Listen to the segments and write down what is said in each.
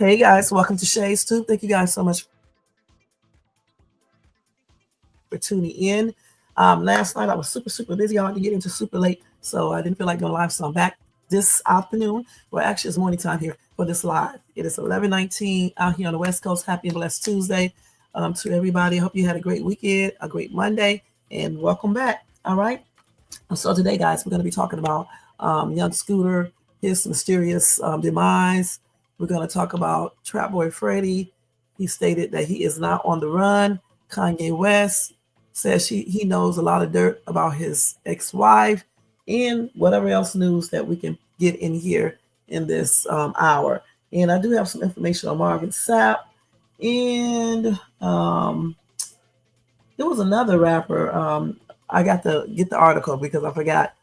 Hey guys, welcome to Shay's Tube. Thank you guys so much for tuning in. Last night I was super busy. I had to get into super late, so I didn't feel like going live. So I'm back this afternoon. Well, actually, it's morning time here for this live. It is 11:19 out here on the West Coast. Happy and blessed Tuesday to everybody. I hope you had a great weekend, a great Monday, and welcome back. All right. So today, guys, we're going to be talking about Young Scooter, his mysterious demise. We're going to talk about Trapboy Freddie. He stated that he is not on the run. Kanye West says he knows a lot of dirt about his ex-wife, and whatever else news that we can get in here in this hour. And I do have some information on Marvin Sapp. And there was another rapper. I got to get the article because I forgot.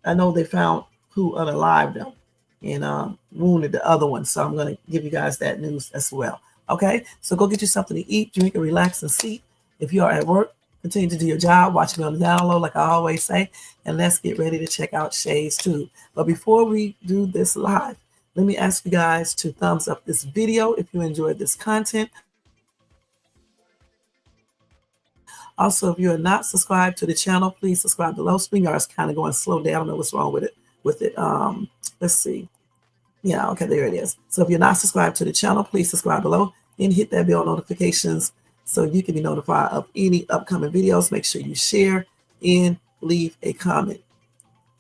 I know they found who unalived them and wounded the other one. So I'm going to give you guys that news as well. Okay, so go get you something to eat, drink, and relax and see. If you are at work, continue to do your job. Watch me on the download, like I always say. And let's get ready to check out Shay's Tube. But before we do this live, let me ask you guys to thumbs up this video if you enjoyed this content. Also, if you are not subscribed to the channel, please subscribe below. StreamYard is kind of going slow down. I don't know what's wrong with it. Let's see. Yeah, okay, there it is. So if you're not subscribed to the channel, please subscribe below and hit that bell notifications so you can be notified of any upcoming videos. Make sure you share and leave a comment.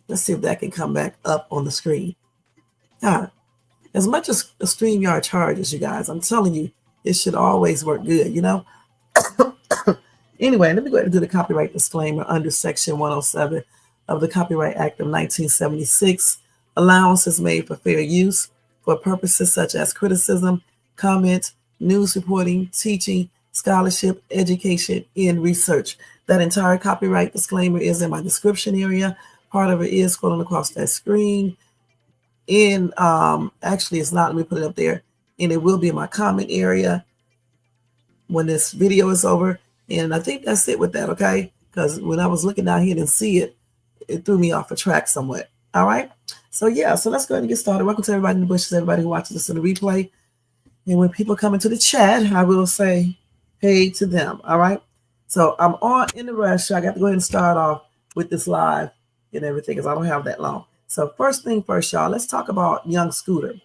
Let's see if that can come back up on the screen. As much as a StreamYard charges, you guys, I'm telling you, it should always work good, you know? Anyway, let me go ahead and do the copyright disclaimer under Section 107 of the Copyright Act of 1976. Allowance is made for fair use for purposes such as criticism, comment, news reporting, teaching, scholarship, education, and research. That entire copyright disclaimer is in my description area. Part of it is scrolling across that screen. And actually, it's not. Let me put it up there. And it will be in my comment area when this video is over. And I think that's it with that, okay? Because when I was looking down here and didn't see it, it threw me off a track somewhat. All right? So, yeah. So let's go ahead and get started. Welcome to everybody in the bushes, everybody who watches this in the replay. And when people come into the chat, I will say hey to them. All right? So I'm on in the rush. I got to go ahead and start off with this live and everything because I don't have that long. So first thing first, y'all, let's talk about Young Scooter.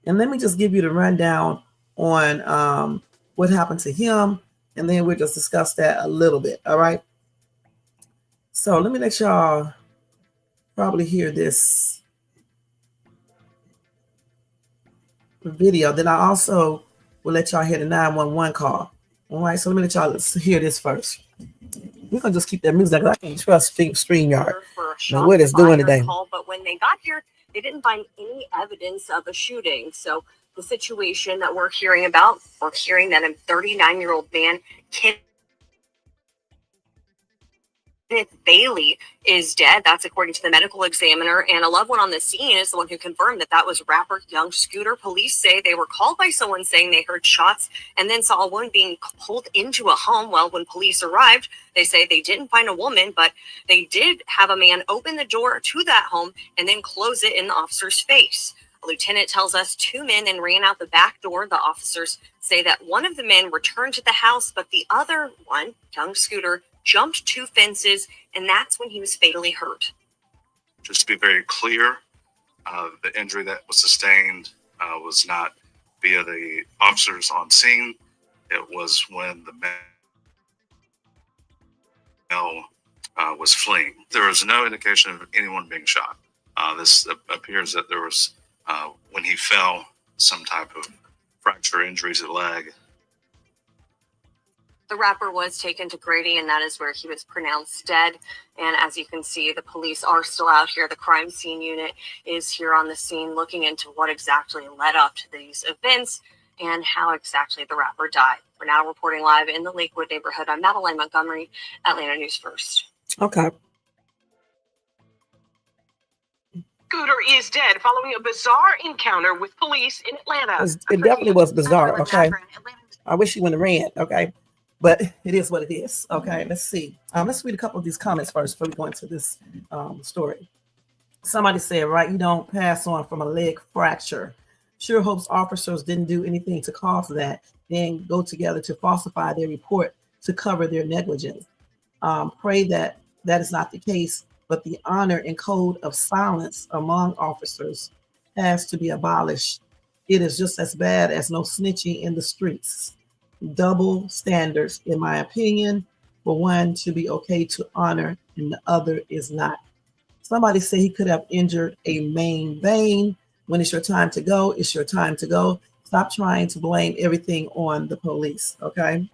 And let me just give you the rundown on what happened to him. And then we'll just discuss that a little bit. All right. So let me let y'all probably hear this video. Then I also will let y'all hear the 911 call. All right. So let me let y'all hear this first. We're going to just keep that music. I can't trust StreamYard. Now, what it's doing today. But when they got here, they didn't find any evidence of a shooting. So the situation that we're hearing about, we're hearing that a 39-year-old man, Kenneth Bailey, is dead. That's according to the medical examiner. And a loved one on the scene is the one who confirmed that was rapper Young Scooter. Police say they were called by someone saying they heard shots and then saw a woman being pulled into a home. Well, when police arrived, they say they didn't find a woman, but they did have a man open the door to that home and then close it in the officer's face. A lieutenant tells us two men then ran out the back door. The officers say that one of the men returned to the house, but the other one, Young Scooter, jumped two fences, and that's when he was fatally hurt. Just to be very clear, the injury that was sustained was not via the officers on scene. It was when the male was fleeing. There was no indication of anyone being shot. This appears that there was, when he fell, some type of fracture injury to the leg. The rapper was taken to Grady, and that is where he was pronounced dead. And as you can see, the police are still out here. The crime scene unit is here on the scene looking into what exactly led up to these events and how exactly the rapper died. We're now reporting live in the Lakewood neighborhood. I'm Madeline Montgomery, Atlanta News First. Okay. Scooter is dead following a bizarre encounter with police in Atlanta. It definitely was bizarre, okay? I wish he wouldn't have ran, okay? But it is what it is. Okay, let's see. Let's read a couple of these comments first before we go into this story. Somebody said, right, you don't pass on from a leg fracture. Sure hopes officers didn't do anything to cause that, then go together to falsify their report to cover their negligence. Pray that that is not the case, but the honor and code of silence among officers has to be abolished. It is just as bad as no snitching in the streets. Double standards, in my opinion, for one to be okay to honor and the other is not. Somebody said he could have injured a main vein. When it's your time to go, it's your time to go. Stop trying to blame everything on the police, okay?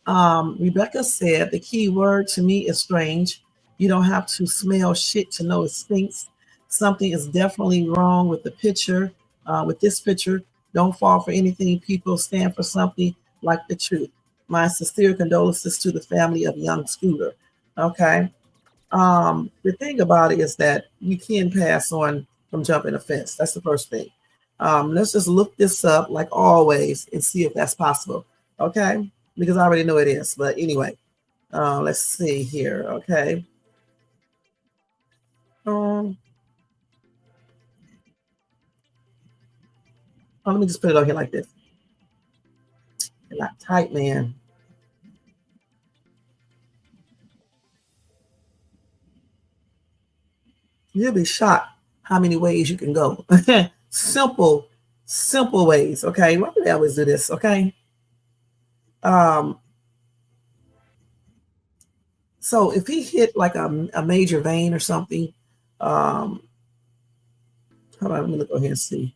Rebecca said the key word to me is strange. You don't have to smell shit to know it stinks. Something is definitely wrong with the picture, with this picture. Don't fall for anything. People stand for something like the truth. My sincere condolences to the family of young Scooter. Okay. The thing about it is that you can pass on from jumping a fence. That's the first thing. Let's just look this up like always and see if that's possible. Okay. Because I already know it is. But anyway, let's see here. Okay. Let me just put it on here like this. It's not tight, man. You'll be shocked how many ways you can go. simple ways. Okay. Why do they always do this? Okay. So if he hit like a major vein or something, hold on, let me look over here and see.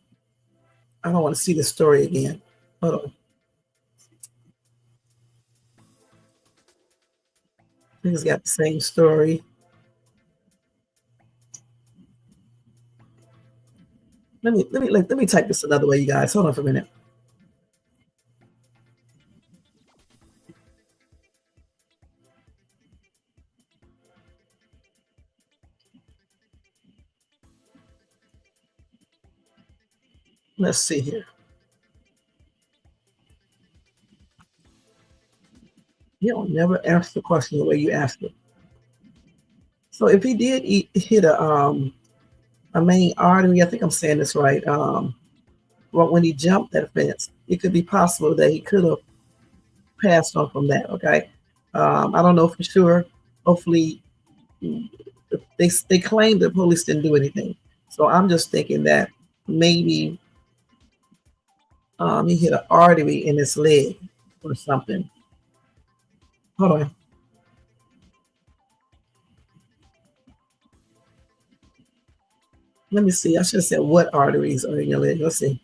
I don't want to see the story again. Hold on. I think it's got the same story. Let me type this another way, you guys. Hold on for a minute. Let's see here. You don't never answer the question the way you asked it. So if he did hit a main artery, I think I'm saying this right. Well, when he jumped that fence, it could be possible that he could have passed on from that. Okay, I don't know for sure. Hopefully, they claim the police didn't do anything. So I'm just thinking that maybe he hit an artery in his leg or something. Hold on. Let me see. I should have said what arteries are in your leg. Let's see.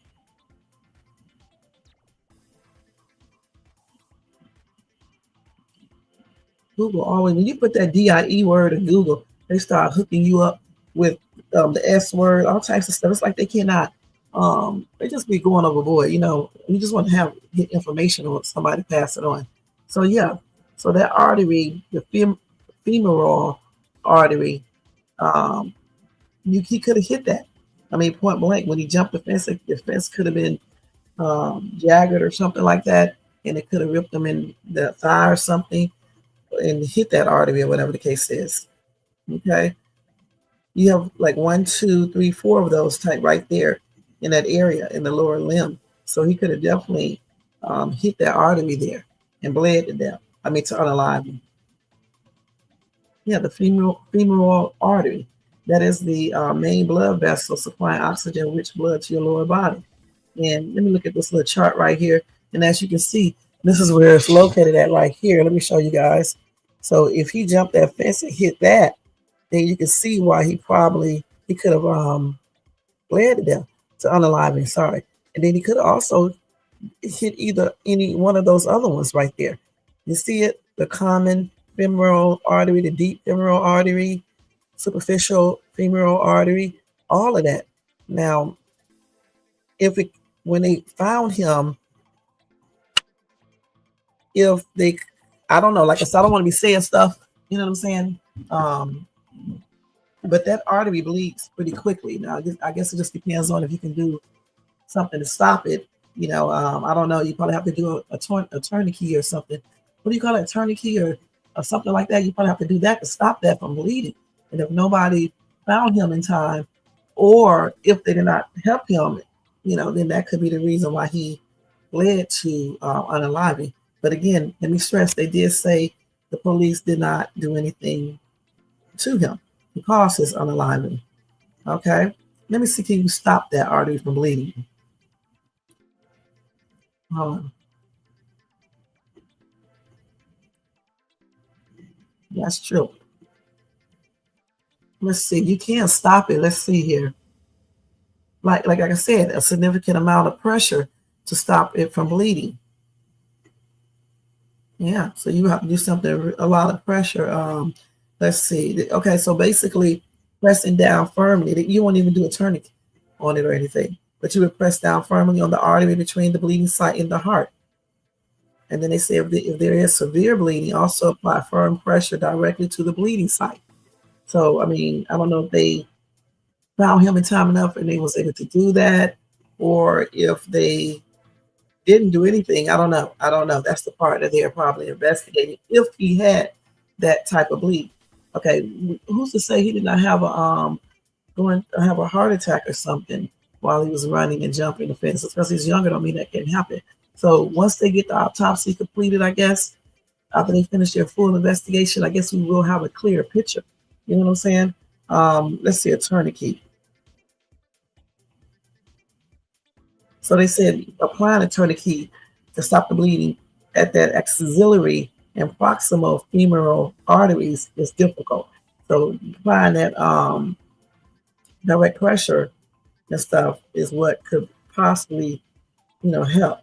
Google always, when you put that DIE word in Google, they start hooking you up with the S word, all types of stuff. It's like they cannot, they just be going overboard. You know, you just want to get information on somebody, pass it on. So yeah, so that artery, the femoral artery, he could have hit that. I mean, point blank, when he jumped the fence could have been jagged or something like that, and it could have ripped him in the thigh or something and hit that artery or whatever the case is. Okay. You have like 1, 2, 3, 4 of those type right there in that area in the lower limb. So he could have definitely hit that artery there and bled to death. I mean, to unalive him. Yeah, the femoral artery. That is the main blood vessel supplying oxygen-rich blood to your lower body. And let me look at this little chart right here. And as you can see, this is where it's located at right here. Let me show you guys. So if he jumped that fence and hit that, then you can see why he could have bled to death, to unalive him, sorry. And then he could have also hit any one of those other ones right there. You see it? The common femoral artery, the deep femoral artery, superficial femoral artery, all of that. Now, when they found him, I don't know, like I said, I don't want to be saying stuff, you know what I'm saying? But that artery bleeds pretty quickly. Now, I guess it just depends on if you can do something to stop it. You know, I don't know. You probably have to do a tourniquet or something. What do you call it? A tourniquet or something like that. You probably have to do that to stop that from bleeding. And if nobody found him in time, or if they did not help him, then that could be the reason why he led to unaliving. But again, let me stress, they did say the police did not do anything to him to cause his unaliving. Okay, let me see, can you stop that artery from bleeding? Hold on. That's true. Let's see, you can't stop it. Let's see here. Like I said, a significant amount of pressure to stop it from bleeding. Yeah, so you have to do something, a lot of pressure. Let's see. Okay, so basically pressing down firmly. You won't even do a tourniquet on it or anything, but you would press down firmly on the artery between the bleeding site and the heart. And then they say if there is severe bleeding, also apply firm pressure directly to the bleeding site. So, I mean, I don't know if they found him in time enough and they was able to do that, or if they didn't do anything. I don't know. That's the part that they're probably investigating, if he had that type of bleed. Okay, who's to say he did not have a heart attack or something while he was running and jumping the fence? Because he's younger don't mean that can happen. So once they get the autopsy completed, I guess, after they finish their full investigation, I guess we will have a clear picture. You know what I'm saying? Let's see, a tourniquet. So they said applying a tourniquet to stop the bleeding at that axillary and proximal femoral arteries is difficult. So applying that direct pressure and stuff is what could possibly, help.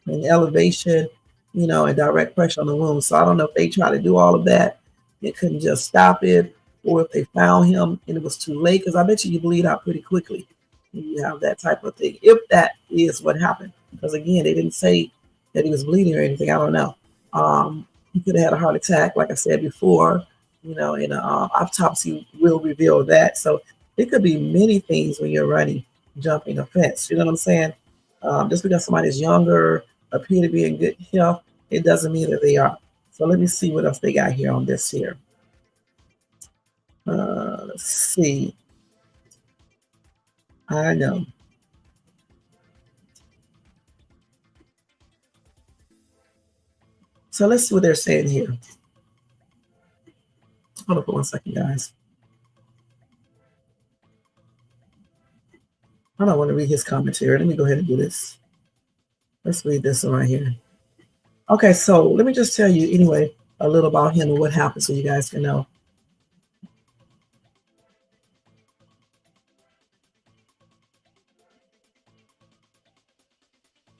And elevation, and direct pressure on the wound. So I don't know if they try to do all of that, it couldn't just stop it, or if they found him and it was too late, because I bet you bleed out pretty quickly when you have that type of thing, if that is what happened. Because again, they didn't say that he was bleeding or anything. I don't know. He could have had a heart attack, like I said before, and an autopsy will reveal that. So it could be many things when you're running, jumping a fence. You know what I'm saying? Just because somebody's younger, appear to be in good health, it doesn't mean that they are. So let me see what else they got here on this here. Let's see. I know. So let's see what they're saying here. Hold on for 1 second, guys. I don't want to read his commentary. Let me go ahead and do this. Let's read this one right here. Okay, so let me just tell you anyway a little about him and what happened so you guys can know.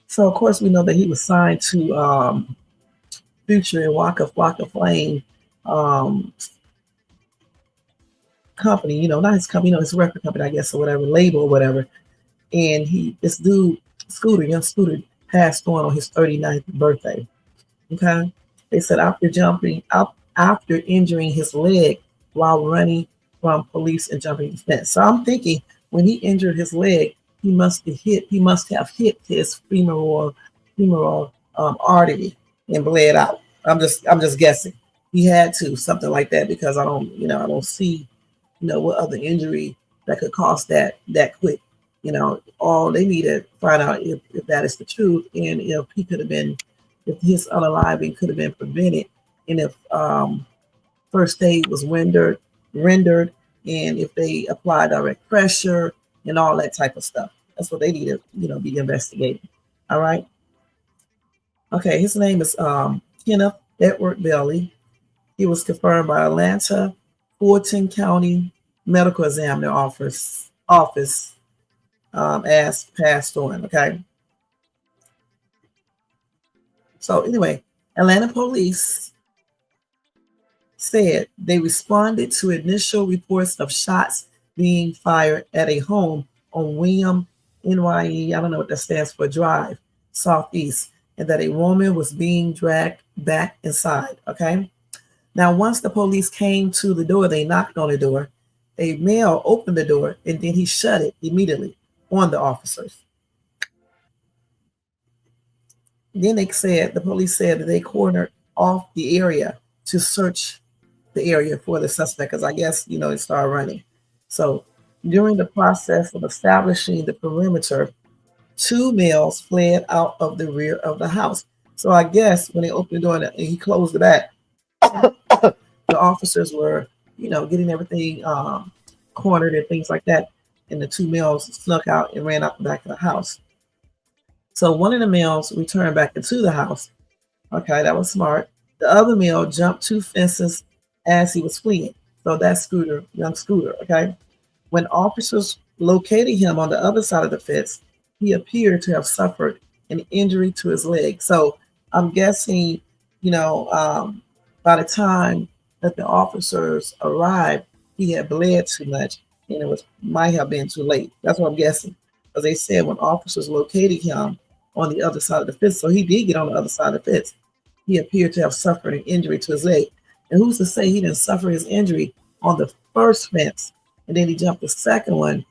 So of course we know that he was signed to Future and Waka Flame company, not his company, his record company, I guess, or whatever, label or whatever. And this dude, young Scooter, passed on his 39th birthday. Okay. They said after injuring his leg while running from police and jumping the fence. So I'm thinking when he injured his leg, he must have hit his femoral artery and bled out. I'm just guessing. He had to, something like that, because I don't see, what other injury that could cause that quick. All they need to find out if that is the truth, and if he could have been, if his unaliving could have been prevented, and if first aid was rendered, and if they apply direct pressure and all that type of stuff. That's what they need to, be investigating. All right. Okay, his name is Kenneth Edward Bailey. He was confirmed by Atlanta Fulton County Medical Examiner Office as passed on. Okay. So anyway, Atlanta police said they responded to initial reports of shots being fired at a home on William NYE, I don't know what that stands for, Drive, Southeast, and that a woman was being dragged back inside. Okay. Now, once the police came to the door, they knocked on the door. A male opened the door, and then he shut it immediately on the officers. Then the police said that they cornered off the area to search the area for the suspect, because I guess, it started running. So during the process of establishing the perimeter, two males fled out of the rear of the house. So I guess when they opened the door and he closed the back, the officers were, getting everything cornered and things like that. And the two males snuck out and ran out the back of the house. So one of the males returned back into the house. Okay, that was smart. The other male jumped two fences as he was fleeing. So that's Scooter, young Scooter. Okay. When officers located him on the other side of the fence, he appeared to have suffered an injury to his leg. So I'm guessing, by the time that the officers arrived, he had bled too much, and might have been too late. That's what I'm guessing, because they said when officers located him on the other side of the fence, so he did get on the other side of the fence. He appeared to have suffered an injury to his leg, and who's to say he didn't suffer his injury on the first fence, and then he jumped the second one,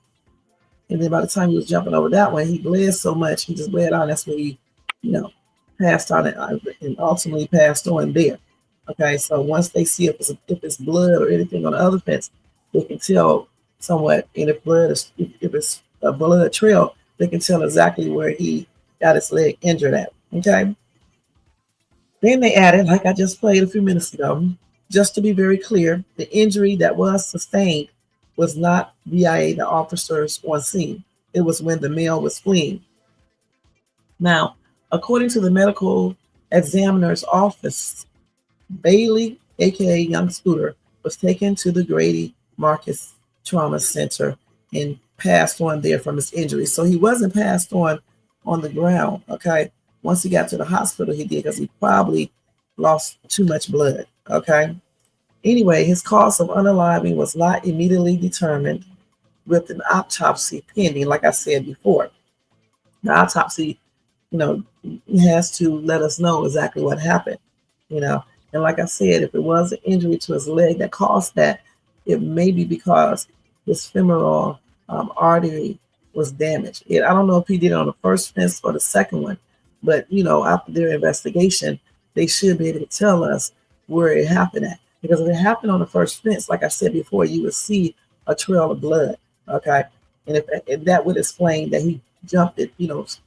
and then by the time he was jumping over that one, he bled so much, he just bled out. That's when he, passed out and ultimately passed on there. Okay, so once they see if it's blood or anything on the other fence, they can tell somewhat. And if it's a blood trail, they can tell exactly where he got his leg injured at. Okay. Then they added, like I just played a few minutes ago, just to be very clear, the injury that was sustained was not via the officers on scene. It was when the male was fleeing. Now, according to the medical examiner's office, Bailey, aka Young Scooter, was taken to the Grady Marcus Trauma Center and passed on there from his injury. So he wasn't passed on the ground. Okay. Once he got to the hospital, he did, because he probably lost too much blood. Okay. Anyway, his cause of unaliving was not immediately determined, with an autopsy pending, like I said before. The autopsy, has to let us know exactly what happened, And like I said, if it was an injury to his leg that caused that, it may be because his femoral artery was damaged. I don't know if he did it on the first fence or the second one, but after their investigation, they should be able to tell us where it happened at. Because if it happened on the first fence, like I said before, you would see a trail of blood. Okay, and if that would explain that he jumped it,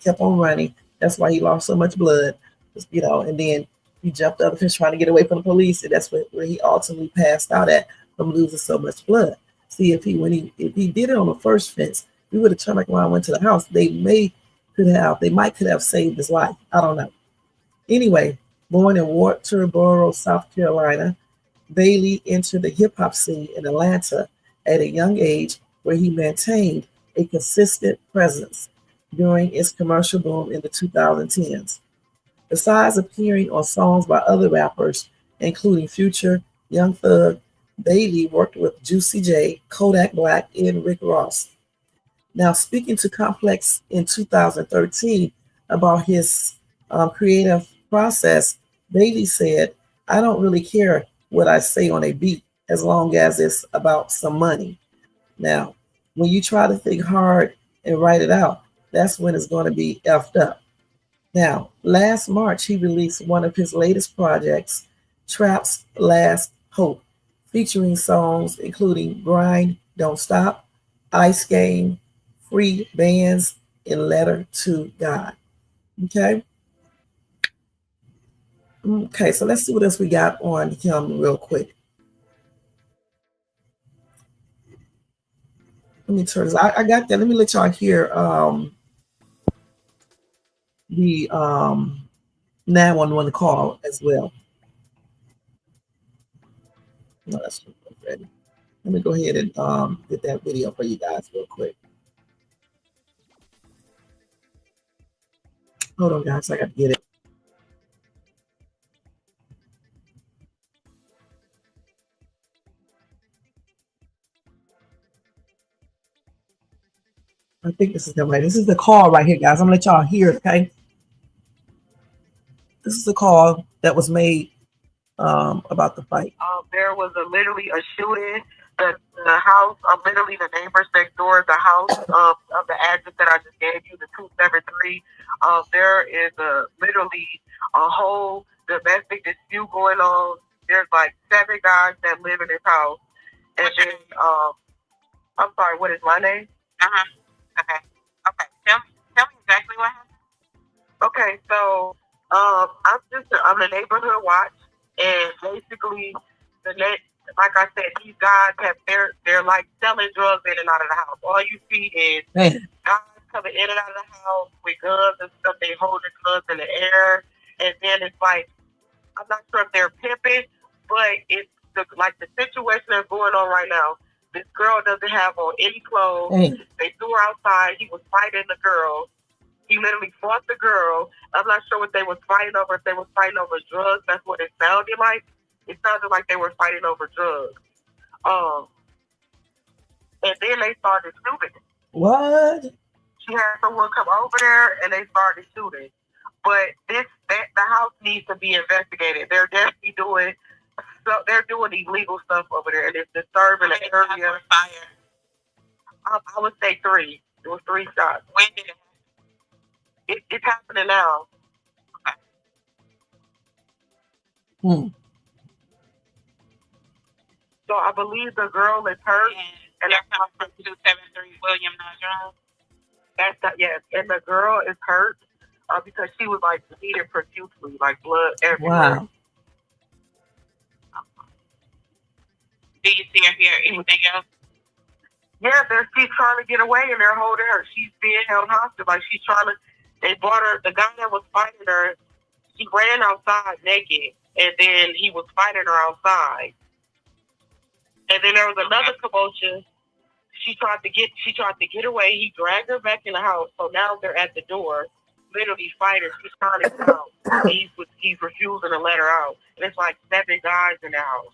kept on running. That's why he lost so much blood, and then he jumped the other fence trying to get away from the police, and that's where he ultimately passed out at from losing so much blood. See, if he did it on the first fence, we would have turned back around and went to the house. They could have saved his life. I don't know. Anyway, born in Waterboro, South Carolina, Bailey entered the hip hop scene in Atlanta at a young age, where he maintained a consistent presence during its commercial boom in the 2010s. Besides appearing on songs by other rappers, including Future, Young Thug, Bailey worked with Juicy J, Kodak Black, and Rick Ross. Now, speaking to Complex in 2013 about his creative process, Bailey said, "I don't really care what I say on a beat as long as it's about some money." Now, when you try to think hard and write it out, that's when it's going to be effed up. Now, last March, he released one of his latest projects, Trap's Last Hope, featuring songs including Grind, Don't Stop, Ice Game, Free Bands, and Letter to God. Okay? Okay, so let's see what else we got on him real quick. Let me turn this. I got that. Let me let y'all hear the 911 call as well. No, that's ready. Let me go ahead and get that video for you guys real quick. Hold on, guys. I got to get it. I think this is the right. This is the call right here, guys. I'm gonna let y'all hear it, okay? This is the call that was made about the fight. There was literally a shooting. The house, literally the neighbors next door, the house of the address that I just gave you, the 273. There is literally a whole domestic dispute going on. There's like 7 guys that live in this house, and then I'm sorry, what is my name? Okay. Okay. Tell me exactly what happened. Okay, so I'm the neighborhood watch, and basically like I said, these guys they're like selling drugs in and out of the house. All you see is guys coming in and out of the house with guns and stuff. They hold their guns in the air, and then it's like, I'm not sure if they're pimping, but it's like the situation that's going on right now. This girl doesn't have on any clothes. They threw her outside. He was fighting the girl. He literally fought the girl. I'm not sure what they were fighting over. If they were fighting over drugs, that's what it sounded like. It sounded like they were fighting over drugs. And then they started shooting. What? She had someone come over there, and they started shooting. But the house needs to be investigated. They're definitely doing illegal stuff over there, and it's disturbing the area. Fire. I would say 3. It was 3 shots. When did it happen? It's happening now. Okay. So I believe the girl is hurt, and they're coming from 273 William Drive. Yes, and the girl is hurt because she was like bleeding profusely, like blood everywhere. Wow. Do you see her here? Anything else? Yeah, she's trying to get away, and they're holding her. She's being held hostage. Like she's trying to. They brought her. The guy that was fighting her, he ran outside naked, and then he was fighting her outside. And then there was another commotion. She tried to get away. He dragged her back in the house. So now they're at the door, literally fighting. She's trying to get out. He's refusing to let her out. And it's like 7 guys in the house.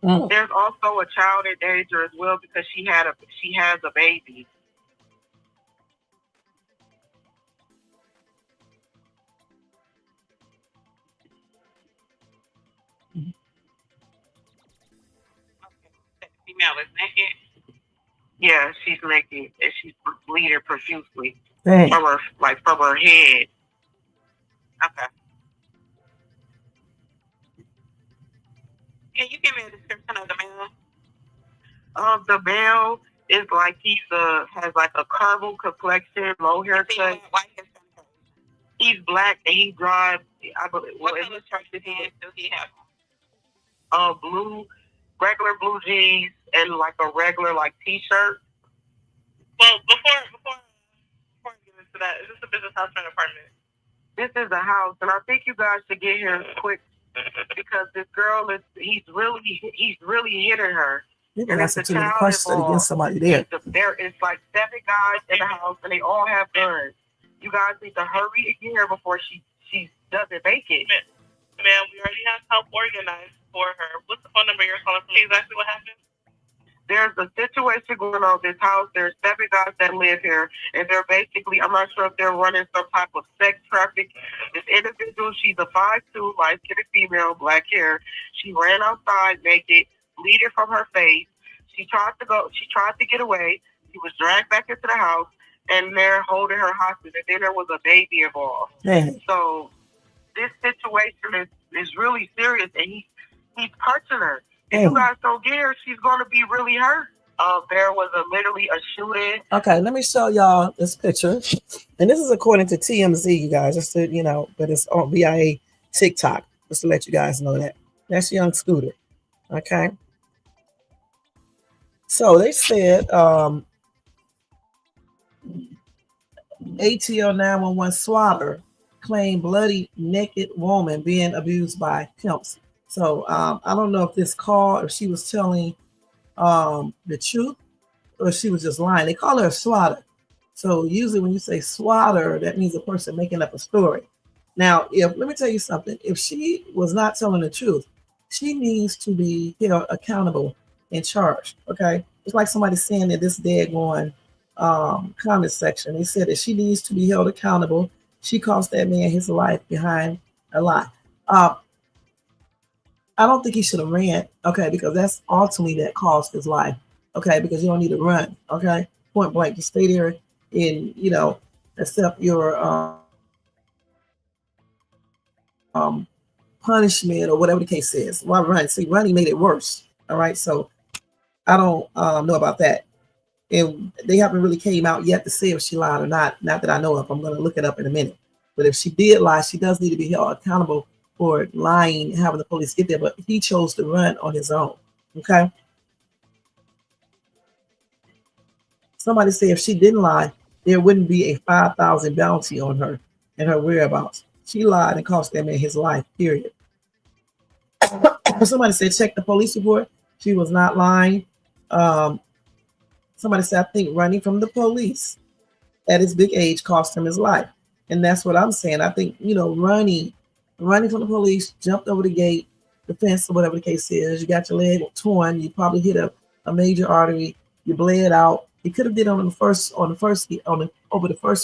Mm. There's also a child in danger as well because she has a baby. Female is naked. Yeah, she's naked and she's bleeding profusely from her head. Okay. Can you give me a description of the male? The male is like has like a caramel complexion, low haircut. He's black and he drives. I believe. What color shirt do he have? Blue. Regular blue jeans and like a regular like t-shirt. Well, before we get into that, is this a business house or an apartment? This is a house, and I think you guys should get here quick because this girl he's really hitting her. You're gonna have to take a question against somebody there. There is like 7 guys in the house, and they all have guns. You guys need to hurry and get here before she doesn't make it. Ma'am, we already have help organized for her. What's the phone number you're calling from? Exactly what happened? There's a situation going on in this house. There's 7 guys that live here, and they're basically, I'm not sure if they're running some type of sex traffic. This individual, she's a 5'2", light-skinned female, black hair. She ran outside naked, bleeding from her face. She tried to get away. She was dragged back into the house, and they're holding her hostage. And then there was a baby involved. Hey. So this situation is really serious, and he's punching her. If you guys don't get her, she's going to be really hurt. There was literally a shooting. Okay, let me show y'all this picture. And this is according to TMZ, you guys. Just to, but it's on VIA TikTok. Just to let you guys know that. That's Young Scooter. Okay. So they said ATL 911 swatter claimed bloody naked woman being abused by pimps. So I don't know if this call, if she was telling the truth or she was just lying. They call her a swatter. So usually when you say swatter, that means a person making up a story. Now, let me tell you something. If she was not telling the truth, she needs to be held accountable and charged. Okay. It's like somebody saying that this daggone comment section. They said that she needs to be held accountable. She cost that man his life behind a lie. I don't think he should have ran, okay, because that's ultimately that cost his life, okay, because you don't need to run, okay, point blank. You stay there and, accept your punishment or whatever the case is. Why run? See, running made it worse, all right, so I don't know about that. And they haven't really came out yet to say if she lied or not. Not that I know of. I'm going to look it up in a minute. But if she did lie, she does need to be held accountable for lying, having the police get there. But he chose to run on his own. Okay. Somebody said if she didn't lie, there wouldn't be a 5,000 bounty on her and her whereabouts. She lied and cost that man his life, period. Somebody said check the police report. She was not lying. Somebody said I think running from the police at his big age cost him his life. And that's what I'm saying. I think, running from the police, jumped over the gate, the fence, or whatever the case is. You got your leg torn. You probably hit a major artery. You bled out. He could have did over the first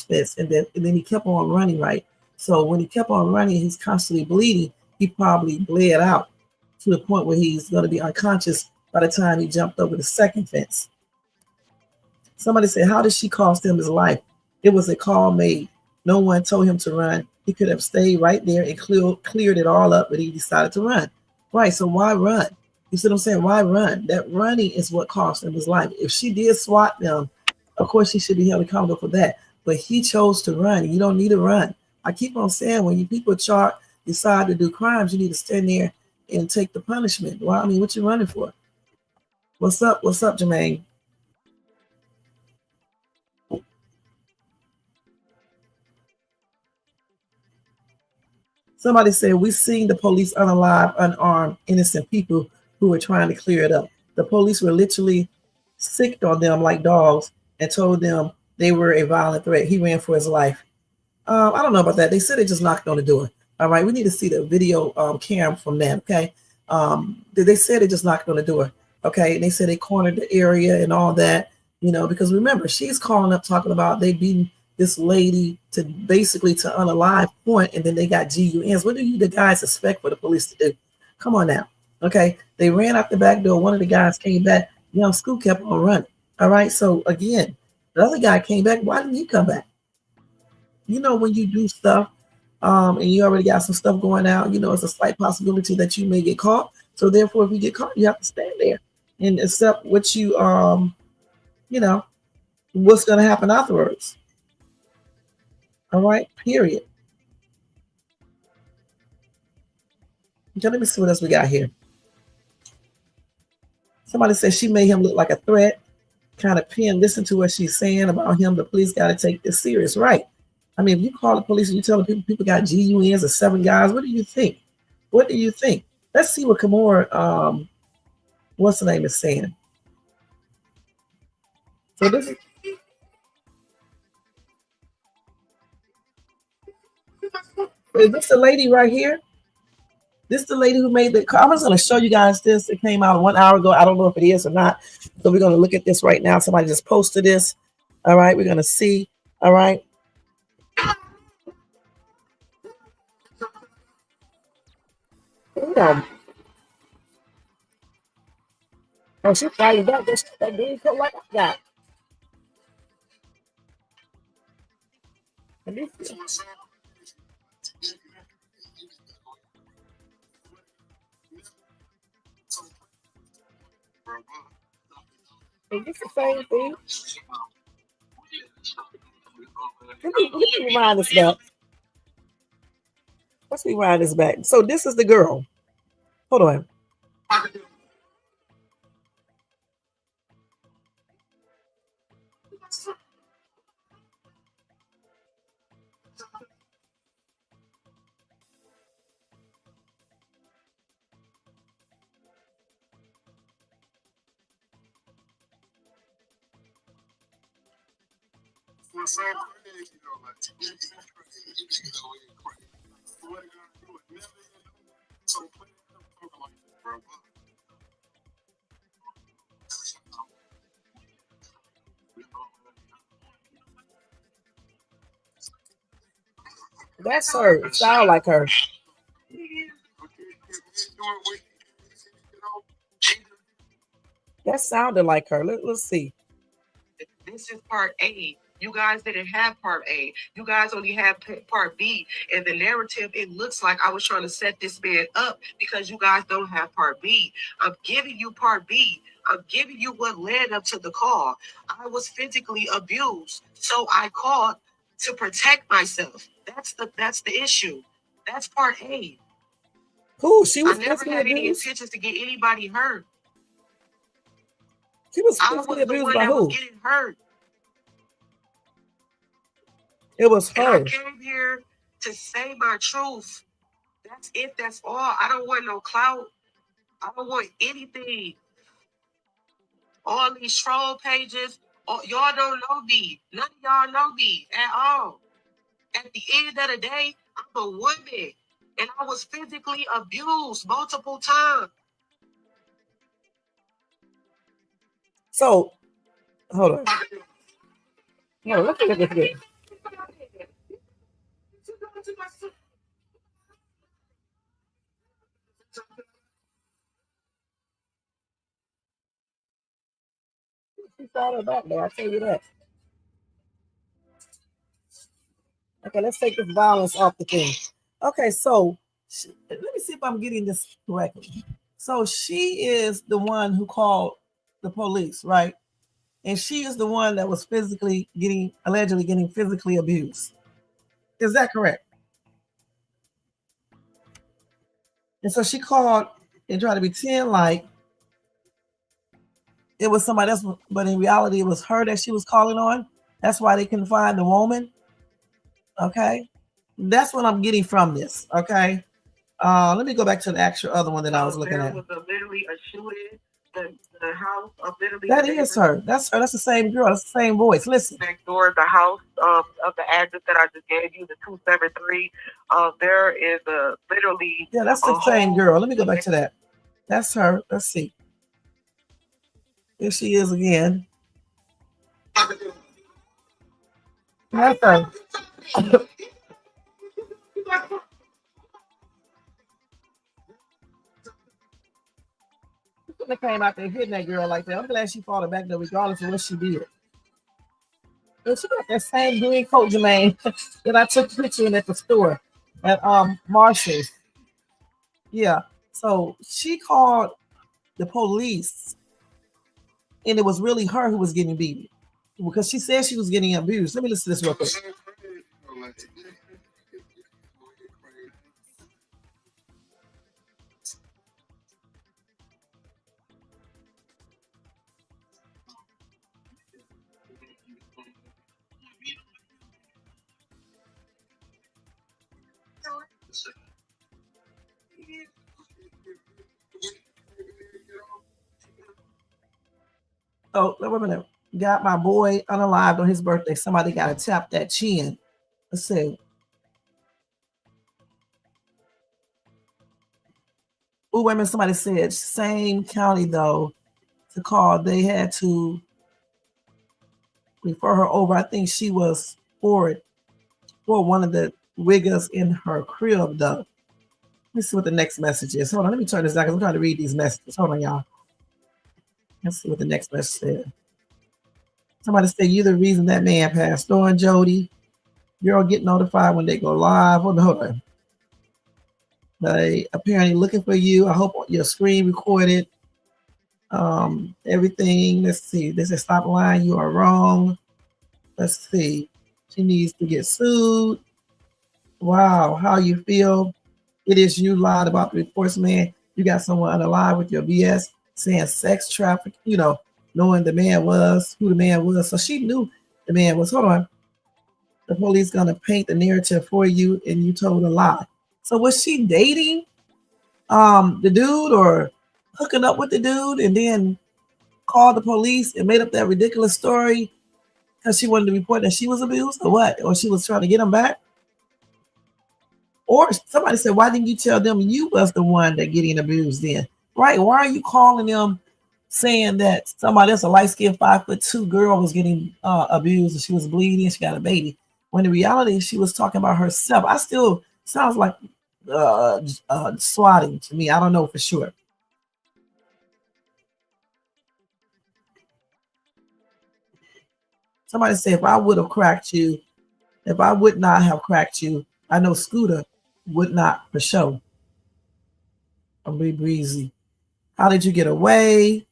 fence, and then he kept on running, right? So when he kept on running, he's constantly bleeding. He probably bled out to the point where he's going to be unconscious by the time he jumped over the second fence. Somebody said, how did she cost him his life? It was a call made. No one told him to run. He could have stayed right there and cleared it all up, but he decided to run. Right, so why run? You see what I'm saying? Why run? That running is what cost him his life. If she did swat them, of course she should be held accountable for that. But he chose to run. You don't need to run. I keep on saying when you people decide to do crimes, you need to stand there and take the punishment. Well, I mean, what you running for? What's up? What's up, Jermaine? Somebody said, we seen the police unalive, unarmed, innocent people who were trying to clear it up. The police were literally sicked on them like dogs and told them they were a violent threat. He ran for his life. I don't know about that. They said they just knocked on the door. All right, we need to see the video cam from them, okay? They said they just knocked on the door, okay? And they said they cornered the area and all that, because remember, she's calling up talking about they beating this lady to basically to unalive point, and then they got GUNs. What do you the guys expect for the police to do? Come on now, okay? They ran out the back door. One of the guys came back. Young Scoot kept on running. All right, so again, the other guy came back. Why didn't he come back? When you do stuff and you already got some stuff going out, it's a slight possibility that you may get caught. So therefore, if you get caught, you have to stand there and accept what you, what's going to happen afterwards. All right, period. Okay, let me see what else we got here. Somebody says she made him look like a threat. Kind of listen to what she's saying about him. The police got to take this serious, right? I mean, if you call the police and you tell people got GUNs or 7 guys, what do you think? What do you think? Let's see what Kimora, what's the name is saying. So this is this the lady right here? This is the lady who made the. I'm just going to show you guys this. It came out 1 hour ago. I don't know if it is or not. So we're going to look at this right now. Somebody just posted this. All right, we're going to see. All right. Oh, she's fighting back. That dude put like that. Is this the same thing? Let me rewind this back. Let's rewind this back. So this is the girl. Hold on. That's her. It sound like her. That sounded like her. Let's see. This is part A. You guys didn't have part A. You guys only have part B. And the narrative, it looks like I was trying to set this man up because you guys don't have part B. I'm giving you part B. I'm giving you what led up to the call. I was physically abused, so I called to protect myself. That's the issue. That's part A. Cool. She was I never physically had any abused. intentions to get anybody hurt. She was I physically was the abused one by that was who? getting hurt. It was And I her. came here to say my truth. That's it. That's all. I don't want no clout. I don't want anything. All these troll pages, y'all don't know me. None of y'all know me at all. At the end of the day, I'm a woman. And I was physically abused multiple times. So, hold on. No, let's look at this again. She saw her back there, I tell you that. Okay, let's take this violence off the thing. Okay, so let me see if I'm getting this correctly. So she is the one who called the police, right? And she is the one that was allegedly getting physically abused. Is that correct? And so she called and tried to pretend like it was somebody else, but in reality, it was her that she was calling on. That's why they couldn't find the woman. Okay. That's what I'm getting from this. Okay. Let me go back to the actual other one that I was looking at. There was literally a shooting. The house of literally. That is her. That's her. That's the same girl. That's the same voice. Listen. Next door, the house of the address that I just gave you, the 273. There is a literally. Yeah, that's the same girl. Let me go back to that. That's her. Let's see. Here she is again. That's her. They came out there hitting that girl like that. I'm glad she fought her back though, regardless of what she did. And she got that same green coat, Jermaine, that I took a picture in at the store at Marshall's. Yeah. So she called the police, and it was really her who was getting beaten because she said she was getting abused. Let me listen to this real quick. Oh, wait a minute. Got my boy unalived on his birthday. Somebody got to tap that chin. Let's see. Oh, wait a minute. Somebody said same county, though, to call. They had to refer her over. I think she was for one of the wiggers in her crib, though. Let's see what the next message is. Hold on. Let me turn this down because I'm trying to read these messages. Hold on, y'all. Let's see what the next message said. Somebody said, "You the reason that man passed on, Jody. Girl, get notified when they go live." Hold on. They apparently looking for you. I hope your screen recorded. Everything. Let's see. They said, "Stop lying. You are wrong." Let's see. She needs to get sued. Wow. How you feel? It is you lied about the reports, man. You got someone alive with your BS saying sex traffic, knowing the man was who the man was. So she knew the man was. Hold on. The police gonna paint the narrative for you, and you told a lie. So was she dating the dude or hooking up with the dude and then called the police and made up that ridiculous story because she wanted to report that she was abused or what? Or she was trying to get him back? Or somebody said, why didn't you tell them you was the one that getting abused then? Right? Why are you calling them saying that somebody else, a light-skinned 5'2" girl, was getting abused and she was bleeding and she got a baby? When in reality, she was talking about herself. I still sounds like swatting to me. I don't know for sure. Somebody said, if I would not have cracked you, I know Scooter would not for sure. I'm be breezy. How did you get away?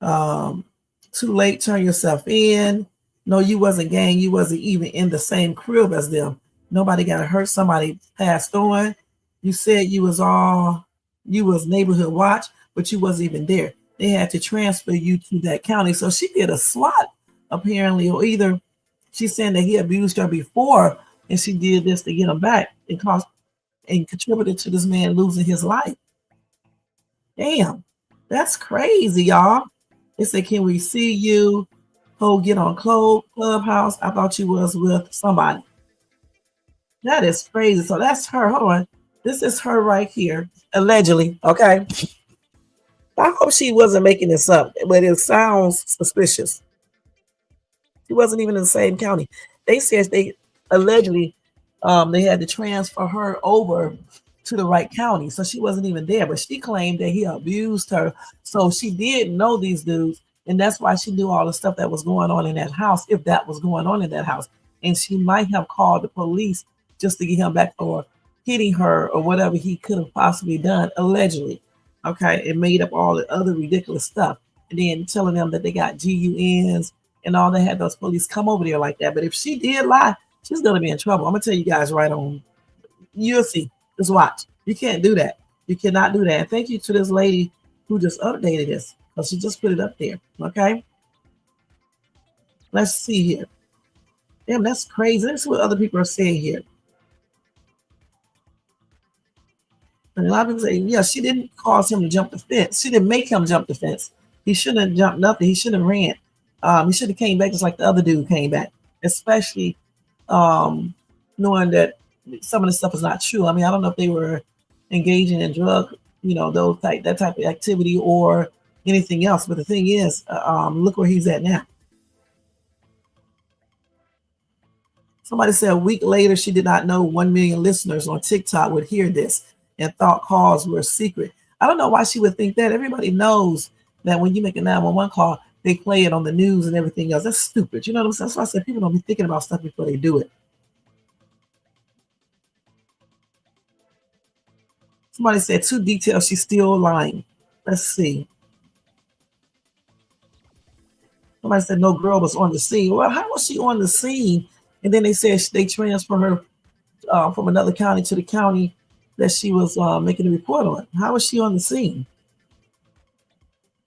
Too late, turn yourself in. No, you wasn't gang. You wasn't even in the same crib as them. Nobody got hurt. Somebody passed on. You said you was neighborhood watch, but you wasn't even there. They had to transfer you to that county. So she did a SWAT apparently, or either she's saying that he abused her before and she did this to get him back and contributed to this man losing his life. Damn, that's crazy, y'all. They said, can we see you? Oh, get on Clubhouse. I thought you was with somebody. That is crazy. So that's her. Hold on. This is her right here, allegedly. Okay. I hope she wasn't making this up, but it sounds suspicious. She wasn't even in the same county. They said they allegedly they had to transfer her over to the right county. So she wasn't even there, but she claimed that he abused her. So she did know these dudes. And that's why she knew all the stuff that was going on in that house, if that was going on in that house. And she might have called the police just to get him back for hitting her or whatever he could have possibly done, allegedly. Okay, and made up all the other ridiculous stuff. And then telling them that they got GUNs and all that, had those police come over there like that. But if she did lie, she's going to be in trouble. I'm going to tell you guys right on. You'll see. Just watch. You can't do that. You cannot do that. And thank you to this lady who just updated this. Because she just put it up there. Okay. Let's see here. Damn, that's crazy. That's what other people are saying here. And a lot of people say, yeah, she didn't cause him to jump the fence. She didn't make him jump the fence. He shouldn't have jumped nothing. He shouldn't have ran. He should have came back just like the other dude came back. Especially knowing that some of the stuff is not true. I mean, I don't know if they were engaging in drug, that type of activity or anything else. But the thing is, look where he's at now. Somebody said a week later, she did not know 1 million listeners on TikTok would hear this and thought calls were secret. I don't know why she would think that. Everybody knows that when you make a 911 call, they play it on the news and everything else. That's stupid. You know what I'm saying? That's why I said people don't be thinking about stuff before they do it. Somebody said too detailed. She's still lying. Let's see. Somebody said no girl was on the scene. Well, how was she on the scene? And then they said they transferred her from another county to the county that she was making a report on. How was she on the scene?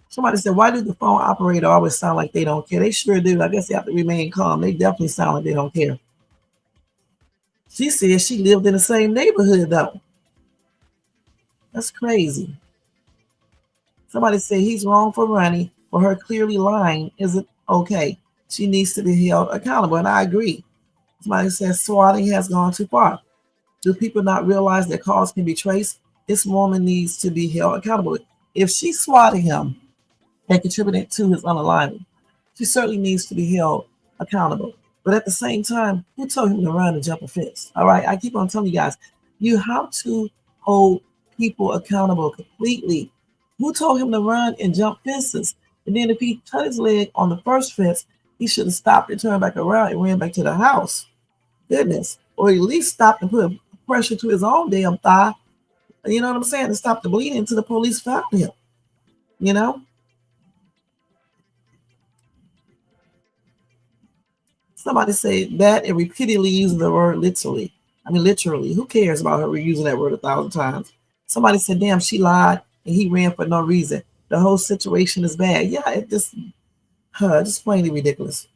Somebody said, why do the phone operator always sound like they don't care? They sure do. I guess they have to remain calm. They definitely sound like they don't care. She said she lived in the same neighborhood, though. That's crazy. Somebody said he's wrong for running, for her clearly lying isn't okay. She needs to be held accountable, and I agree. Somebody says swatting has gone too far. Do people not realize that calls can be traced? This woman needs to be held accountable. If she's swatting him and contributing to his unalignment, she certainly needs to be held accountable. But at the same time, who told him to run and jump a fence? All right, I keep on telling you guys, you have to hold people accountable completely. Who told him to run and jump fences? And then if he cut his leg on the first fence, he should have stopped and turned back around and ran back to the house. Goodness. Or at least stopped and put pressure to his own damn thigh. You know what I'm saying? And stop the bleeding until the police found him. You know? Somebody said that and repeatedly using the word literally. I mean, literally. Who cares about her reusing that word 1,000 times? Somebody said, damn, she lied and he ran for no reason. The whole situation is bad. Yeah, it just plainly ridiculous.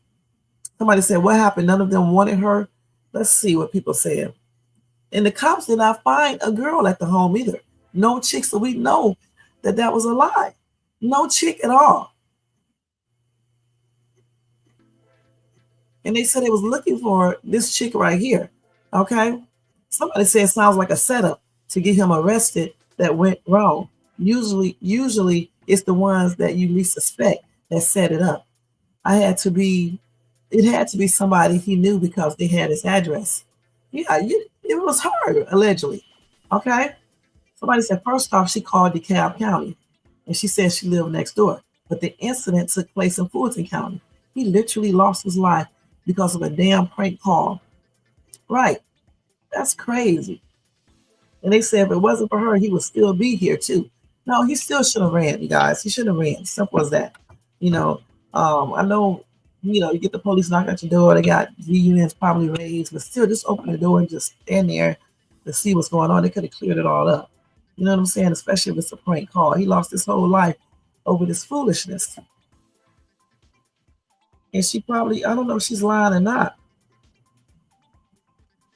Somebody said, what happened? None of them wanted her. Let's see what people said. And the cops did not find a girl at the home either. No chick, so we know that was a lie. No chick at all. And they said they was looking for this chick right here. Okay. Somebody said it sounds like a setup to get him arrested that went wrong. Usually it's the ones that you least suspect that set it up. It had to be somebody he knew because they had his address. Yeah, it was her, allegedly. Okay. Somebody said, first off, she called DeKalb County and she said she lived next door. But the incident took place in Fulton County. He literally lost his life because of a damn prank call. Right. That's crazy. And they said if it wasn't for her, he would still be here too. No, he still should have ran, you guys. He should have ran. Simple as that. I know, you get the police knock at your door. They got unions probably raised, but still, just open the door and just stand there to see what's going on. They could have cleared it all up. You know what I'm saying? Especially if it's a prank call. He lost his whole life over this foolishness. And she probably, I don't know if she's lying or not.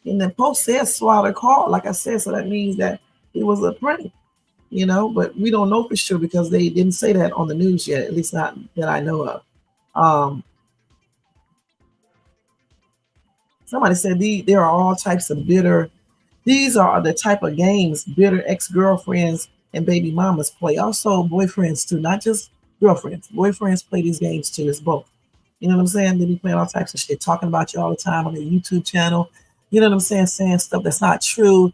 And the post says swallow call, like I said, so that means that it was a prank, but we don't know for sure because they didn't say that on the news yet, at least not that I know of. Somebody said there are all types of bitter, these are the type of games bitter ex-girlfriends and baby mamas play. Also boyfriends too, not just girlfriends. Boyfriends play these games too, it's both. You know what I'm saying? They be playing all types of shit, talking about you all the time on their YouTube channel. You know what I'm saying? Saying stuff that's not true.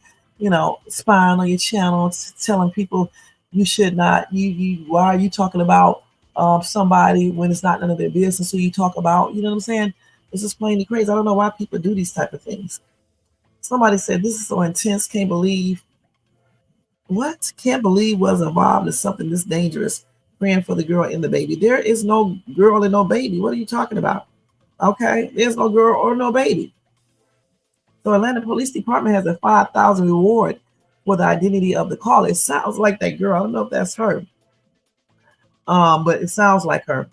Spying on your channel, telling people you should not. Why are you talking about somebody when it's not none of their business who you talk about? You know what I'm saying? It's just plainly crazy. I don't know why people do these type of things. Somebody said this is so intense. Can't believe was involved in something this dangerous. Praying for the girl and the baby. There is no girl and no baby. What are you talking about? Okay, there's no girl or no baby. So Atlanta Police Department has a $5,000 reward for the identity of the caller. It sounds like that girl. I don't know if that's her. But it sounds like her.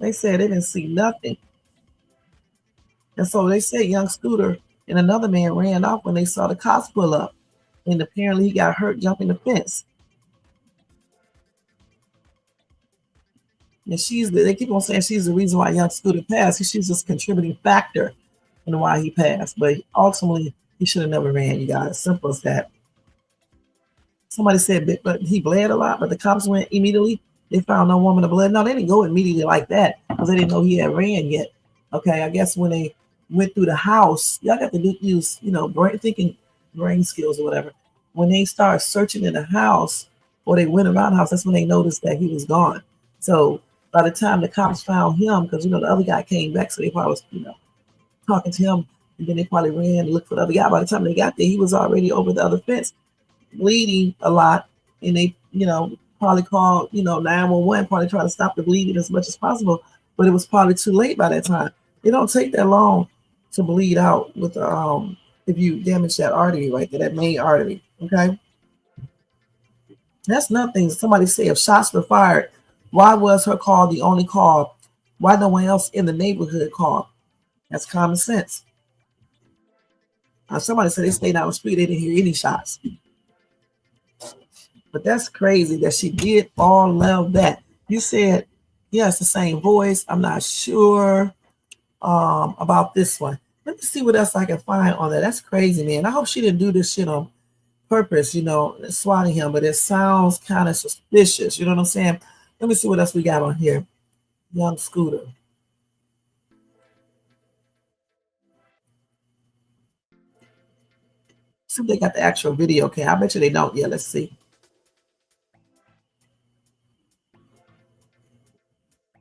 They said they didn't see nothing. And so they said young Scooter and another man ran off when they saw the cops pull up. And apparently he got hurt jumping the fence. And they keep on saying she's the reason why young Scooter passed. She's just a contributing factor in why he passed. But ultimately, he should have never ran, you guys. Simple as that. Somebody said, but he bled a lot, but the cops went immediately. They found no woman of blood. No, they didn't go immediately like that because they didn't know he had ran yet. Okay, I guess when they went through the house, y'all got to use, brain skills or whatever. When they start searching in the house or they went around the house, that's when they noticed that he was gone. So by the time the cops found him, because, the other guy came back, so they probably was, talking to him, and then they probably ran and looked for the other guy. By the time they got there, he was already over the other fence, bleeding a lot, and they, probably called, 911, probably trying to stop the bleeding as much as possible, but it was probably too late by that time. It don't take that long to bleed out with if you damage that artery right there, that main artery. Okay, that's nothing. Somebody say if shots were fired, why was her call the only call? Why no one else in the neighborhood called? That's common sense. Somebody said they stayed down the street, they didn't hear any shots. But that's crazy that she did all of that. You said, yeah, it's the same voice. I'm not sure about this one. Let me see what else I can find on that. That's crazy, man. I hope she didn't do this shit on purpose, swatting him, but it sounds kind of suspicious. You know what I'm saying? Let me see what else we got on here. Young Scooter. See if they got the actual video. Okay, I bet you they don't. Yeah, let's see.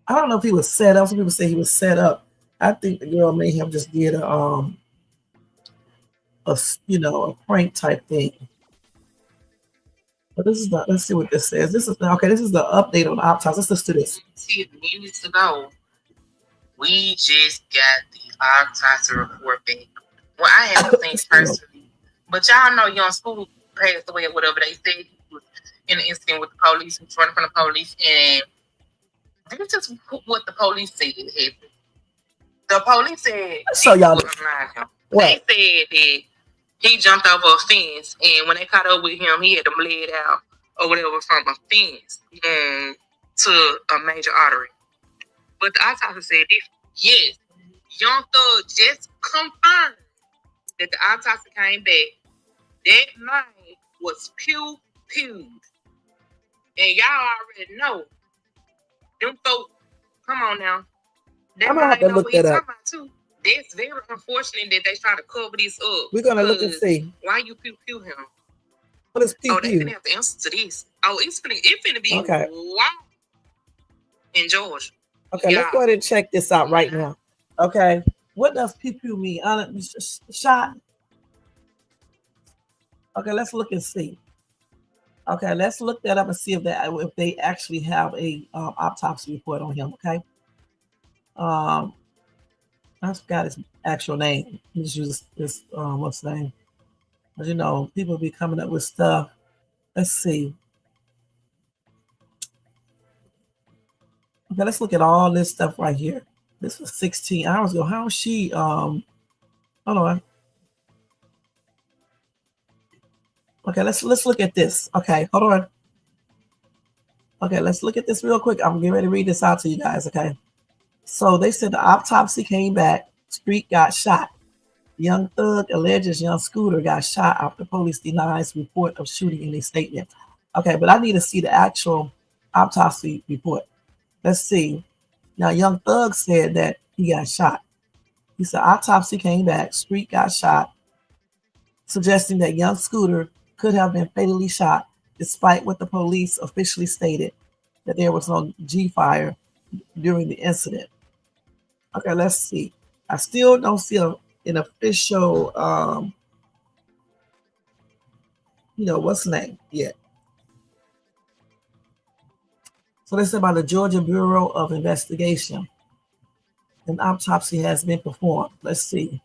I don't know if he was set up. Some people say he was set up. I think the girl may have just did a prank type thing. But this is not. Let's see what this says. This is okay. This is the update on the autopsy. Let's do this. Minutes ago, we just got the autopsy report back. Well, I haven't seen personally, but y'all know young Scooter passed away or whatever. They said he was in an incident with the police, he was running from the police, and this is what the police said happened. The police said, so y'all, they said that he jumped over a fence, and when they caught up with him, he had to bleed out or whatever from a fence to a major artery. But the autopsy said this. Yes, Young Thug just confirmed that the autopsy came back. That night was pew. And y'all already know. Them folks, come on now. I'm gonna have to look that up. Too. That's very unfortunate that they try to cover this up. We're gonna look and see. Why you pew him? What is pew? Oh, they finna have to answer to this. Oh, it's finna be okay. Wow. In Georgia. Okay, let's go ahead and check this out right now. Okay, what does pew mean? Shot. Okay, let's look and see. Okay, let's look that up and see if they actually have a autopsy report on him. Okay. I forgot his actual name. Let's use this what's the name? As you know, people be coming up with stuff. Let's see. Okay, let's look at all this stuff right here. This was 16 hours ago. How is she hold on. Okay, let's look at this. Okay, hold on. Okay, let's look at this real quick. I'm getting ready to read this out to you guys, okay? So they said the autopsy came back, Street got shot. Young Thug alleges Young Scooter got shot after police denies report of shooting in a statement. Okay, but I need to see the actual autopsy report. Let's see. Now, Young Thug said that he got shot. He said autopsy came back, Street got shot, suggesting that Young Scooter could have been fatally shot, despite what the police officially stated, that there was no G-fire during the incident. Okay, let's see. I still don't see an official, what's the name yet. So they said by the Georgia Bureau of Investigation, an autopsy has been performed. Let's see.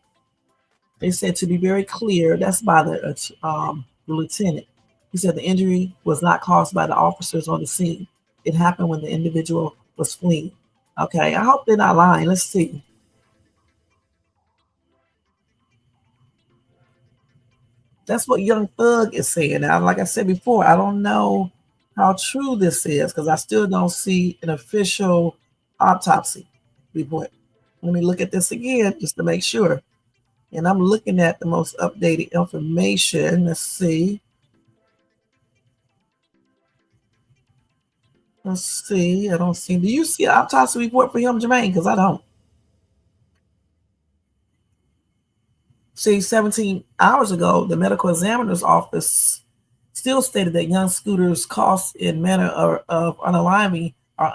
They said to be very clear, that's by the lieutenant. He said the injury was not caused by the officers on the scene. It happened when the individual was fleeing. Okay, I hope they're not lying. Let's see. That's what Young Thug is saying. Now, like I said before, I don't know how true this is because I still don't see an official autopsy report. Let me look at this again just to make sure. And I'm looking at the most updated information. Let's see. Let's see. I don't see. Do you see an autopsy report for him, Jermaine? Because I don't. See, 17 hours ago, the medical examiner's office still stated that Young Scooter's costs in manner of unaliving are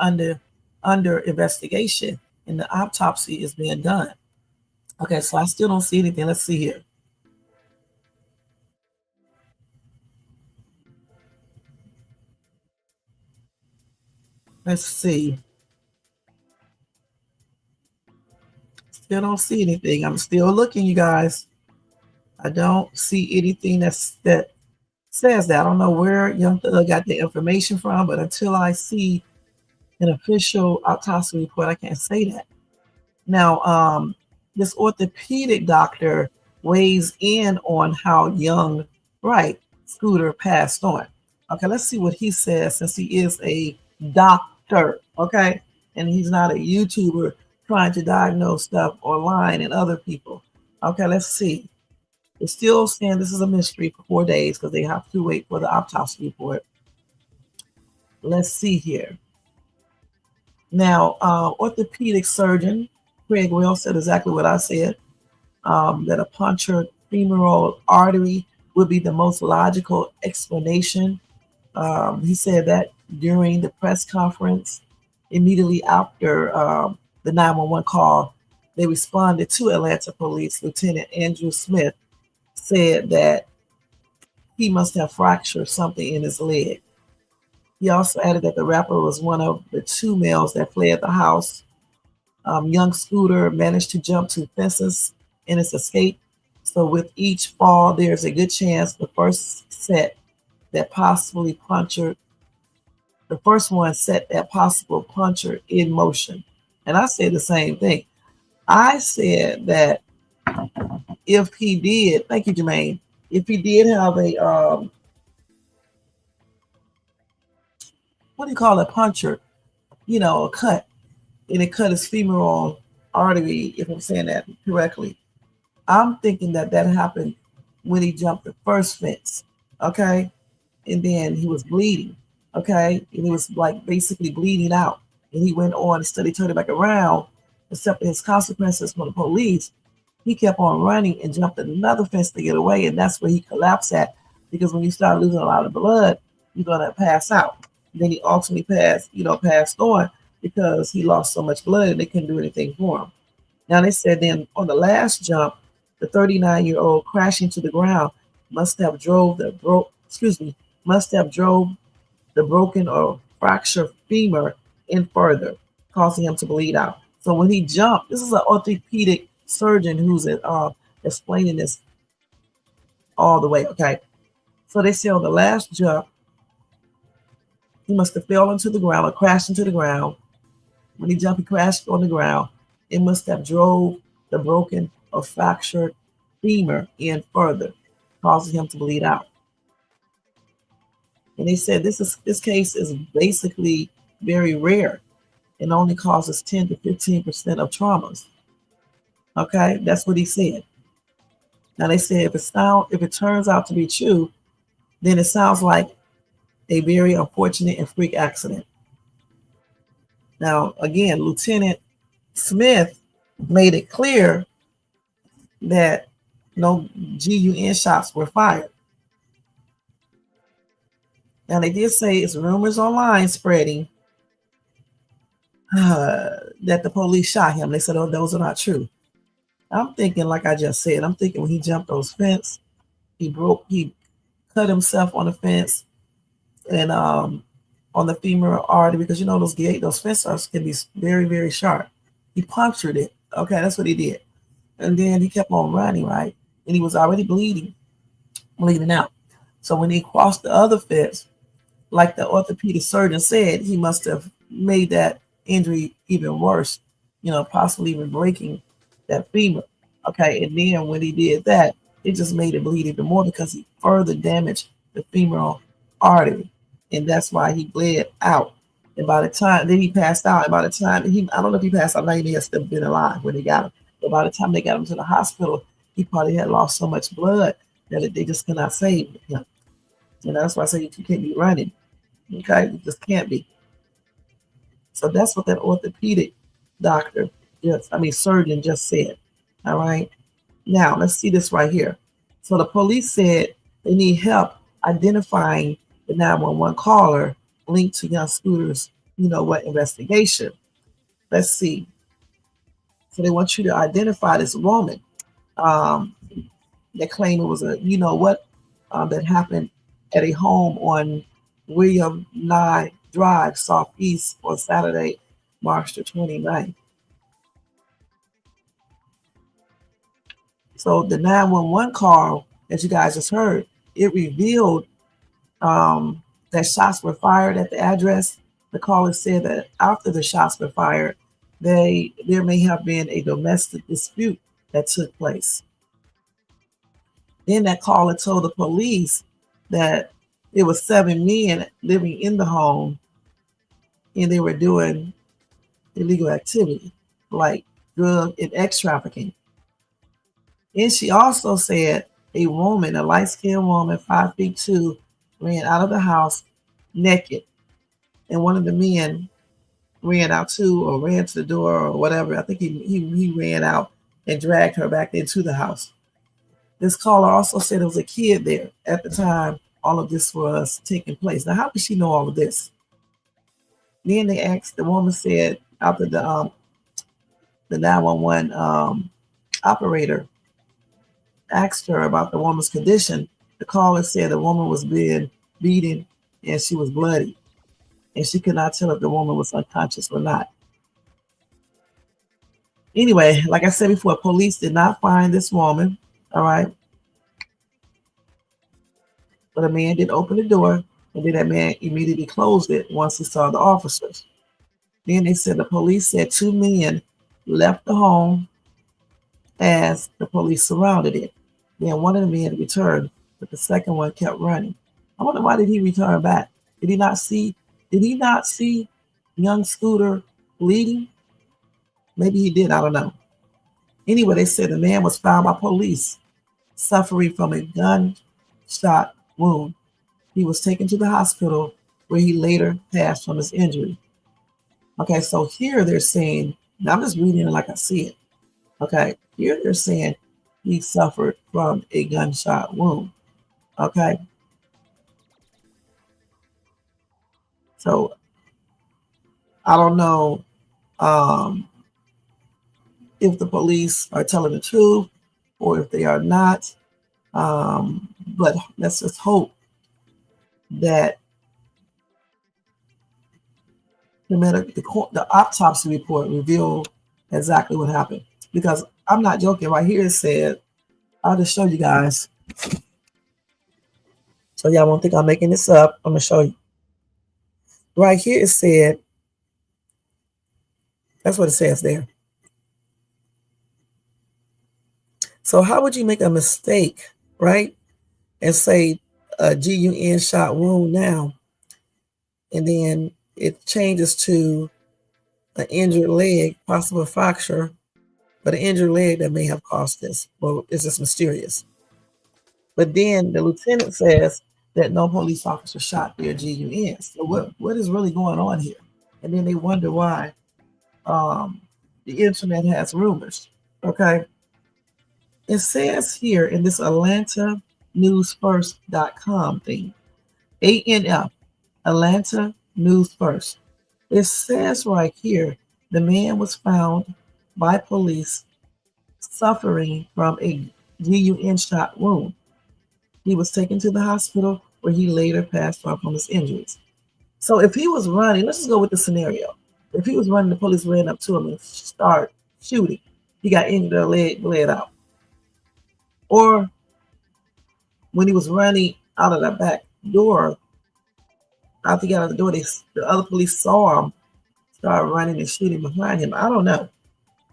under investigation, and the autopsy is being done. Okay, so I still don't see anything. Let's see here. Let's see. Still don't see anything. I'm still looking, you guys. I don't see anything that says that. I don't know where Young Thug got the information from, but until I see an official autopsy report, I can't say that. Now, this orthopedic doctor weighs in on how Young Scooter passed on. Okay, let's see what he says since he is a doctor, okay? And he's not a YouTuber trying to diagnose stuff or lying and other people. Okay, let's see. They're still saying this is a mystery for 4 days because they have to wait for the autopsy report. Let's see here. Now, orthopedic surgeon Craig Wells said exactly what I said, that a punctured femoral artery would be the most logical explanation. He said that during the press conference immediately after the 911 call, they responded to Atlanta Police. Lieutenant Andrew Smith said that he must have fractured something in his leg. He also added that the rapper was one of the 2 males that fled the house. Young Scooter managed to jump 2 fences in his escape. So with each fall, there's a good chance the first one set that possible puncher in motion. And I said the same thing. I said that if he did, thank you, Jermaine, if he did have a, what do you call a puncture? A cut, and it cut his femoral artery, if I'm saying that correctly. I'm thinking that happened when he jumped the first fence, okay? And then he was bleeding, okay? And he was like basically bleeding out. And he went on and started turning back around, except for his consequences from the police. He kept on running and jumped another fence to get away, and that's where he collapsed at, because when you start losing a lot of blood, you're gonna pass out. And then he ultimately passed on because he lost so much blood and they couldn't do anything for him. Now they said then on the last jump, the 39-year-old crashing to the ground must have drove the must have drove the broken or fractured femur in further, causing him to bleed out. So when he jumped, this is an orthopedic surgeon who's explaining this all the way. Okay, so they say on the last jump, he must have fell into the ground or crashed into the ground. When he jumped, he crashed on the ground. It must have drove the broken or fractured femur in further, causing him to bleed out. And they said this case is basically very rare and only causes 10 to 15% of traumas. Okay, that's what he said. Now they said if it turns out to be true, then it sounds like a very unfortunate and freak accident. Now again, Lieutenant Smith made it clear that no GUN shots were fired. Now they did say it's rumors online spreading that the police shot him. They said, oh, those are not true. I'm thinking, like I just said, I'm thinking when he jumped those fence, he cut himself on the fence and on the femoral artery, because you know those fence can be very, very sharp. He punctured it. Okay, that's what he did. And then he kept on running, right? And he was already bleeding out. So when he crossed the other fence, like the orthopedic surgeon said, he must have made that injury even worse, possibly even breaking that femur. Okay, and then when he did that, it just made it bleed even more because he further damaged the femoral artery. And that's why he bled out. And by the time then he passed out, and by the time I don't know if he passed out, maybe he had still been alive when they got him. But by the time they got him to the hospital, he probably had lost so much blood that they just could not save him. And that's why I say you can't be running. Okay, you just can't be. So that's what that orthopedic surgeon just said. All right. Now let's see this right here. So the police said they need help identifying the 911 caller linked to youngscooter's, investigation. Let's see. So they want you to identify this woman. They claim it was that happened at a home on William Nye Drive, Southeast, on Saturday, March the 29th. So the 911 call, as you guys just heard, it revealed that shots were fired at the address. The caller said that after the shots were fired, there may have been a domestic dispute that took place. Then that caller told the police that there were 7 men living in the home and they were doing illegal activity like drug and sex trafficking. And she also said a light-skinned woman, 5'2", ran out of the house naked. And one of the men ran out too, or ran to the door or whatever. I think he ran out and dragged her back into the house. This caller also said there was a kid there at the time all of this was taking place. Now, how did she know all of this? Then they asked, the woman said, after the 911 operator asked her about the woman's condition, the caller said the woman was being beaten and she was bloody. And she could not tell if the woman was unconscious or not. Anyway, like I said before, police did not find this woman. All right. But a man did open the door, and then that man immediately closed it once he saw the officers. Then they said the police said 2 men left the home as the police surrounded it. Then one of the men returned, but the second one kept running. I wonder, why did he return back? Did he not see young Scooter bleeding? Maybe he did, I don't know. Anyway, they said the man was found by police suffering from a gunshot wound. He was taken to the hospital where he later passed from his injury. Okay, so here they're saying, now I'm just reading it like I see it. Okay, here they're saying he suffered from a gunshot wound. Okay. So I don't know if the police are telling the truth or if they are not. But let's just hope that the autopsy report revealed exactly what happened. Because I'm not joking. Right here it said, I'll just show you guys. So y'all won't think I'm making this up. I'm going to show you. Right here it said, that's what it says there. So how would you make a mistake, right? And say a GUN shot wound now, and then it changes to an injured leg, possible fracture, but an injured leg that may have caused this. Well, it's just mysterious. But then the lieutenant says that no police officer shot their GUN. So what is really going on here? And then they wonder why the internet has rumors. Okay. It says here in this Atlanta newsfirst.com thing, ANF, Atlanta News First. It says right here, the man was found by police suffering from a GUN shot wound. He was taken to the hospital where he later passed on from his injuries. So if he was running, let's just go with the scenario. If he was running, the police ran up to him and started shooting. He got injured, a leg bled out. Or when he was running out of the back door, after he got out of the door, the other police saw him, started running and shooting behind him. I don't know.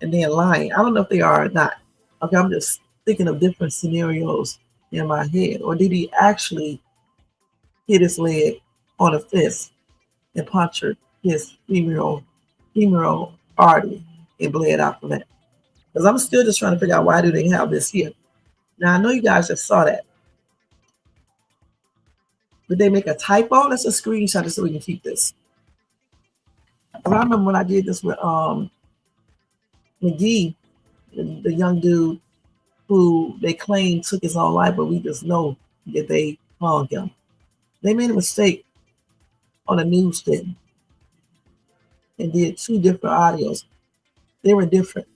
And then lying. I don't know if they are or not. Okay, I'm just thinking of different scenarios in my head. Or did he actually hit his leg on a fist and punctured his femoral artery and bled out from that? Because I'm still just trying to figure out why do they have this here. Now, I know you guys just saw that. Did they make a typo? Let's just screenshot it so we can keep this. I remember when I did this with McGee, the young dude who they claim took his own life, but we just know that they hung him. They made a mistake on a news thing and did two different audios. They were different.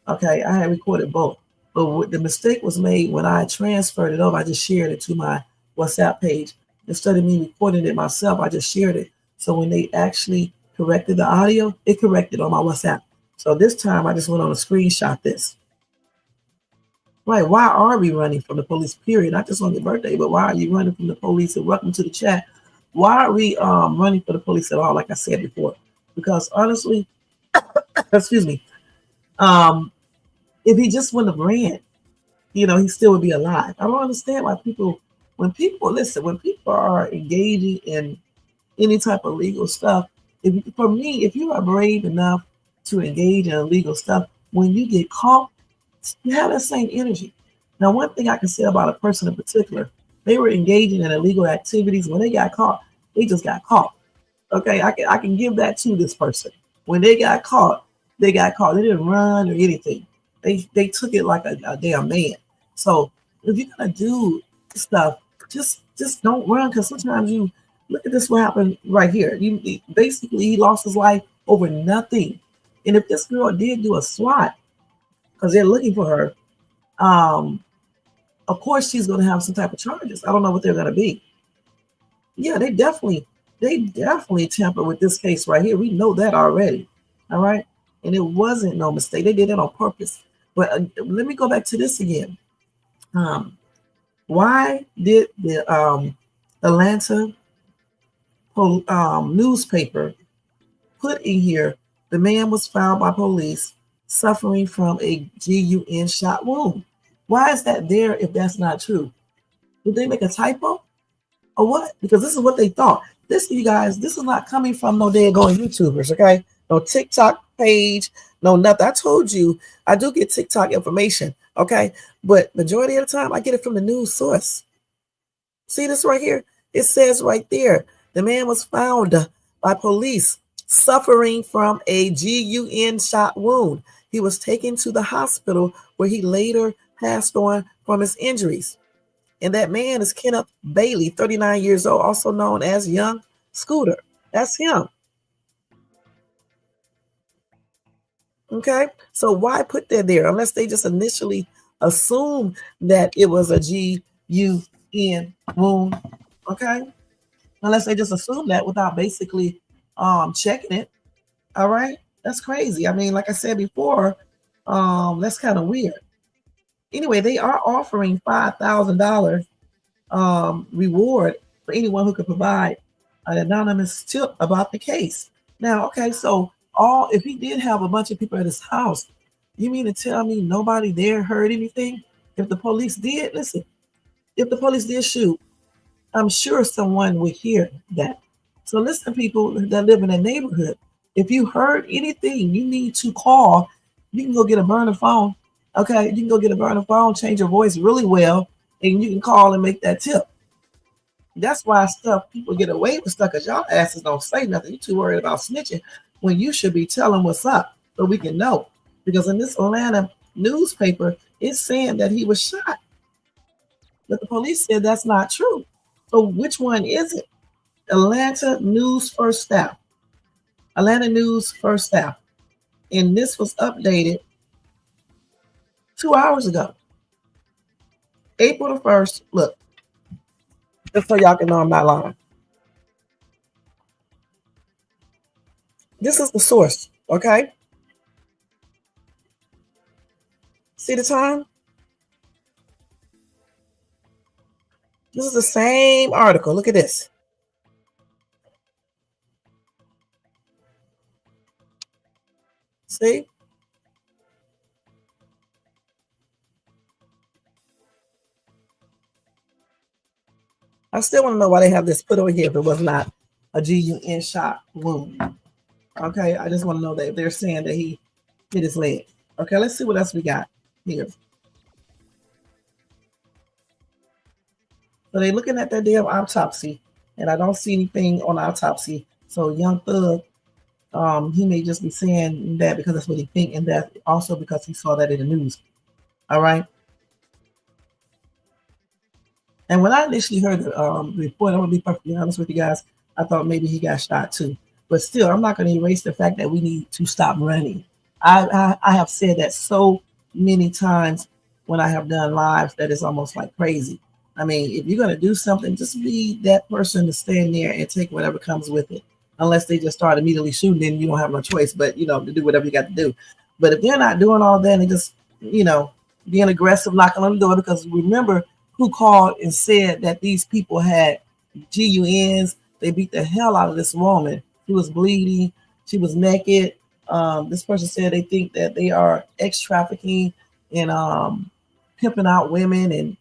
Okay, I had recorded both. But the mistake was made when I transferred it over. I just shared it to my WhatsApp page. Instead of me recording it myself, I just shared it. So when they actually corrected the audio, it corrected on my WhatsApp. So this time I just went on a screenshot this. Right, why are we running from the police, period? Not just on your birthday, but why are you running from the police? And welcome to the chat. Why are we running for the police at all, like I said before? Because honestly, excuse me, if he just wouldn't have ran, he still would be alive. I don't understand why when people are engaging in any type of legal stuff, for me, if you are brave enough to engage in illegal stuff, when you get caught, you have that same energy. Now, one thing I can say about a person in particular, they were engaging in illegal activities. When they got caught, they just got caught. Okay, I can give that to this person. When they got caught, they got caught. They didn't run or anything. They took it like a damn man. So if you're gonna do stuff, just don't run, because sometimes you look at this. What happened right here? Basically he lost his life over nothing. And if this girl did do a SWAT, because they're looking for her, of course she's gonna have some type of charges. I don't know what they're gonna be. Yeah, they definitely tamper with this case right here. We know that already. All right, and it wasn't no mistake. They did it on purpose. But let me go back to this again. Why did the Atlanta newspaper put in here the man was found by police suffering from a GUN shot wound? Why is that there if that's not true? Did they make a typo or what? Because this is what they thought. This, you guys, this is not coming from no daggone YouTubers, okay? No TikTok page, no nothing. I told you I do get TikTok information, okay? But majority of the time I get it from the news source. See this right here? It says right there, the man was found by police suffering from a GUN shot wound. He was taken to the hospital where he later passed on from his injuries. And that man is Kenneth Bailey, 39 years old, also known as Young Scooter. That's him. Okay, so why put that there unless they just initially assume that it was a GUN wound? Okay, unless they just assume that without basically checking it. All right, that's crazy. I mean, like I said before, that's kind of weird. Anyway, they are offering $5,000 reward for anyone who could provide an anonymous tip about the case. Now, okay, so if he did have a bunch of people at his house, you mean to tell me nobody there heard anything? If the police did, listen, if the police did shoot, I'm sure someone would hear that. So listen, people that live in a neighborhood, if you heard anything, you need to call. You can go get a burner phone. Okay, you can go get a burner phone, change your voice really well, and you can call and make that tip. That's why people get away with stuff because y'all asses don't say nothing. You're too worried about snitching when you should be telling what's up so we can know. Because in this Atlanta newspaper, it's saying that he was shot. But the police said that's not true. So which one is it? Atlanta News First Staff. Atlanta News First Staff. And this was updated 2 hours ago. April the 1st. Look, just so y'all can know I'm not lying. This is the source, okay? See the time? This is the same article. Look at this. See? I still want to know why they have this put over here if it was not a GUN shot wound. Okay, I just want to know that they're saying that he hit his leg. Okay, let's see what else we got here. So they're looking at that damn autopsy, and I don't see anything on the autopsy. So Young Thug, he may just be saying that because that's what he thinks, and that also because he saw that in the news. All right. And when I initially heard the report, I'm gonna be perfectly honest with you guys, I thought maybe he got shot too. But still, I'm not going to erase the fact that we need to stop running. I have said that so many times when I have done lives that it's almost like crazy. I mean, if you're going to do something, just be that person to stand there and take whatever comes with it. Unless they just start immediately shooting, then you don't have no choice but, to do whatever you got to do. But if they're not doing all that and just, being aggressive, knocking on the door, because remember who called and said that these people had GUNs. They beat the hell out of this woman. She was bleeding. She was naked. This person said they think that they are ex-trafficking and pimping out women and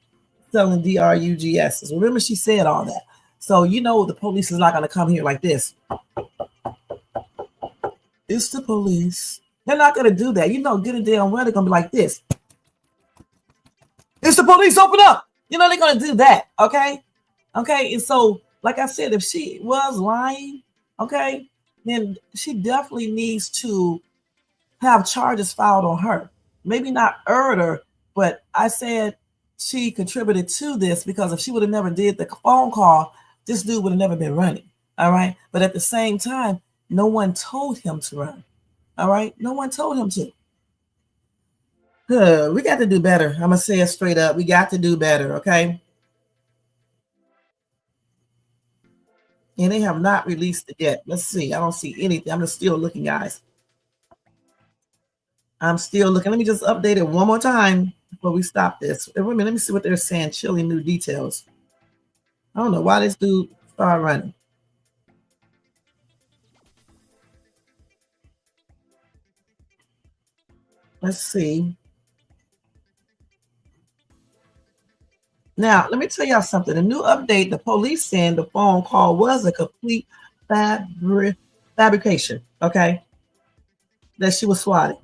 selling drugs. Remember, she said all that. So the police is not going to come here like this. It's the police. They're not going to do that. Get a damn well they're going to be like this. It's the police. Open up. They're going to do that. Okay. And so, like I said, if she was lying, okay, then she definitely needs to have charges filed on her. Maybe not murder, but I said she contributed to this because if she would have never did the phone call, this dude would have never been running. All right. But at the same time, no one told him to run. All right. No one told him to. We got to do better. I'm going to say it straight up. We got to do better. Okay. And they have not released it yet. Let's see. I don't see anything. I'm just still looking, guys. I'm still looking. Let me just update it one more time before we stop this. Wait a minute. Let me see what they're saying. Chilling new details. I don't know why this dude started running. Let's see. Now, let me tell y'all something. A new update, the police saying the phone call was a complete fabrication, okay? That she was swatted.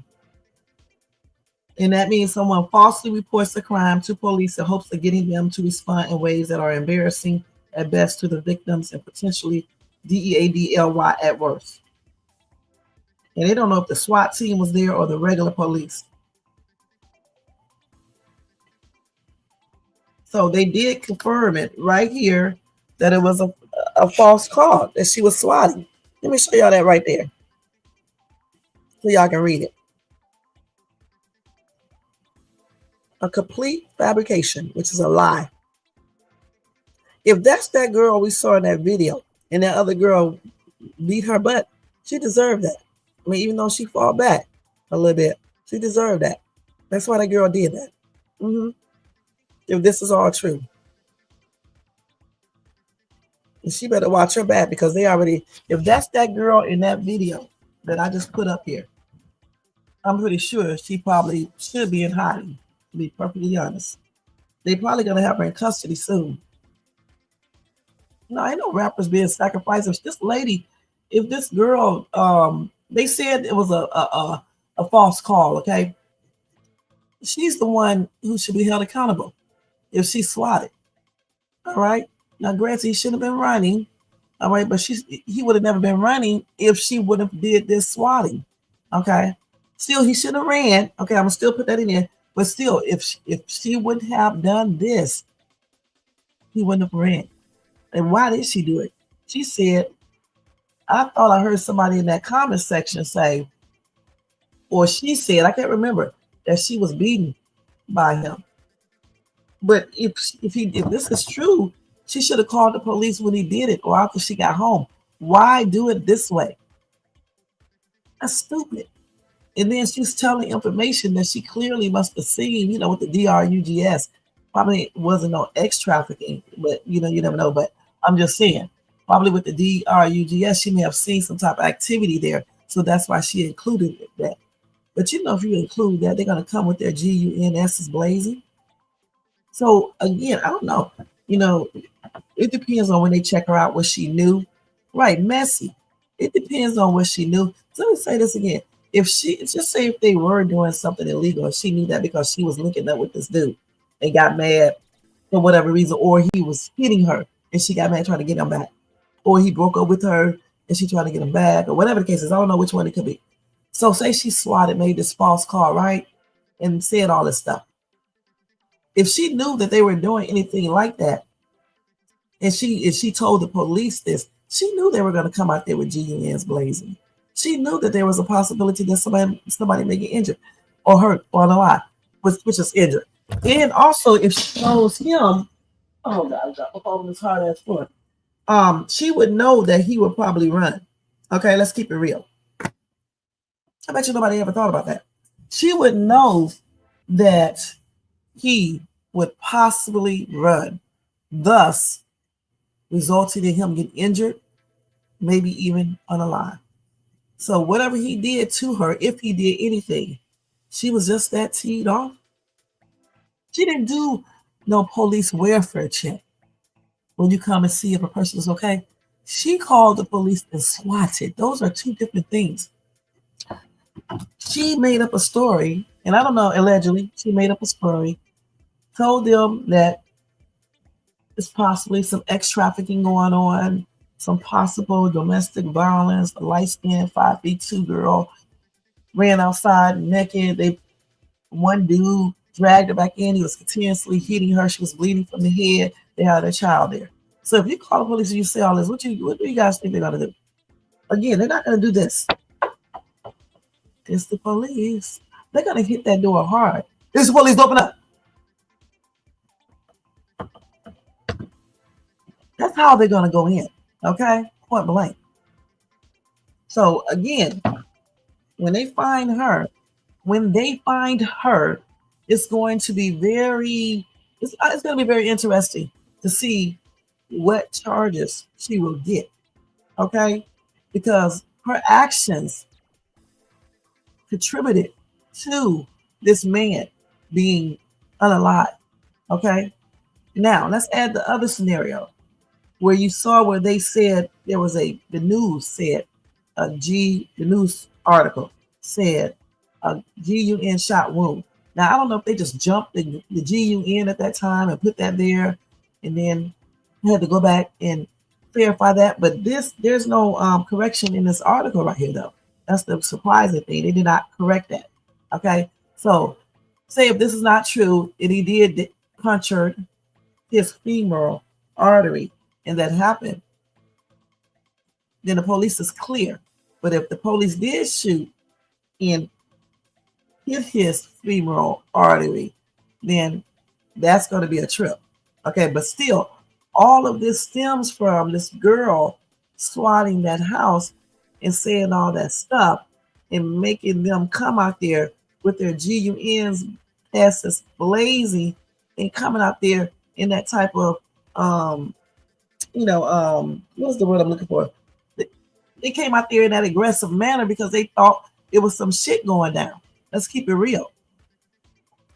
And that means someone falsely reports the crime to police in hopes of getting them to respond in ways that are embarrassing at best to the victims and potentially DEADLY at worst. And they don't know if the SWAT team was there or the regular police. So they did confirm it right here that it was a false call, that she was swatting. Let me show y'all that right there so y'all can read it. A complete fabrication, which is a lie. If that's that girl we saw in that video, and that other girl beat her butt, she deserved that. I mean, even though she fought back a little bit, she deserved that. That's why that girl did that. If this is all true, and she better watch her back, because they already, if that's that girl in that video that I just put up here, I'm pretty sure she probably should be in hiding, to be perfectly honest. They probably gonna have her in custody soon. No, ain't no rappers being sacrificed. If this lady, if this girl, they said it was a false call, okay? She's the one who should be held accountable if she swatted. All right. Now, granted, he shouldn't have been running. All right, but he would have never been running if she would have did this swatting. Okay. Still, he should have ran. Okay, I'm gonna still put that in there. But still, if she would have done this, he wouldn't have ran. And why did she do it? She said, I thought I heard somebody in that comment section say, or she said, I can't remember, that she was beaten by him. But if this is true, she should have called the police when he did it, or after she got home. Why do it this way? That's stupid. And then she's telling information that she clearly must have seen, with the DRUGS. Probably wasn't no X trafficking, but you never know. But I'm just saying, probably with the DRUGS, she may have seen some type of activity there. So that's why she included that. But if you include that, they're going to come with their GUNS's blazing. So again, I don't know. It depends on when they check her out, what she knew. Right, messy. It depends on what she knew. So let me say this again. If they were doing something illegal and she knew that because she was linking up with this dude and got mad for whatever reason, or he was hitting her and she got mad trying to get him back, or he broke up with her and she tried to get him back, or whatever the case is. I don't know which one it could be. So say she swatted, made this false call, right? And said all this stuff. If she knew that they were doing anything like that, and she told the police this, she knew they were going to come out there with GUNs blazing. She knew that there was a possibility that somebody may get injured or hurt or alive, which is injured. And also, if she knows him, oh God, I got my phone in this hard ass floor. She would know that he would probably run. Okay, let's keep it real. I bet you nobody ever thought about that. She would know that he would possibly run, thus resulting in him getting injured, maybe even unalive. So whatever he did to her, if he did anything, she was just that teed off. She didn't do no police welfare check when you come and see if a person is okay. She called the police and swatted. Those are two different things. She made up a story, and I don't know, allegedly, she made up a story, told them that there's possibly some X trafficking going on, some possible domestic violence. A light-skinned 5'2" girl ran outside naked. One dude dragged her back in. He was continuously hitting her. She was bleeding from the head. They had a child there. So if you call the police and you say all this, what do you guys think they're gonna do? Again, they're not gonna do this. It's the police. They're gonna hit that door hard. It's the police, open up. That's how they're gonna go in. Okay, point blank. So again, when they find her, it's going to be very interesting to see what charges she will get. Okay, because her actions contributed to this man being unalive. Okay, now let's add the other scenario where you saw where they said there was the news article said a GUN shot wound. Now I don't know if they just jumped the GUN at that time and put that there, and then had to go back and verify that. But there's no correction in this article right here though. That's the surprising thing. They did not correct that. Okay, so say if this is not true and he did puncture his femoral artery and that happened, then the police is clear. But if the police did shoot and hit his femoral artery, then that's going to be a trip. Okay, but still, all of this stems from this girl swatting that house and saying all that stuff and making them come out there with their GUNs asses blazing and coming out there in that type of what's the word I'm looking for? They came out there in that aggressive manner because they thought it was some shit going down. Let's keep it real.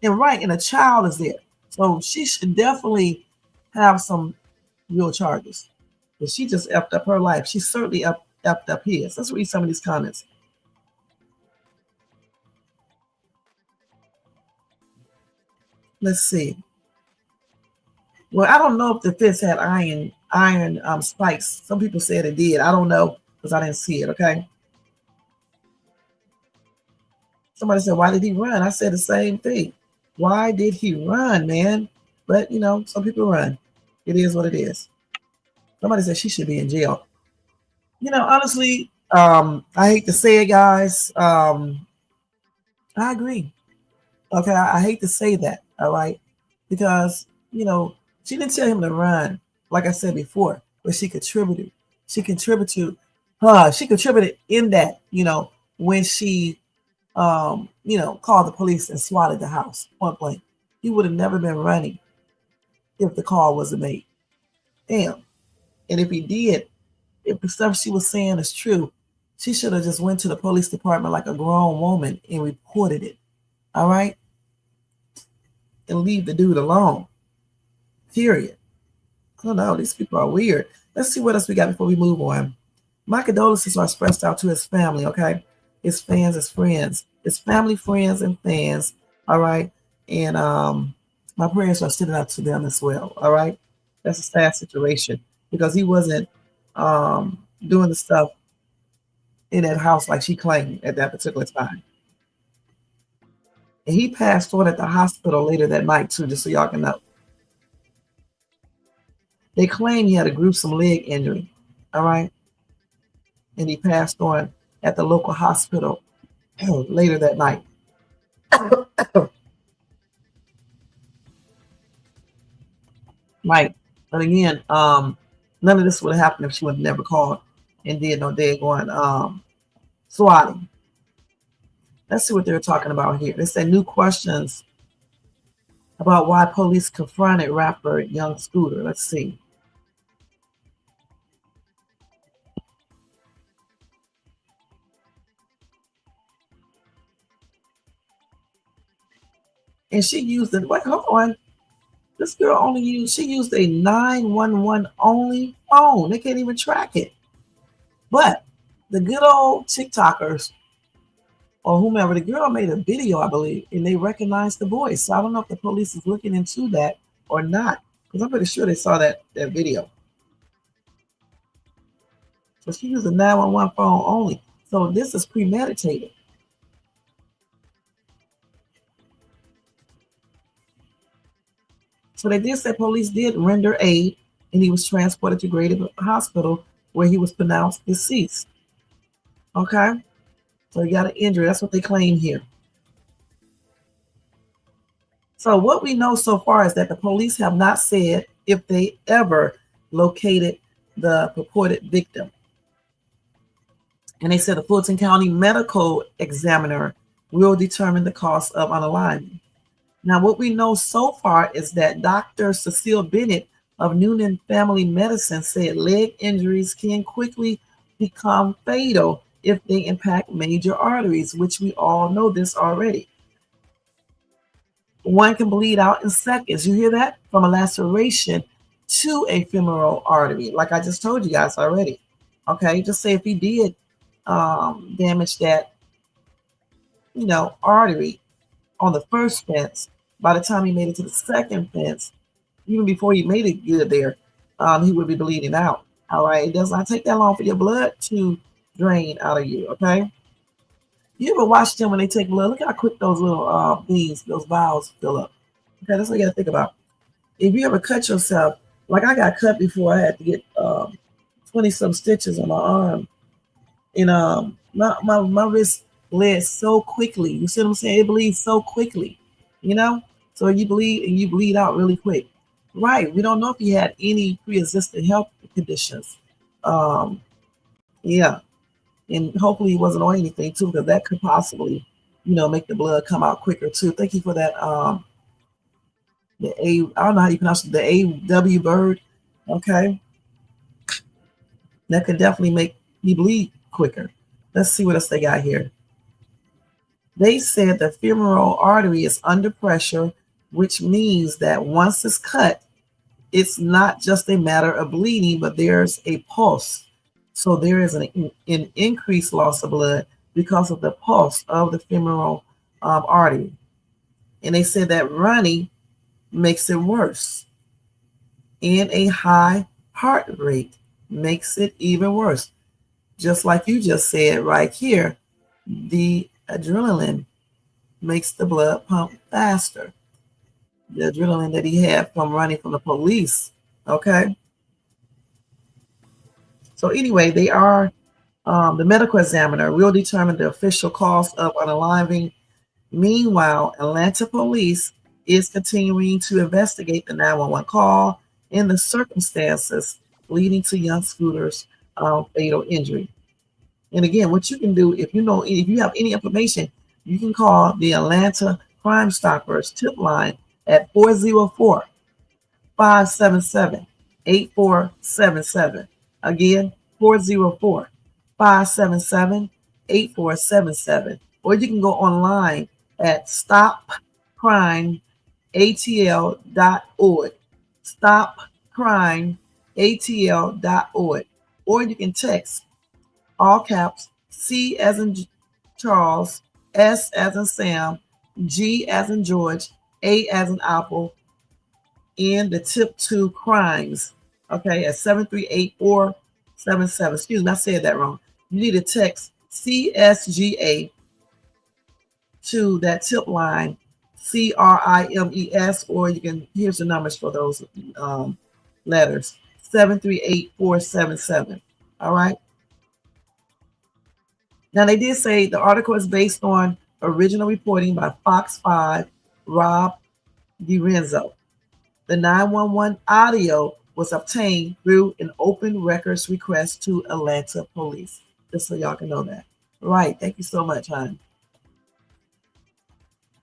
And a child is there. So she should definitely have some real charges. But she just effed up her life. She certainly effed up his. Let's read some of these comments. Let's see. Well, I don't know if the fist had iron spikes. Some people said it did. I don't know because I didn't see it. Okay. Somebody said, "Why did he run?" I said the same thing. Why did he run, man? But some people run. It is what it is. Somebody said she should be in jail. Honestly, I hate to say it, guys. I agree. Okay, I hate to say that. All right, because she didn't tell him to run, like I said before, but she contributed. She contributed in that, when she, called the police and swatted the house, point blank. He would have never been running if the call wasn't made. Damn. And if he did, if the stuff she was saying is true, she should have just went to the police department like a grown woman and reported it. All right? And leave the dude alone. Period. Oh no, these people are weird. Let's see what else we got before we move on. My condolences are expressed out to his family, okay? His fans, his friends, his family, friends, and fans. All right. And my prayers are sending out to them as well. All right. That's a sad situation because he wasn't doing the stuff in that house like she claimed at that particular time. And he passed on at the hospital later that night too, just so y'all can know. They claim he had a gruesome leg injury, all right? And he passed on at the local hospital later that night. Right. But again, none of this would have happened if she would have never called and did no daggone swatting. Let's see what they're talking about here. They say new questions about why police confronted rapper Young Scooter. Let's see. And she used it. Wait, hold on. This girl she used a 911 only phone. They can't even track it. But the good old TikTokers or whomever, the girl made a video, I believe, and they recognized the voice. So I don't know if the police is looking into that or not, because I'm pretty sure they saw that video. So she used a 911 phone only. So this is premeditated. So they did say police did render aid, and he was transported to Grady Hospital where he was pronounced deceased. Okay? So he got an injury. That's what they claim here. So what we know so far is that the police have not said if they ever located the purported victim. And they said the Fulton County Medical Examiner will determine the cost of unalignment. Now, what we know so far is that Dr. Cecile Bennett of Noonan Family Medicine said leg injuries can quickly become fatal if they impact major arteries, which we all know this already. One can bleed out in seconds. You hear that? From a laceration to a femoral artery, like I just told you guys already. Okay, just say if he did damage that, artery on the first fence, by the time he made it to the second fence, even before he made it good there, he would be bleeding out. All right, it does not take that long for your blood to drain out of you. Okay, you ever watch them when they take blood? Look how quick those little those vials fill up. Okay, that's what you got to think about. If you ever cut yourself, like I got cut before, I had to get 20-some stitches on my arm, and my wrist bled so quickly. You see what I'm saying? It bleeds so quickly, So you bleed and you bleed out really quick. Right. We don't know if he had any pre-existing health conditions Yeah. And hopefully he wasn't on anything too, because that could possibly, make the blood come out quicker too. Thank you for that. I don't know how you pronounce it, the AW bird. Okay. That could definitely make you bleed quicker. Let's see what else they got here. They said the femoral artery is under pressure, which means that once it's cut, it's not just a matter of bleeding, but there's a pulse. So there is an increased loss of blood because of the pulse of the femoral artery. And they said that running makes it worse. And a high heart rate makes it even worse. Just like you just said right here, the adrenaline makes the blood pump faster. The adrenaline that he had from running from the police. Okay. So anyway, they are the medical examiner will determine the official cause of unaliving. Meanwhile, Atlanta police is continuing to investigate the 911 call and the circumstances leading to young Scooter's fatal injury. And again, what you can do, if you have any information, you can call the Atlanta Crime Stoppers tip line at 404-577-8477. Again, 404-577-8477. Or you can go online at stopcrimeatl.org. Stopcrimeatl.org. Or you can text all caps C as in Charles, S as in Sam, G as in George, A as in Apple, and the tip to crimes. Okay, at 738-477. Excuse me, I said that wrong. You need to text CSGA to that tip line, CRIMES, or you can, here's the numbers for those letters, 738-477. All right. Now, they did say the article is based on original reporting by Fox 5, Rob DiRenzo. The 911 audio was obtained through an open records request to Atlanta police. Just so y'all can know that. Right. Thank you so much, hon.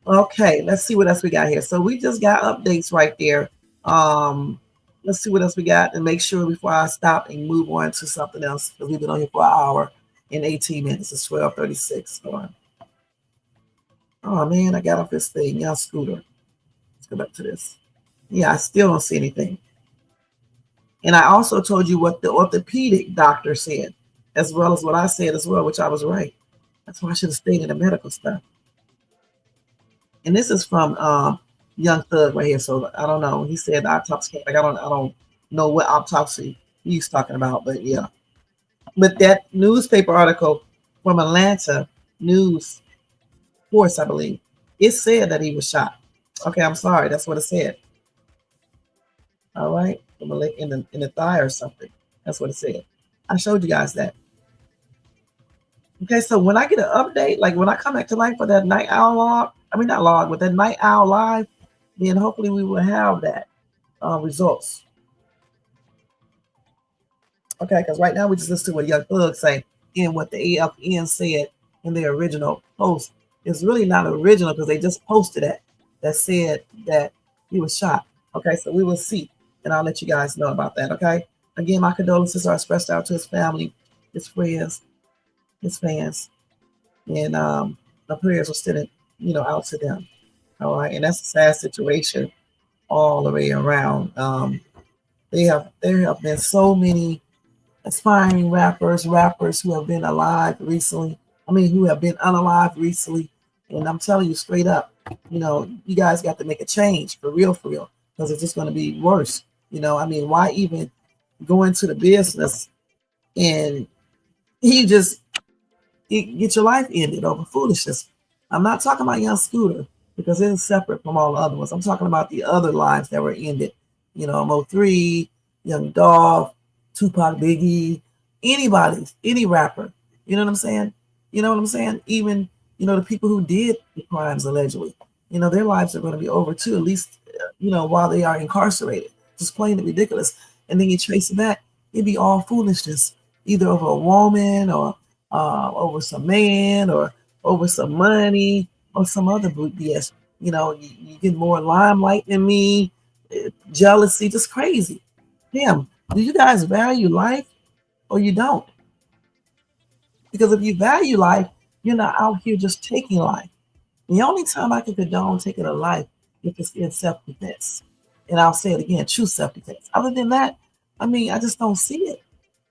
Okay, let's see what else we got here. So we just got updates right there. Let's see what else we got and make sure before I stop and move on to something else, because we've been on here for an hour and 18 minutes. It's 12:36. Hold on. Oh man, I got off this thing. Young Scooter. Let's go back to this. Yeah, I still don't see anything. And I also told you what the orthopedic doctor said, as well as what I said as well, which I was right. That's why I should have stayed in the medical stuff. And this is from Young Thug right here. So I don't know. He said the autopsy came back. I don't know what autopsy he's talking about, but yeah. But that newspaper article from Atlanta News Force, I believe, it said that he was shot. Okay, I'm sorry. That's what it said. All right, in the thigh or something. That's what it said. I showed you guys that. Okay, so when I get an update, like when I come back tonight for that night owl log, I mean not log, but that night owl live, then hopefully we will have that results. Okay, because right now we just listen to what Young Thug say and what the AFN said in their original post. It's really not original because they just posted it that said that he was shot. Okay, so we will see, and I'll let you guys know about that. Okay, again, my condolences are expressed out to his family, his friends, his fans, and the prayers are still, out to them. All right, and that's a sad situation all the way around. There have been so many aspiring rappers who have been alive recently. Who have been unalive recently. And I'm telling you straight up, you guys got to make a change for real, because it's just going to be worse. Why even go into the business and you get your life ended over foolishness? I'm not talking about Young Scooter because it's separate from all the other ones. I'm talking about the other lives that were ended. Mo3, Young Dolph, Tupac, Biggie, anybody, any rapper. You know what I'm saying? Even, the people who did the crimes allegedly, their lives are going to be over too, at least, while they are incarcerated. Just plain and ridiculous. And then you trace it back, it'd be all foolishness. either over a woman or over some man or over some money or some other BS. You know, you get more limelight than me, jealousy, just crazy. Damn, do you guys value life or you don't? Because if you value life, you're not out here just taking life. The only time I can condone taking a life if it's in self-defense. And I'll say it again, true self-defense. Other than that, I mean, I just don't see it.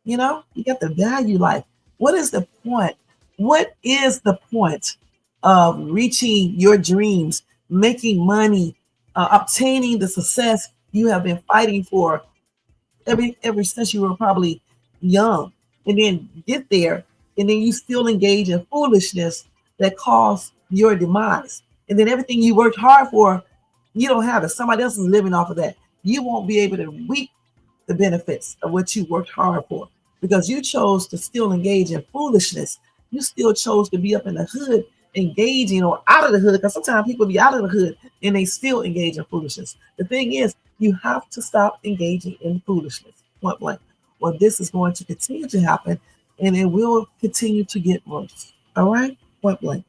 You know, you got to value life. What is the point? What is the point of reaching your dreams, making money, obtaining the success you have been fighting for ever since you were probably young, and then get there, and then you still engage in foolishness that caused your demise, and then everything you worked hard for, you don't have it. Somebody else is living off of that. You won't be able to reap the benefits of what you worked hard for because you chose to still engage in foolishness. You still chose to be up in the hood engaging or out of the hood, because sometimes people be out of the hood and they still engage in foolishness. The thing is, you have to stop engaging in foolishness, point blank, or this is going to continue to happen and it will continue to get worse. All right, point blank.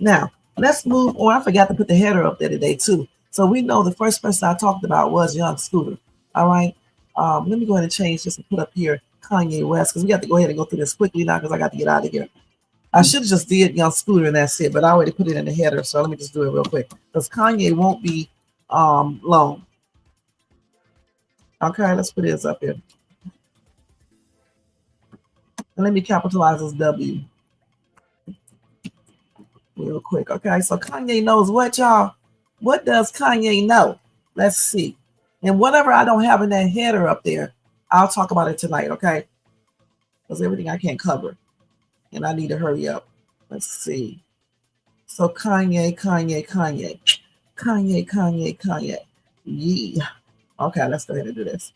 Now, let's move on. I forgot to put the header up there today too. So we know the first person I talked about was Young Scooter. All right. Let me go ahead and change this and put up here Kanye West, because we got to go ahead and go through this quickly now because I got to get out of here. I should have just did Young Scooter and that's it, but I already put it in the header. So let me just do it real quick because Kanye won't be long. Okay, let's put this up here. And let me capitalize this W real quick. Okay, so Kanye knows what, y'all? What does Kanye know? Let's see. And whatever I don't have in that header up there, I'll talk about it tonight, okay? Because everything I can't cover. And I need to hurry up. Let's see. So Kanye. Yeah. Okay, let's go ahead and do this.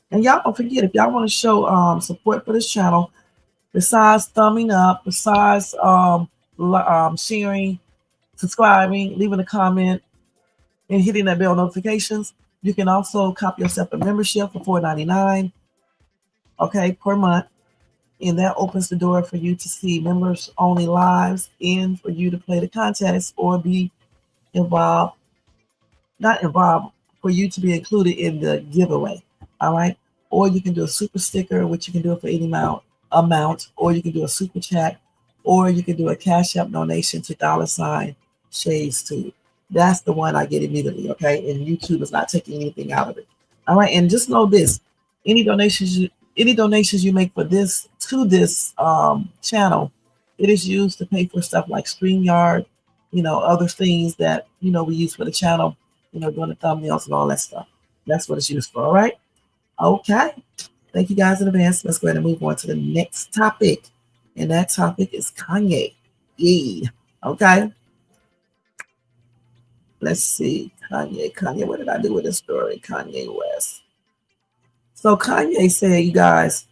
And y'all don't forget, if y'all want to show support for this channel, besides thumbing up, besides sharing, subscribing, leaving a comment, and hitting that bell notifications, you can also copy yourself a membership for $4.99, okay, per month. And that opens the door for you to see members only lives and for you to play the contest or be involved, not involved, for you to be included in the giveaway. All right. Or you can do a super sticker, which you can do it for any amount, or you can do a super chat, or you can do a Cash App donation to $Shades2. That's the one I get immediately. Okay. And YouTube is not taking anything out of it. All right. And just know this, any donations you make for this to this channel, it is used to pay for stuff like StreamYard, other things that we use for the channel, doing the thumbnails and all that stuff. That's what it's used for. All right. Okay. Thank you guys in advance. Let's go ahead and move on to the next topic. And that topic is Kanye. Yeah. Okay. Let's see. Kanye. What did I do with this story? Kanye West. So Kanye said, you guys,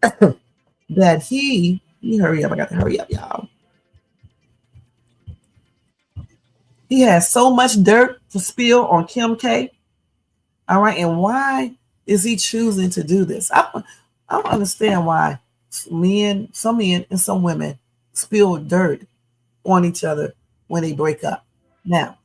that he hurry up. I got to hurry up, y'all. He has so much dirt to spill on Kimk. All right. And why is he choosing to do this? I don't understand why some men and some women spill dirt on each other when they break up. Now,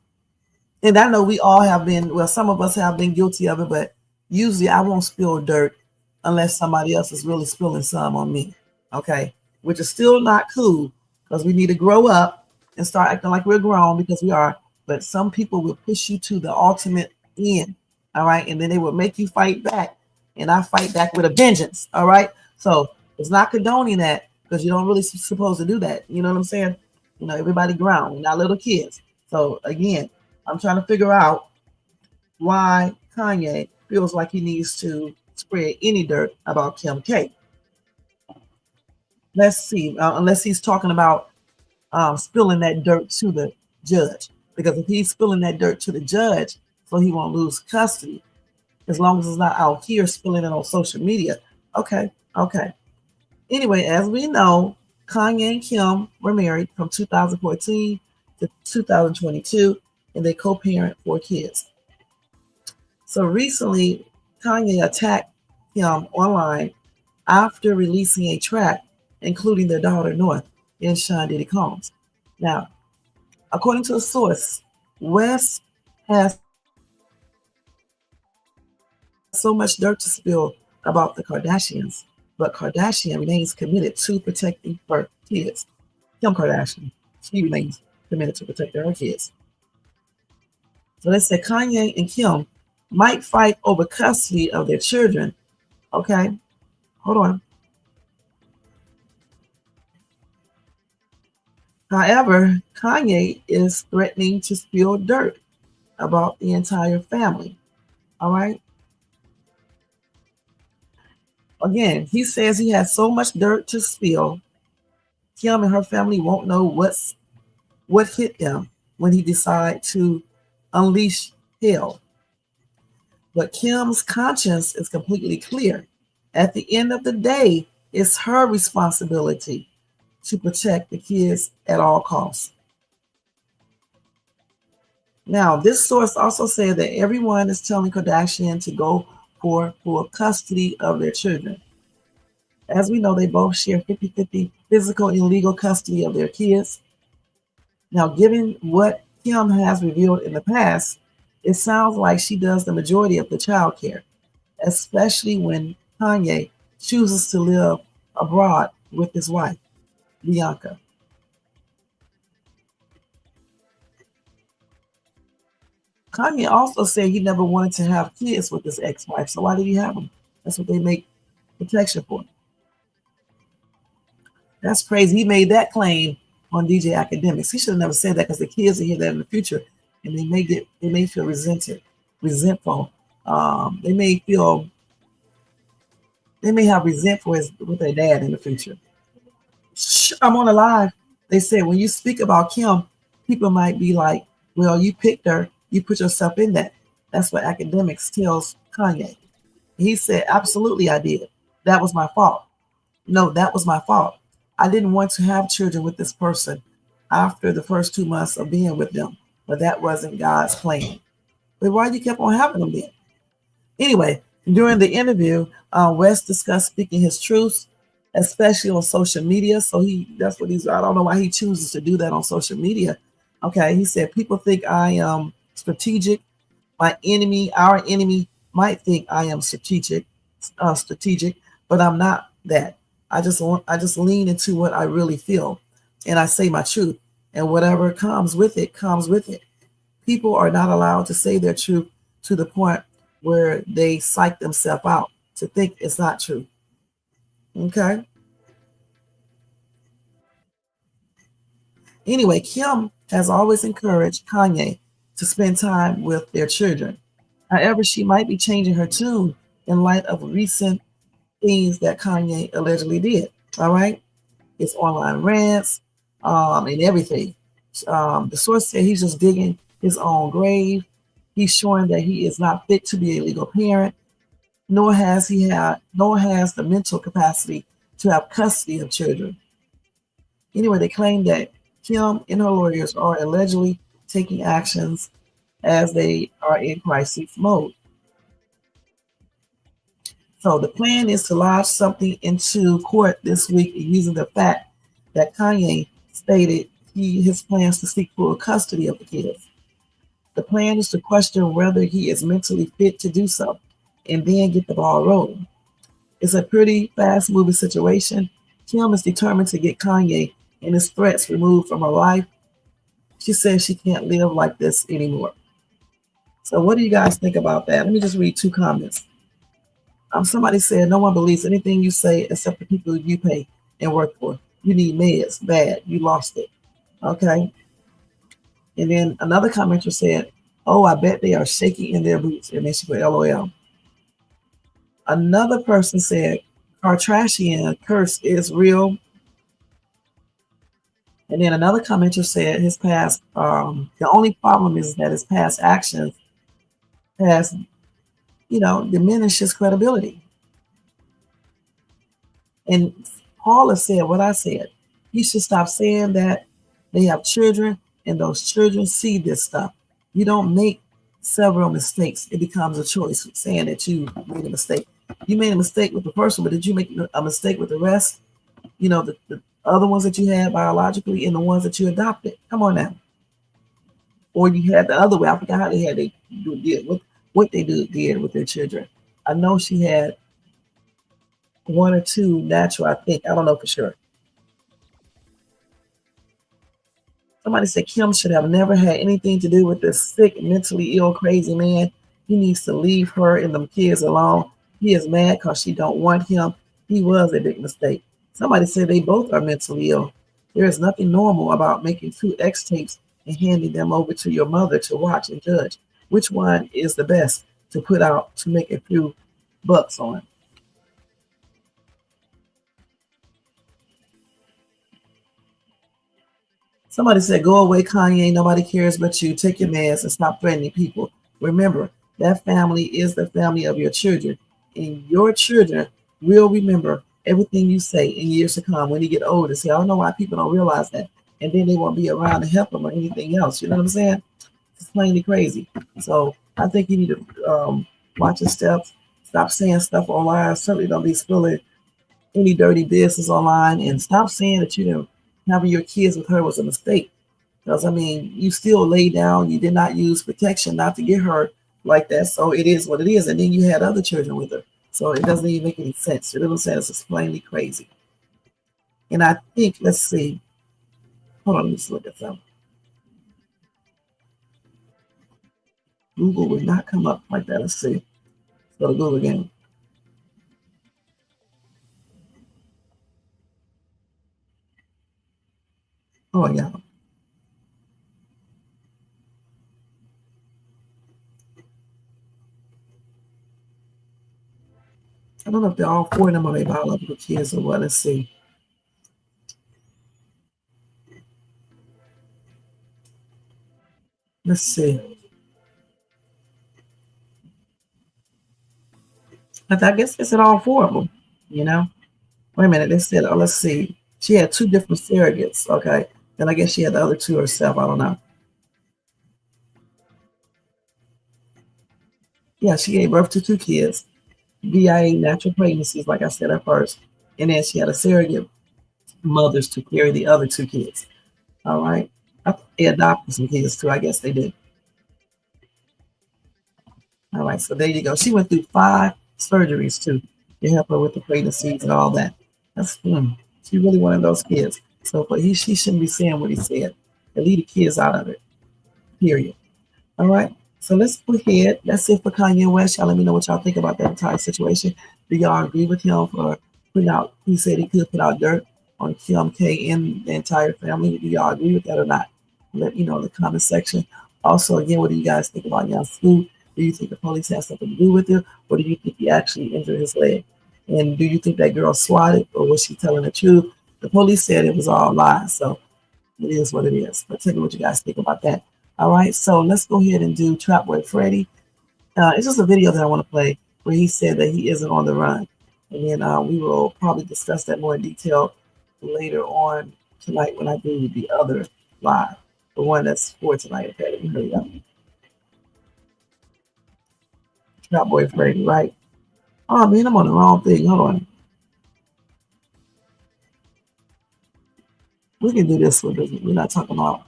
and I know we all have been, well, some of us have been guilty of it, but usually I won't spill dirt unless somebody else is really spilling some on me. Okay. Which is still not cool because we need to grow up and start acting like we're grown, because we are. But some people will push you to the ultimate end. All right. And then they will make you fight back. And I fight back with a vengeance. All right. So it's not condoning that, because you don't really supposed to do that. You know what I'm saying? Everybody grown, we're not little kids. So again, I'm trying to figure out why Kanye feels like he needs to spread any dirt about Kimk. Let's see, unless he's talking about spilling that dirt to the judge. Because if he's spilling that dirt to the judge, so he won't lose custody, as long as it's not out here spilling it on social media. Okay. Anyway, as we know, Kanye and Kim were married from 2014 to 2022, and they co-parent 4 kids. So recently, Kanye attacked Kim online after releasing a track, including their daughter North in Sean Diddy Combs. Now, according to a source, West has so much dirt to spill about the Kardashians, but Kardashian remains committed to protecting her kids. Kim Kardashian, she remains committed to protecting her kids. So they said Kanye and Kim might fight over custody of their children. Okay, hold on. However, Kanye is threatening to spill dirt about the entire family. All right. Again, he says he has so much dirt to spill. Kim and her family won't know what hit them when he decides to unleash hell. But Kim's conscience is completely clear. At the end of the day, it's her responsibility to protect the kids at all costs. Now, this source also said that everyone is telling Kardashian to go for full custody of their children. As we know, they both share 50-50 physical and legal custody of their kids. Now, given what Kim has revealed in the past, it sounds like she does the majority of the child care, especially when Kanye chooses to live abroad with his wife, Bianca. Kanye also said he never wanted to have kids with his ex-wife, so why did he have them? That's what they make protection for. That's crazy. He made that claim on DJ Academics. He should have never said that because the kids will hear that in the future, and they may feel resentful. They may have resentful with their dad in the future. I'm on a live. They said when you speak about Kim, people might be like, well, you picked her, you put yourself in that. That's what Academics tells Kanye. He said, absolutely, I did. That was my fault. No, that was my fault. I didn't want to have children with this person after the first 2 months of being with them, but that wasn't God's plan. But why you kept on having them then? Anyway, during the interview, West discussed speaking his truths, especially on social media. So I don't know why he chooses to do that on social media. Okay, he said, people think I am strategic. Our enemy might think I am strategic, but I'm not that. I just lean into what I really feel, and I say my truth, and whatever comes with it, comes with it. People are not allowed to say their truth to the point where they psych themselves out to think it's not true. Okay. Anyway, Kim has always encouraged Kanye to spend time with their children. However, she might be changing her tune in light of recent things that Kanye allegedly did. All right. His online rants and everything. The source said he's just digging his own grave. He's showing that he is not fit to be a legal parent, nor has the mental capacity to have custody of children. Anyway, they claim that Kim and her lawyers are allegedly taking actions as they are in crisis mode. So the plan is to lodge something into court this week using the fact that Kanye stated his plans to seek full custody of the kids. The plan is to question whether he is mentally fit to do so and then get the ball rolling. It's a pretty fast-moving situation. Kim is determined to get Kanye and his threats removed from her life. She says she can't live like this anymore. So what do you guys think about that? Let me just read 2 comments. Somebody said, no one believes anything you say except the people you pay and work for. You need meds. Bad. You lost it. Okay. And then another commenter said, oh, I bet they are shaking in their boots. And then she put LOL. Another person said, Kardashian curse is real. And then another commenter said his past, the only problem is that his past actions has, diminished his credibility. And Paula said what I said. He should stop saying that they have children and those children see this stuff. You don't make several mistakes. It becomes a choice saying that you made a mistake. You made a mistake with the first one, but did you make a mistake with the rest? You know, the other ones that you had biologically and the ones that you adopted. Come on now. Or you had the other way. I forgot how they did what they did with their children. I know she had one or two natural, I think. I don't know for sure. Somebody said Kim should have never had anything to do with this sick, mentally ill, crazy man. He needs to leave her and them kids alone. He is mad because she don't want him. He was a big mistake. Somebody said they both are mentally ill. There is nothing normal about making 2 X tapes and handing them over to your mother to watch and judge. Which one is the best to put out to make a few bucks on? Somebody said, go away, Kanye. Nobody cares but you. Take your meds and stop threatening people. Remember, that family is the family of your children. And your children will remember everything you say in years to come when you get older. See, I don't know why people don't realize that. And then they won't be around to help them or anything else. You know what I'm saying? It's plainly crazy. So I think you need to watch your steps. Stop saying stuff online. Certainly don't be spilling any dirty business online. And stop saying that having your kids with her was a mistake. Because, I mean, you still lay down. You did not use protection not to get her like that. So it is what it is. And then you had other children with her. So it doesn't even make any sense. You know what I'm saying? It's plainly crazy. And I think, let's see. Hold on, let me just look at something. Google would not come up like that. Let's see. Go to Google again. Oh, yeah. I don't know if they're all 4 of them or they biological kids or what. Let's see. Let's see. I guess they said all 4 of them, you know? Wait a minute. They said, oh, let's see. She had 2 different surrogates. Okay. Then I guess she had the other 2 herself. I don't know. Yeah, she gave birth to 2 kids. VIA natural pregnancies, like I said at first. And then she had a surrogate mothers to carry the other 2 kids. All right. They adopted some kids too. I guess they did. All right. So there you go. She went through 5 surgeries too to help her with the pregnancies and all that. She really wanted those kids. So she shouldn't be saying what he said. And leave the kids out of it. Period. All right. So let's go ahead. That's it for Kanye West. Y'all let me know what y'all think about that entire situation. Do y'all agree with him for putting out, he said he could put out dirt on Kimk and the entire family? Do y'all agree with that or not? Let me know in the comment section. Also, again, what do you guys think about Young Scoot? Do you think the police has something to do with it? Or do you think he actually injured his leg? And do you think that girl swatted or was she telling the truth? The police said it was all lies. So it is what it is. But tell me what you guys think about that. All right, so let's go ahead and do Trapboy Freddie. It's just a video that I want to play where he said that he isn't on the run. And then we will probably discuss that more in detail later on tonight when I do the other live, the one that's for tonight. Okay, let me hurry up. Trapboy Freddie, right? Oh, man, I'm on the wrong thing. Hold on. We can do this one. We're not talking about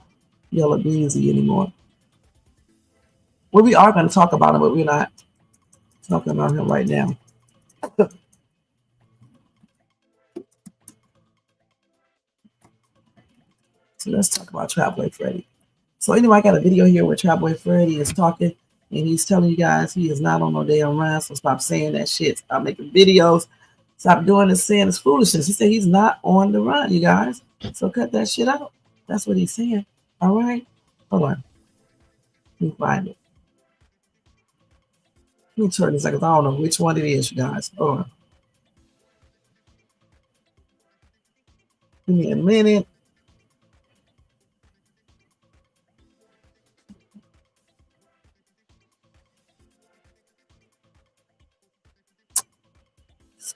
Yellow Beezy anymore. Well, we are going to talk about him, but we're not talking about him right now. So let's talk about Trapboy Freddie. So anyway, I got a video here where Trapboy Freddie is talking, and he's telling you guys he is not on no damn run. So stop saying that shit. Stop making videos. Stop doing this, saying it's foolishness. He said he's not on the run, you guys. So cut that shit out. That's what he's saying. All right. Hold on. Let me find it. Let me turn this because I don't know which one it is, you guys. Hold on. Give me a minute.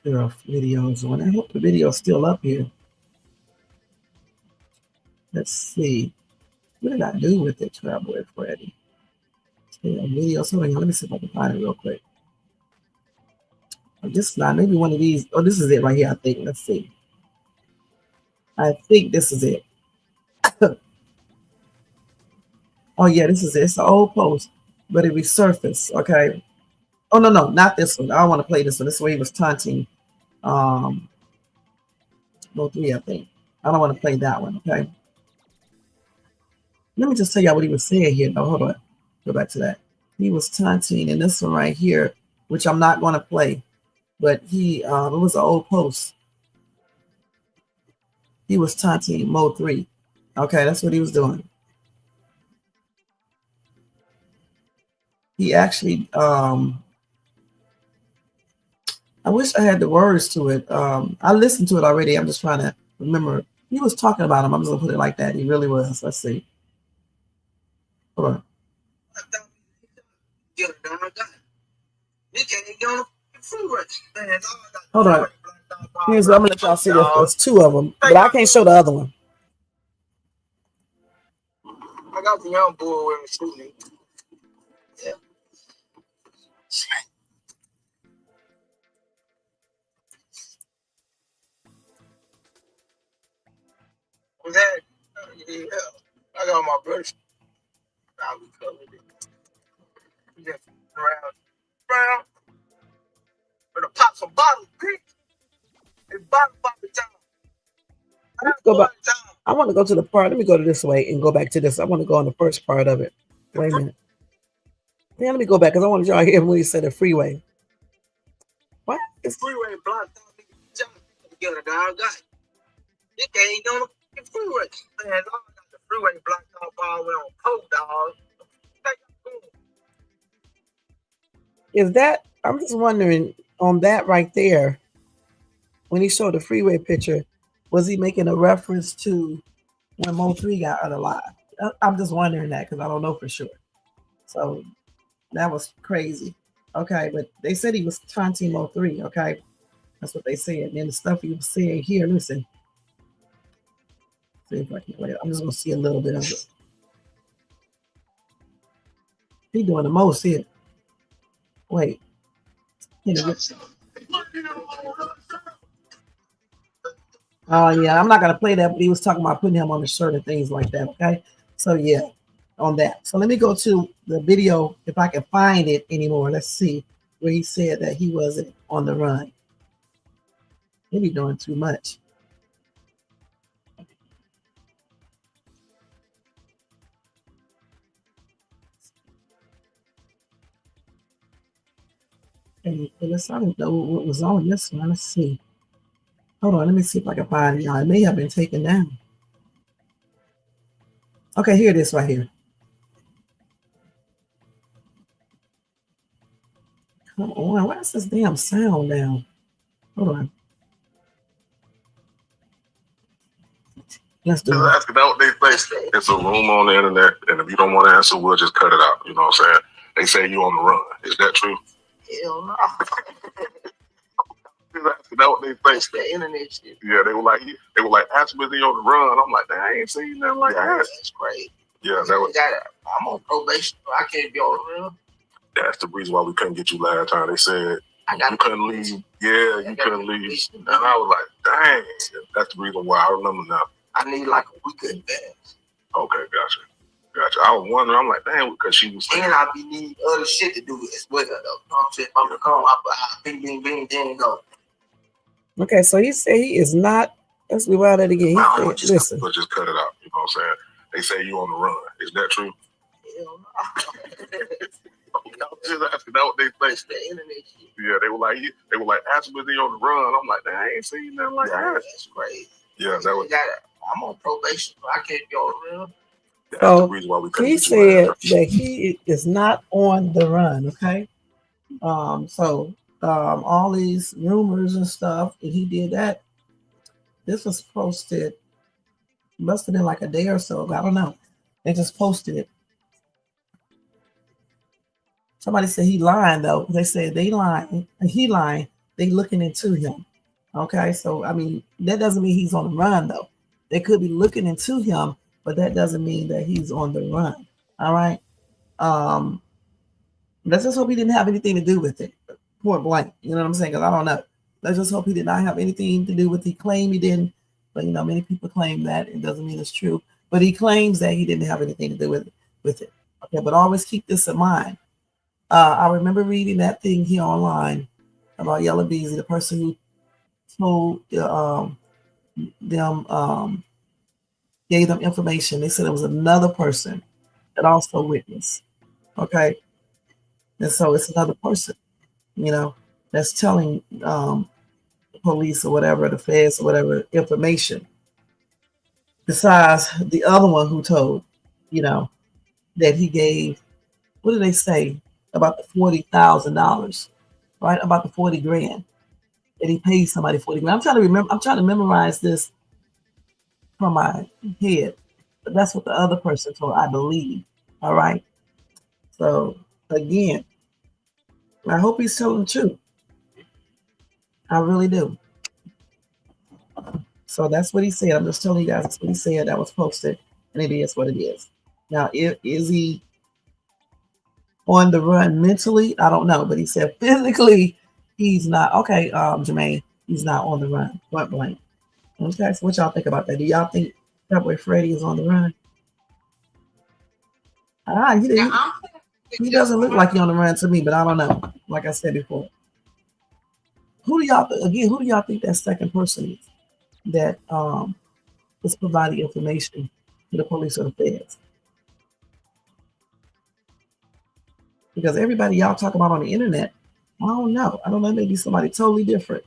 There are videos on. I hope the video is still up here. Let's see. What did I do with it, Trapboy Freddie? Video. So let me see if I can find it real quick. This is not maybe one of these. Oh, this is it right here, I think. Let's see. I think this is it. Oh yeah, this is it. It's an old post, but it resurfaced. Okay. Oh no, not this one. I don't want to play this one. This is where he was taunting Mo3, I think. I don't want to play that one, okay? Let me just tell y'all what he was saying here. No, hold on. Go back to that. He was taunting, and this one right here, which I'm not going to play, but it was an old post. He was taunting Mo3. Okay, that's what he was doing. He actually, I wish I had the words to it. I listened to it already. I'm just trying to remember. He was talking about him. I'm just going to put it like that. He really was. Let's see. Hold on. Hold on. Here's I'm gonna let y'all see this. There's two of them, but I can't show the other one. I got the young boy wearing shooting. Yeah. Was that? Yeah. I got my brush. I'll be covered it. Yeah. Around. Gonna pop some bottles, bitch. It's bottle time. Go back. I want to go to the part. Let me go to this way and go back to this. I want to go on the first part of it. Wait a minute. Yeah, let me go back because I want y'all to hear when he said the freeway. What? The freeway blocked out. Together, dog. You can't even on the freeway. Man, I got the freeway blocked off all the way on Pope, dog. Is that? I'm just wondering on that right there. When he showed the freeway picture, was he making a reference to when Mo3 got unalive? I'm just wondering that because I don't know for sure. So that was crazy. Okay, but they said he was taunting Mo3. Okay, that's what they said. And then the stuff he was saying here, listen. See if I can play it. I'm just gonna see a little bit of it. He doing the most here. Wait. Oh yeah, I'm not gonna play that, but he was talking about putting him on the shirt and things like that. Okay, so yeah, on that. So let me go to the video if I can find it anymore. Let's see where he said that he wasn't on the run. Maybe doing too much. And let's I don't know what was on this one. Let's see. Hold on, let me see if I can find it. It may have been taken down. Okay, here it is right here. Come on, why is this damn sound down? Hold on. Let's do it. Ask about what they think. It's a room on the internet, and if you don't want to answer, we'll just cut it out. You know what I'm saying? They say you on the run. Is that true? Hell no. Ask about what they think. It's the internet shit. Yeah, they were like, ask me if they on the run. I'm like, I ain't seen nothing like that. That's crazy. Yeah, that was. I'm on probation, so I can't be on the run. That's the reason why we couldn't get you last time. They said you couldn't leave. Yeah, you couldn't leave. And I was like, dang. That's the reason why I remember now. I need like a week in advance. Okay, gotcha. I was wondering. I'm like, damn, because she was. And I be need other shit to do as well, though. You know what I'm saying? If I'm gonna come, I bing, go. Okay, so he said he is not. Let's rewind that again. He said, listen. Let's just cut it out. You know what I'm saying? They say you on the run. Is that true? Hell no. Just asking that what they think. It's the internet shit. Yeah, they were like, ask me if they on the run. I'm like, I ain't seen nothing like that. That's crazy. Yeah, that was. I'm on probation, so I can't be on the run. That's the reason why we couldn't. He said that he is not on the run. Okay, so all these rumors and stuff, and he did that. This was posted, must have been like a day or so ago. I don't know. They just posted it. Somebody said he lying though. They said they lying. He lying. They looking into him. Okay, so I mean that doesn't mean he's on the run though. They could be looking into him, but that doesn't mean that he's on the run. All right. Let's just hope he didn't have anything to do with it. point blank. You know what I'm saying? Because I don't know. Let's just hope he did not have anything to do with. He claimed he didn't, but many people claim that. It doesn't mean it's true. But he claims that he didn't have anything to do with it. Okay, but always keep this in mind. I remember reading that thing here online about Yellow Beezy, the person who told them gave them information. They said it was another person that also witnessed. Okay, and so it's another person, that's telling the police or whatever, the feds or whatever, information. Besides the other one who told, that he gave. What did they say about the $40,000? Right, about the 40 grand that he paid somebody 40 grand. I'm trying to remember. I'm trying to memorize this from my head, but that's what the other person told, I believe. All right. So again, I hope he's telling the truth. I really do. So that's what he said. I'm just telling you guys that's what he said. That was posted, and it is what it is. Now, is he on the run mentally? I don't know, but he said physically he's not. Okay, Jermaine, he's not on the run. Point blank. Okay, so what y'all think about that? Do y'all think Trapboy Freddie is on the run? He doesn't look like he's on the run to me, but I don't know. Like I said before, who do y'all think that second person is that is providing information to the police or the feds? Because everybody y'all talk about on the internet, I don't know. Maybe somebody totally different.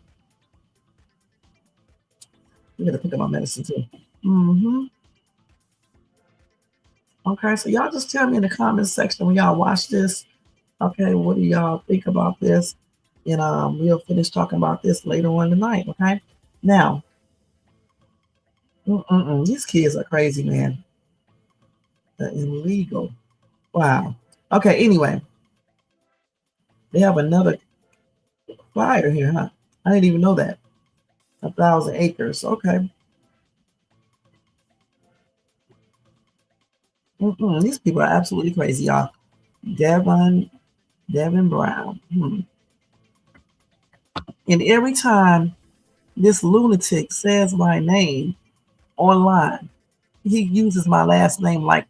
I'm gonna pick up my medicine too. Okay, so y'all just tell me in the comment section when y'all watch this. Okay, what do y'all think about this? And we'll finish talking about this later on tonight. Okay, now, these kids are crazy, man. They're illegal. Wow. Okay, anyway, they have another flyer here, huh? I didn't even know that. 1,000 acres. Okay. These people are absolutely crazy, y'all. Devin Brown. And every time this lunatic says my name online, he uses my last name like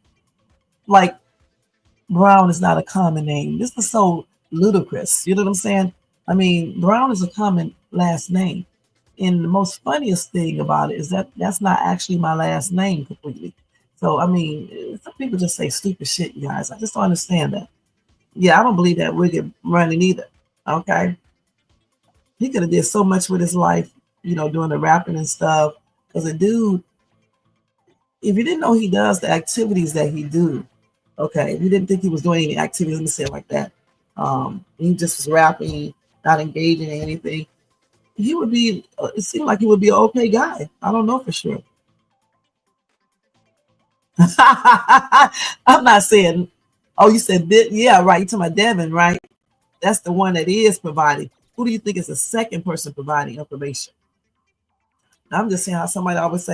Brown is not a common name. This is so ludicrous. You know what I'm saying? I mean, Brown is a common last name. And the most funniest thing about it is that that's not actually my last name completely. So, I mean, some people just say stupid shit, you guys. I just don't understand that. Yeah, I don't believe that wicked running either. Okay. He could have did so much with his life, doing the rapping and stuff. Because the dude, if you didn't know he does the activities that he do, okay, if you didn't think he was doing any activities, let me say it like that. He just was rapping, not engaging in anything. He would be, it seemed like he would be an okay guy. I don't know for sure. I'm not saying, oh, you said, yeah, right. You're talking about Devin, right? That's the one that is providing. Who do you think is the second person providing information? I'm just saying how somebody always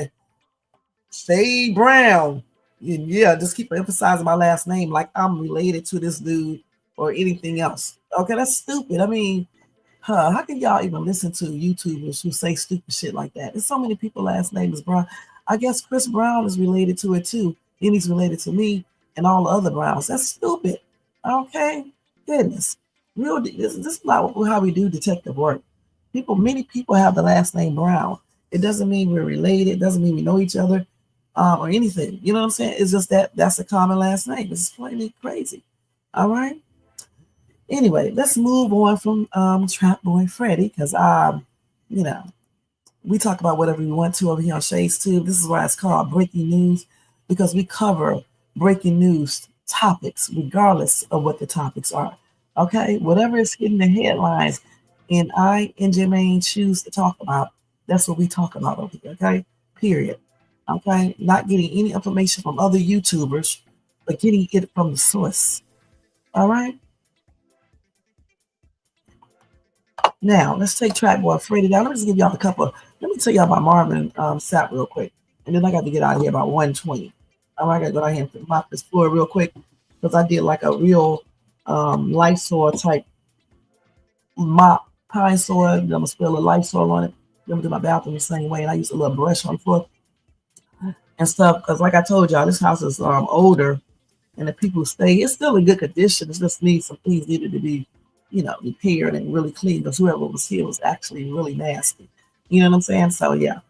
say Brown. And yeah, just keep emphasizing my last name like I'm related to this dude or anything else. Okay, that's stupid. I mean, how can y'all even listen to YouTubers who say stupid shit like that? There's so many people last name is Brown. I guess Chris Brown is related to it too. And he's related to me and all the other Browns. That's stupid. Okay? Goodness. This is not how we do detective work. Many people have the last name Brown. It doesn't mean we're related. It doesn't mean we know each other or anything. You know what I'm saying? It's just that's a common last name. It's plainly crazy. All right? Anyway, let's move on from Trapboy Freddie because, we talk about whatever we want to over here on Shades Tube. This is why it's called Breaking News because we cover breaking news topics regardless of what the topics are. Okay? Whatever is hitting the headlines and I and Jermaine choose to talk about, that's what we talk about over here. Okay? Period. Okay? Not getting any information from other YouTubers, but getting it from the source. All right? Now, let's take Trapboy Freddie down. Let me just give y'all let me tell y'all about Marvin Sapp real quick. And then I got to get out of here about 1:20. I got to go out here and mop this floor real quick because I did like a real Lysol type mop pine soil. I'm gonna spill a Lysol on it. I'm gonna do my bathroom the same way. And I use a little brush on the floor and stuff. Because like I told y'all, this house is older, and the people who stay, it's still in good condition. It just needs some things needed to be, repaired and really clean. Because whoever was here was actually really nasty. You know what I'm saying? So yeah,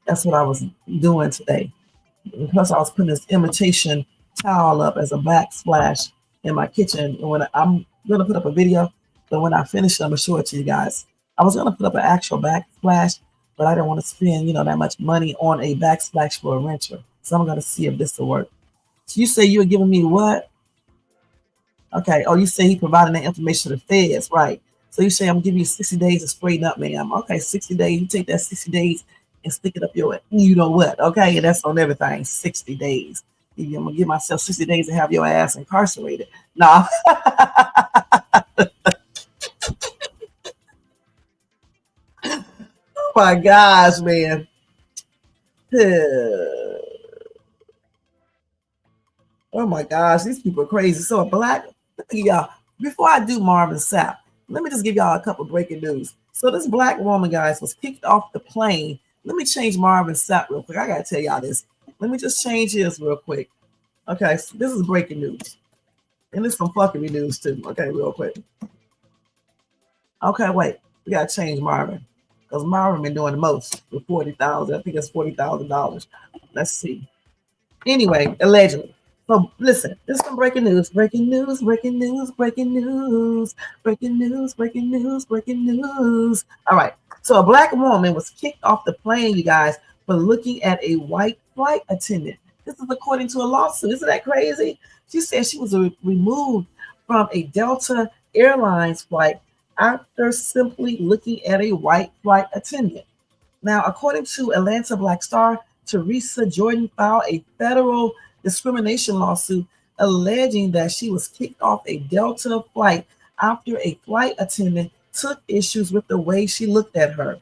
that's what I was doing today. And plus, I was putting this imitation towel up as a backsplash in my kitchen. And when I'm gonna put up a video, but when I finish it, I'm gonna show it to you guys. I was gonna put up an actual backsplash, but I don't want to spend, that much money on a backsplash for a renter. So I'm gonna see if this will work. So you say you were giving me what? Okay. Oh, you say he provided that information to the feds, right? So you say I'm giving you 60 days to straighten up, ma'am. Okay, 60 days. You take that 60 days and stick it up your, you know what? Okay, and that's on everything. 60 days. I'm gonna give myself 60 days to have your ass incarcerated. Nah. Oh my gosh, man. Oh my gosh, these people are crazy. So a black, y'all, before I do Marvin Sapp, let me just give y'all a couple breaking news. So this black woman, guys, was kicked off the plane. Let me change Marvin Sapp real quick. I gotta tell y'all this. Let me just change his real quick. Okay, so this is breaking news. And this is some fucking news too. Okay, real quick. Okay, wait. We gotta change Marvin. Because Marvin been doing the most with $40,000. I think it's $40,000. Let's see. Anyway, allegedly. So listen, this is some breaking news. Breaking news, breaking news, breaking news, breaking news, breaking news, breaking news. All right. So a black woman was kicked off the plane, you guys, for looking at a white flight attendant. This is according to a lawsuit. Isn't that crazy? She said she was removed from a Delta Airlines flight after simply looking at a white flight attendant. Now, according to Atlanta Black Star, Teresa Jordan filed a federal discrimination lawsuit alleging that she was kicked off a Delta flight after a flight attendant took issues with the way she looked at her.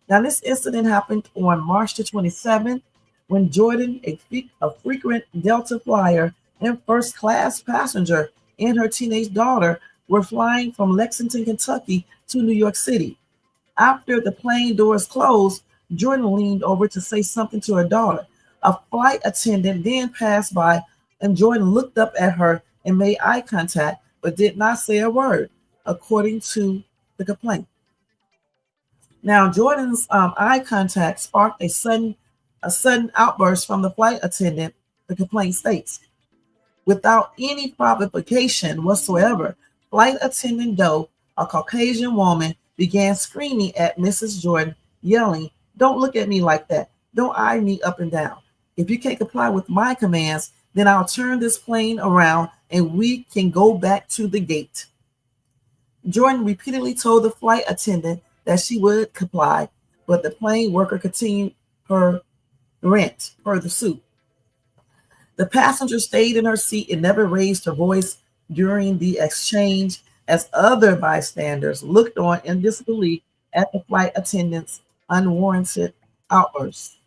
Now, this incident happened on March the 27th when Jordan, a frequent Delta flyer and first-class passenger, and her teenage daughter were flying from Lexington, Kentucky to New York City. After the plane doors closed, Jordan leaned over to say something to her daughter. A flight attendant then passed by, and Jordan looked up at her and made eye contact, but did not say a word, according to the complaint. Now, Jordan's eye contact sparked a sudden outburst from the flight attendant, the complaint states. Without any provocation whatsoever, flight attendant Doe, a Caucasian woman, began screaming at Mrs. Jordan, yelling, "Don't look at me like that. Don't eye me up and down. If you can't comply with my commands, then I'll turn this plane around and we can go back to the gate." Jordan repeatedly told the flight attendant that she would comply, but the plane worker continued her rant per the suit. The passenger stayed in her seat and never raised her voice during the exchange, as other bystanders looked on in disbelief at the flight attendant's unwarranted outbursts.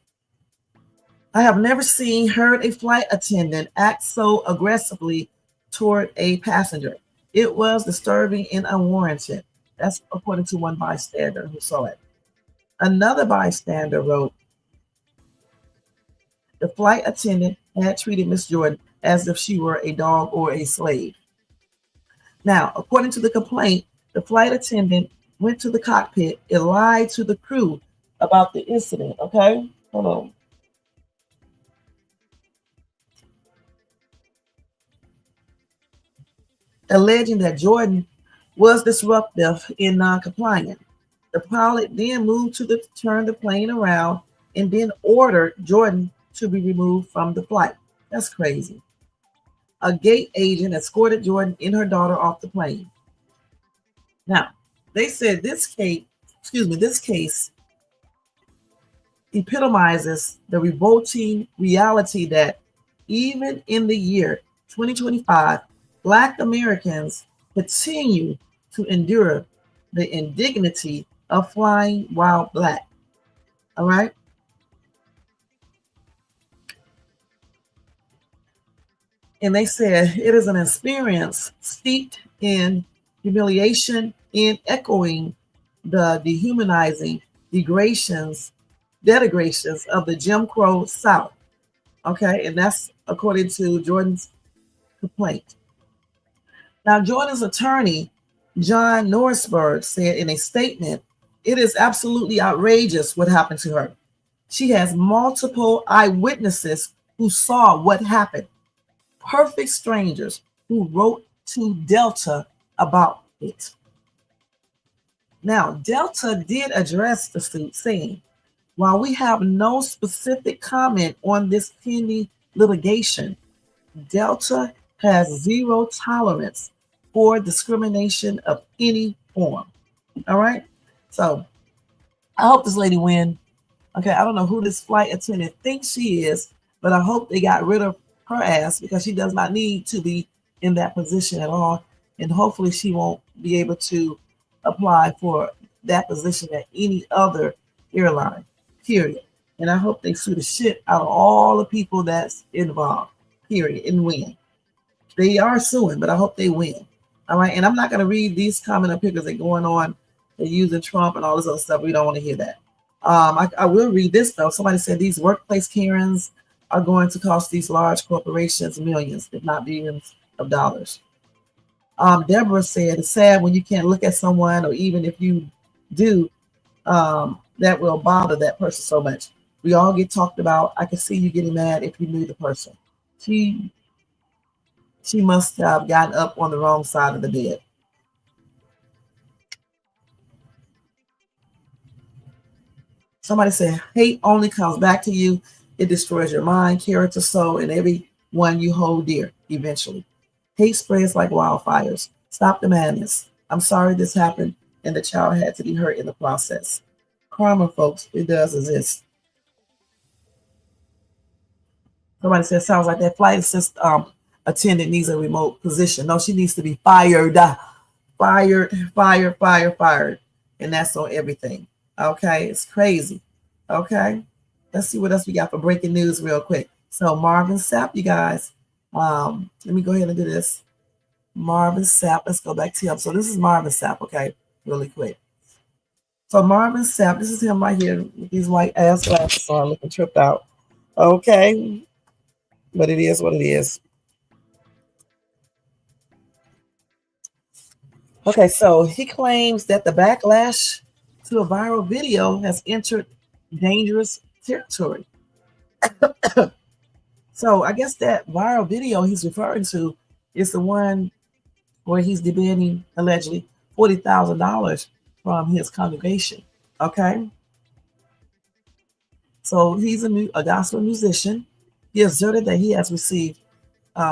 I have never heard a flight attendant act so aggressively toward a passenger. It was disturbing and unwarranted. That's according to one bystander who saw it. Another bystander wrote, the flight attendant had treated Miss Jordan as if she were a dog or a slave. Now, according to the complaint, the flight attendant went to the cockpit and lied to the crew about the incident. Okay, hold on. Alleging that Jordan was disruptive and non-compliant. The pilot then moved to turn the plane around and then ordered Jordan to be removed from the flight. That's crazy. A gate agent escorted Jordan and her daughter off the plane. Now, they said this case epitomizes the revolting reality that even in the year 2025, Black Americans continue to endure the indignity of flying while Black. All right. And they said it is an experience steeped in humiliation, and echoing the dehumanizing denigrations of the Jim Crow South. Okay, and that's according to Jordan's complaint. Now, Jordan's attorney, John Norrisberg, said in a statement, "It is absolutely outrageous what happened to her. She has multiple eyewitnesses who saw what happened, perfect strangers who wrote to Delta about it." Now, Delta did address the suit, saying, "While we have no specific comment on this pending litigation, Delta has zero tolerance for discrimination of any form." All right. So I hope this lady win. Okay. I don't know who this flight attendant thinks she is, but I hope they got rid of her ass because she does not need to be in that position at all. And hopefully she won't be able to apply for that position at any other airline, period. And I hope they sue the shit out of all the people that's involved, period, and win. They are suing, but I hope they win. All right. And I'm not going to read these comment up here because they're going on. They're using Trump and all this other stuff. We don't want to hear that. I will read this, though. Somebody said these workplace Karens are going to cost these large corporations millions, if not billions of dollars. Deborah said, "It's sad when you can't look at someone, or even if you do, that will bother that person so much. We all get talked about. I can see you getting mad if you knew the person." She must have gotten up on the wrong side of the bed. Somebody said, "Hate only comes back to you. It destroys your mind, character, soul, and everyone you hold dear eventually. Hate spreads like wildfires. Stop the madness. I'm sorry this happened and the child had to be hurt in the process. Karma, folks, it does exist." Somebody said, "Sounds like that flight attendant needs a remote position." No, she needs to be fired. Fired. And that's on everything. Okay, it's crazy. Okay, let's see what else we got for breaking news real quick. So Marvin Sapp, you guys. Let me go ahead and do this. Marvin Sapp, let's go back to him. So this is Marvin Sapp, okay, really quick. So Marvin Sapp, this is him right here with these white ass glasses on, looking tripped out. Okay, but it is what it is. Okay, so he claims that the backlash to a viral video has entered dangerous territory. So I guess that viral video he's referring to is the one where he's demanding allegedly $40,000 from his congregation. Okay. So he's a gospel musician. He asserted that he has received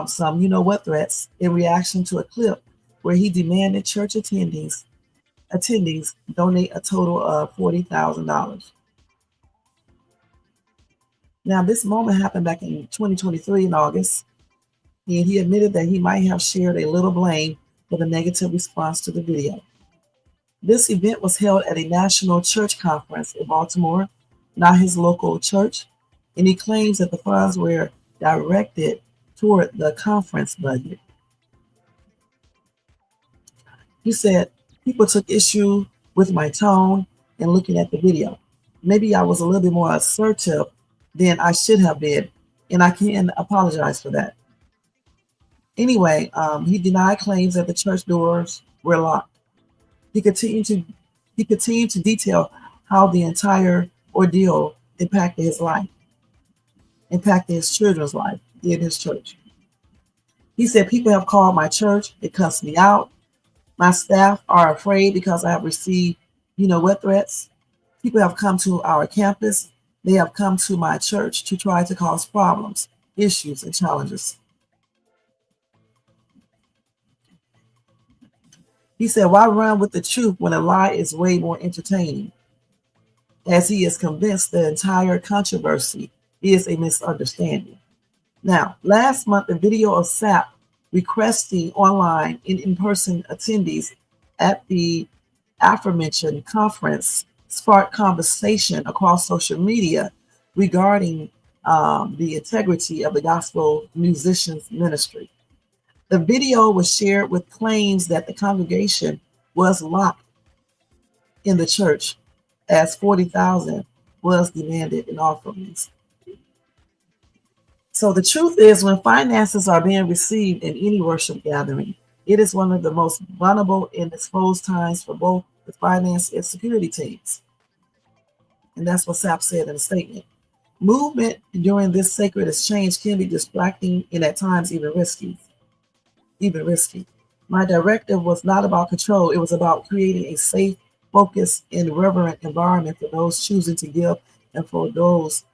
some threats in reaction to a clip where he demanded church attendees donate a total of $40,000. Now, this moment happened back in 2023 in August, and he admitted that he might have shared a little blame for the negative response to the video. This event was held at a national church conference in Baltimore, not his local church, and he claims that the funds were directed toward the conference budget. He said, "People took issue with my tone and looking at the video. Maybe I was a little bit more assertive than I should have been, and I can apologize for that." Anyway, he denied claims that the church doors were locked. He continued to detail how the entire ordeal impacted his life, impacted his children's life in his church. He said, "People have called my church. It cussed me out. My staff are afraid because I have received, threats. People have come to our campus. They have come to my church to try to cause problems, issues, and challenges." He said, "Why run with the truth when a lie is way more entertaining?" As he is convinced the entire controversy is a misunderstanding. Now, last month, a video of Sapp requesting online and in-person attendees at the aforementioned conference sparked conversation across social media regarding the integrity of the gospel musicians ministry. The video was shared with claims that the congregation was locked in the church as 40,000 was demanded in offerings. So the truth is, when finances are being received in any worship gathering, it is one of the most vulnerable and exposed times for both the finance and security teams. And that's what Sapp said in a statement. Movement during this sacred exchange can be distracting and at times even risky. My directive was not about control. It was about creating a safe, focused, and reverent environment for those choosing to give and for those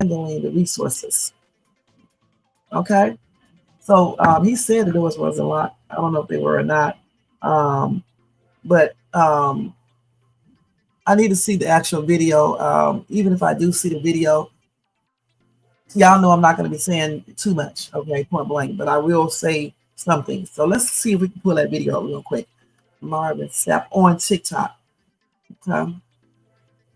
handling the resources. Okay? So he said the doors was a lot. I don't know if they were or not. But I need to see the actual video. Even if I do see the video, y'all know I'm not going to be saying too much, okay, point blank, but I will say something. So let's see if we can pull that video up real quick. Marvin Sapp on TikTok. Okay.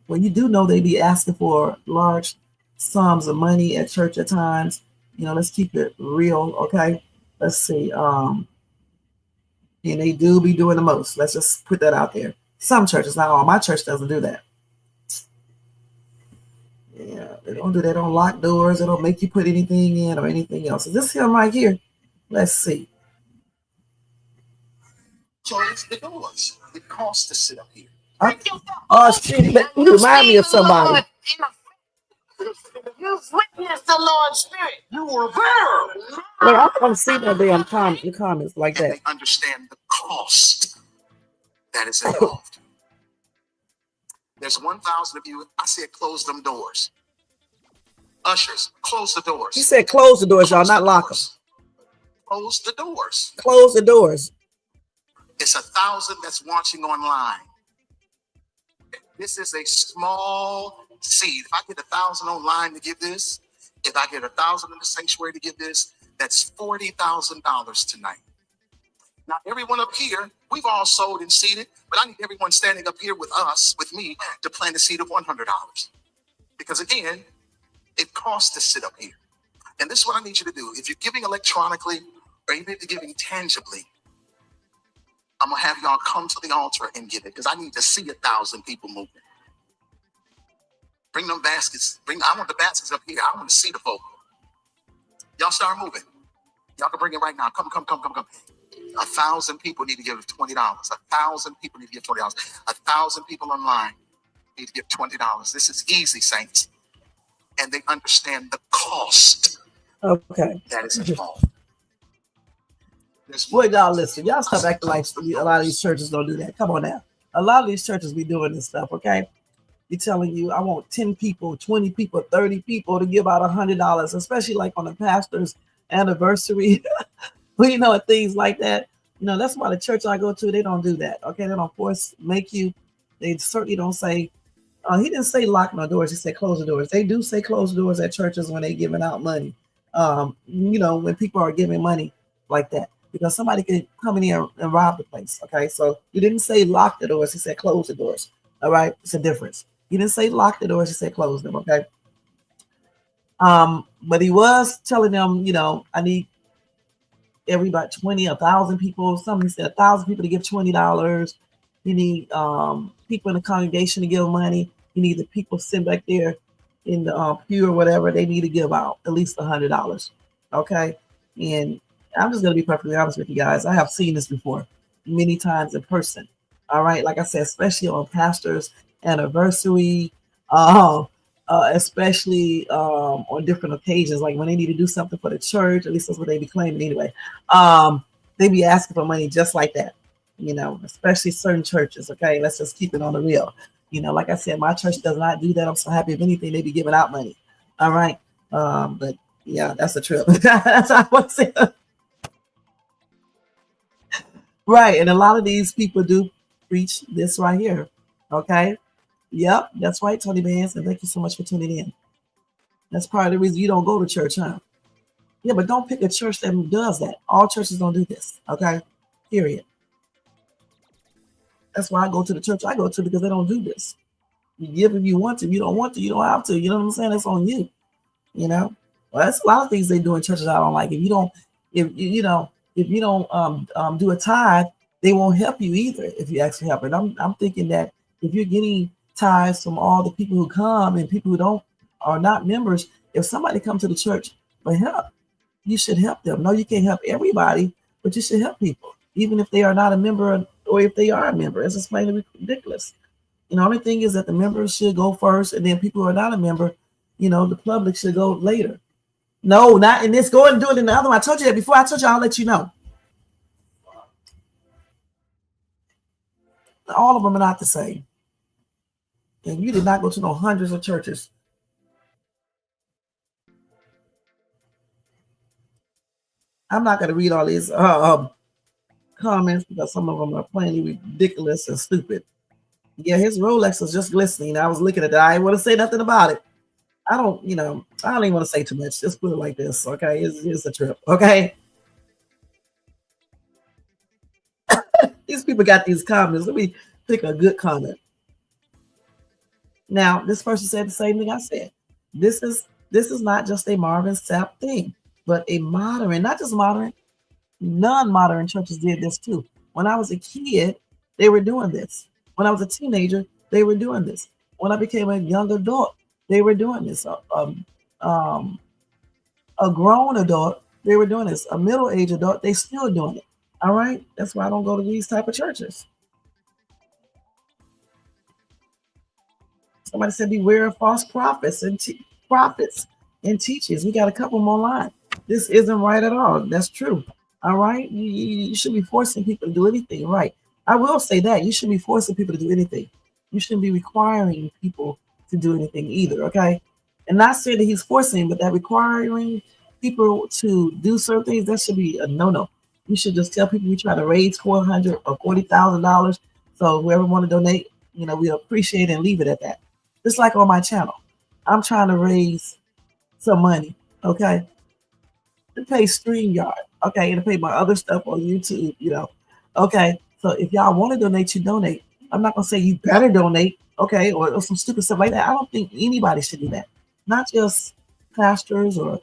Well, you do know they be asking for large sums of money at church at times. You know, let's keep it real, okay? Let's see. And they do be doing the most. Let's just put that out there. Some churches, not all. My church doesn't do that. Yeah, they don't do that. They don't lock doors. They don't make you put anything in or anything else. Is this him right here? Let's see. Close the doors. It costs to sit up here. Oh, shit. You remind me of somebody. You witnessed the Lord's Spirit. You were there. Look, I want to see that damn comments like and that. They understand the cost that is involved. There's 1,000 of you. I said, close them doors. Ushers, close the doors. He said, close the doors, y'all, not lock them. Close the doors. Close the doors. It's 1,000 that's watching online. This is a small seed. If I get 1,000 online to give this, if I get 1,000 in the sanctuary to give this, that's $40,000 tonight. Now, everyone up here, we've all sold and seeded, but I need everyone standing up here with us, with me, to plant a seed of $100. Because again, it costs to sit up here. And this is what I need you to do. If you're giving electronically, or even if you're giving tangibly, I'm gonna have y'all come to the altar and give it, because I need to see 1,000 people moving. Bring them baskets. I want the baskets up here. I want to see the folk. Y'all start moving. Y'all can bring it right now. Come. 1,000 people need to give $20. 1,000 people need to give $20. 1,000 people online need to give $20. This is easy, saints. And they understand the cost that is involved. Boy, y'all listen. Y'all stop acting like a lot of these churches don't do that. Come on now. A lot of these churches be doing this stuff, okay? Be telling you, I want 10 people, 20 people, 30 people to give out $100, especially like on the pastor's anniversary. You know, things like that. You know, that's why the church I go to, they don't do that. Okay, they don't make you. They certainly don't say. He didn't say lock no doors. He said close the doors. They do say close the doors at churches when they're giving out money. You know, when people are giving money like that, because somebody could come in here and rob the place. Okay, so you didn't say lock the doors. He said close the doors. All right, it's a difference. He didn't say lock the doors. He said close them. Okay. But he was telling them, you know, I need everybody 1,000 people. Somebody said 1,000 people to give $20. You need people in the congregation to give money. You need the people sitting back there in the pew or whatever. They need to give out at least $100. Okay, and I'm just gonna be perfectly honest with you guys. I have seen this before many times in person. All right, like I said, especially on pastors' anniversary, especially on different occasions, like when they need to do something for the church. At least that's what they be claiming anyway. They be asking for money just like that, you know, especially certain churches. Okay, let's just keep it on the real. You know, like I said, my church does not do that. I'm so happy. If anything, they be giving out money. All right, but yeah, that's the truth. That's what I want to say. Right, and a lot of these people do preach this right here. Okay. Yep, that's right, Tony Vance, and thank you so much for tuning in. That's part of the reason you don't go to church, huh? Yeah, but don't pick a church that does that. All churches don't do this, okay? Period. That's why I go to the church I go to, because they don't do this. You give if you want to. If you don't want to, you don't have to. You know what I'm saying? That's on you. You know? Well, that's a lot of things they do in churches I don't like. If if you don't do a tithe, they won't help you either if you ask for help. And I'm thinking that if you're getting tithes from all the people who come and people who are not members, if somebody comes to the church for help, you should help them. No, you can't help everybody, but you should help people, even if they are not a member or if they are a member. It's just plain ridiculous. The only thing is that the members should go first, and then people who are not a member, the public should go later. No, not in this. Go and do it in the other one. I told you that before. I told you I'll let you know. All of them are not the same. And you did not go to no hundreds of churches. I'm not going to read all these comments because some of them are plainly ridiculous and stupid. Yeah, his Rolex was just glistening. I was looking at that. I didn't want to say nothing about it. I don't even want to say too much. Just put it like this, okay? It's a trip, okay? These people got these comments. Let me pick a good comment. Now, this person said the same thing I said. This is not just a Marvin Sapp thing, but a modern, not just modern, non-modern churches did this too. When I was a kid, they were doing this. When I was a teenager, they were doing this. When I became a young adult, they were doing this. A grown adult, they were doing this. A middle-aged adult, they still doing it. All right? That's why I don't go to these type of churches. Somebody said, beware of false prophets and teachers. We got a couple more online. This isn't right at all. That's true. All right? You should be forcing people to do anything, right? I will say that. You shouldn't be forcing people to do anything. You shouldn't be requiring people to do anything either, okay? And not saying that he's forcing, but that requiring people to do certain things, that should be a no-no. You should just tell people we try to raise $400,000 or $40,000. So whoever want to donate, we appreciate it and leave it at that. Just like on my channel, I'm trying to raise some money, okay? To pay StreamYard, okay, and to pay my other stuff on YouTube, okay? So if y'all want to donate, you donate. I'm not going to say you better donate, okay, or some stupid stuff like that. I don't think anybody should do that. Not just pastors or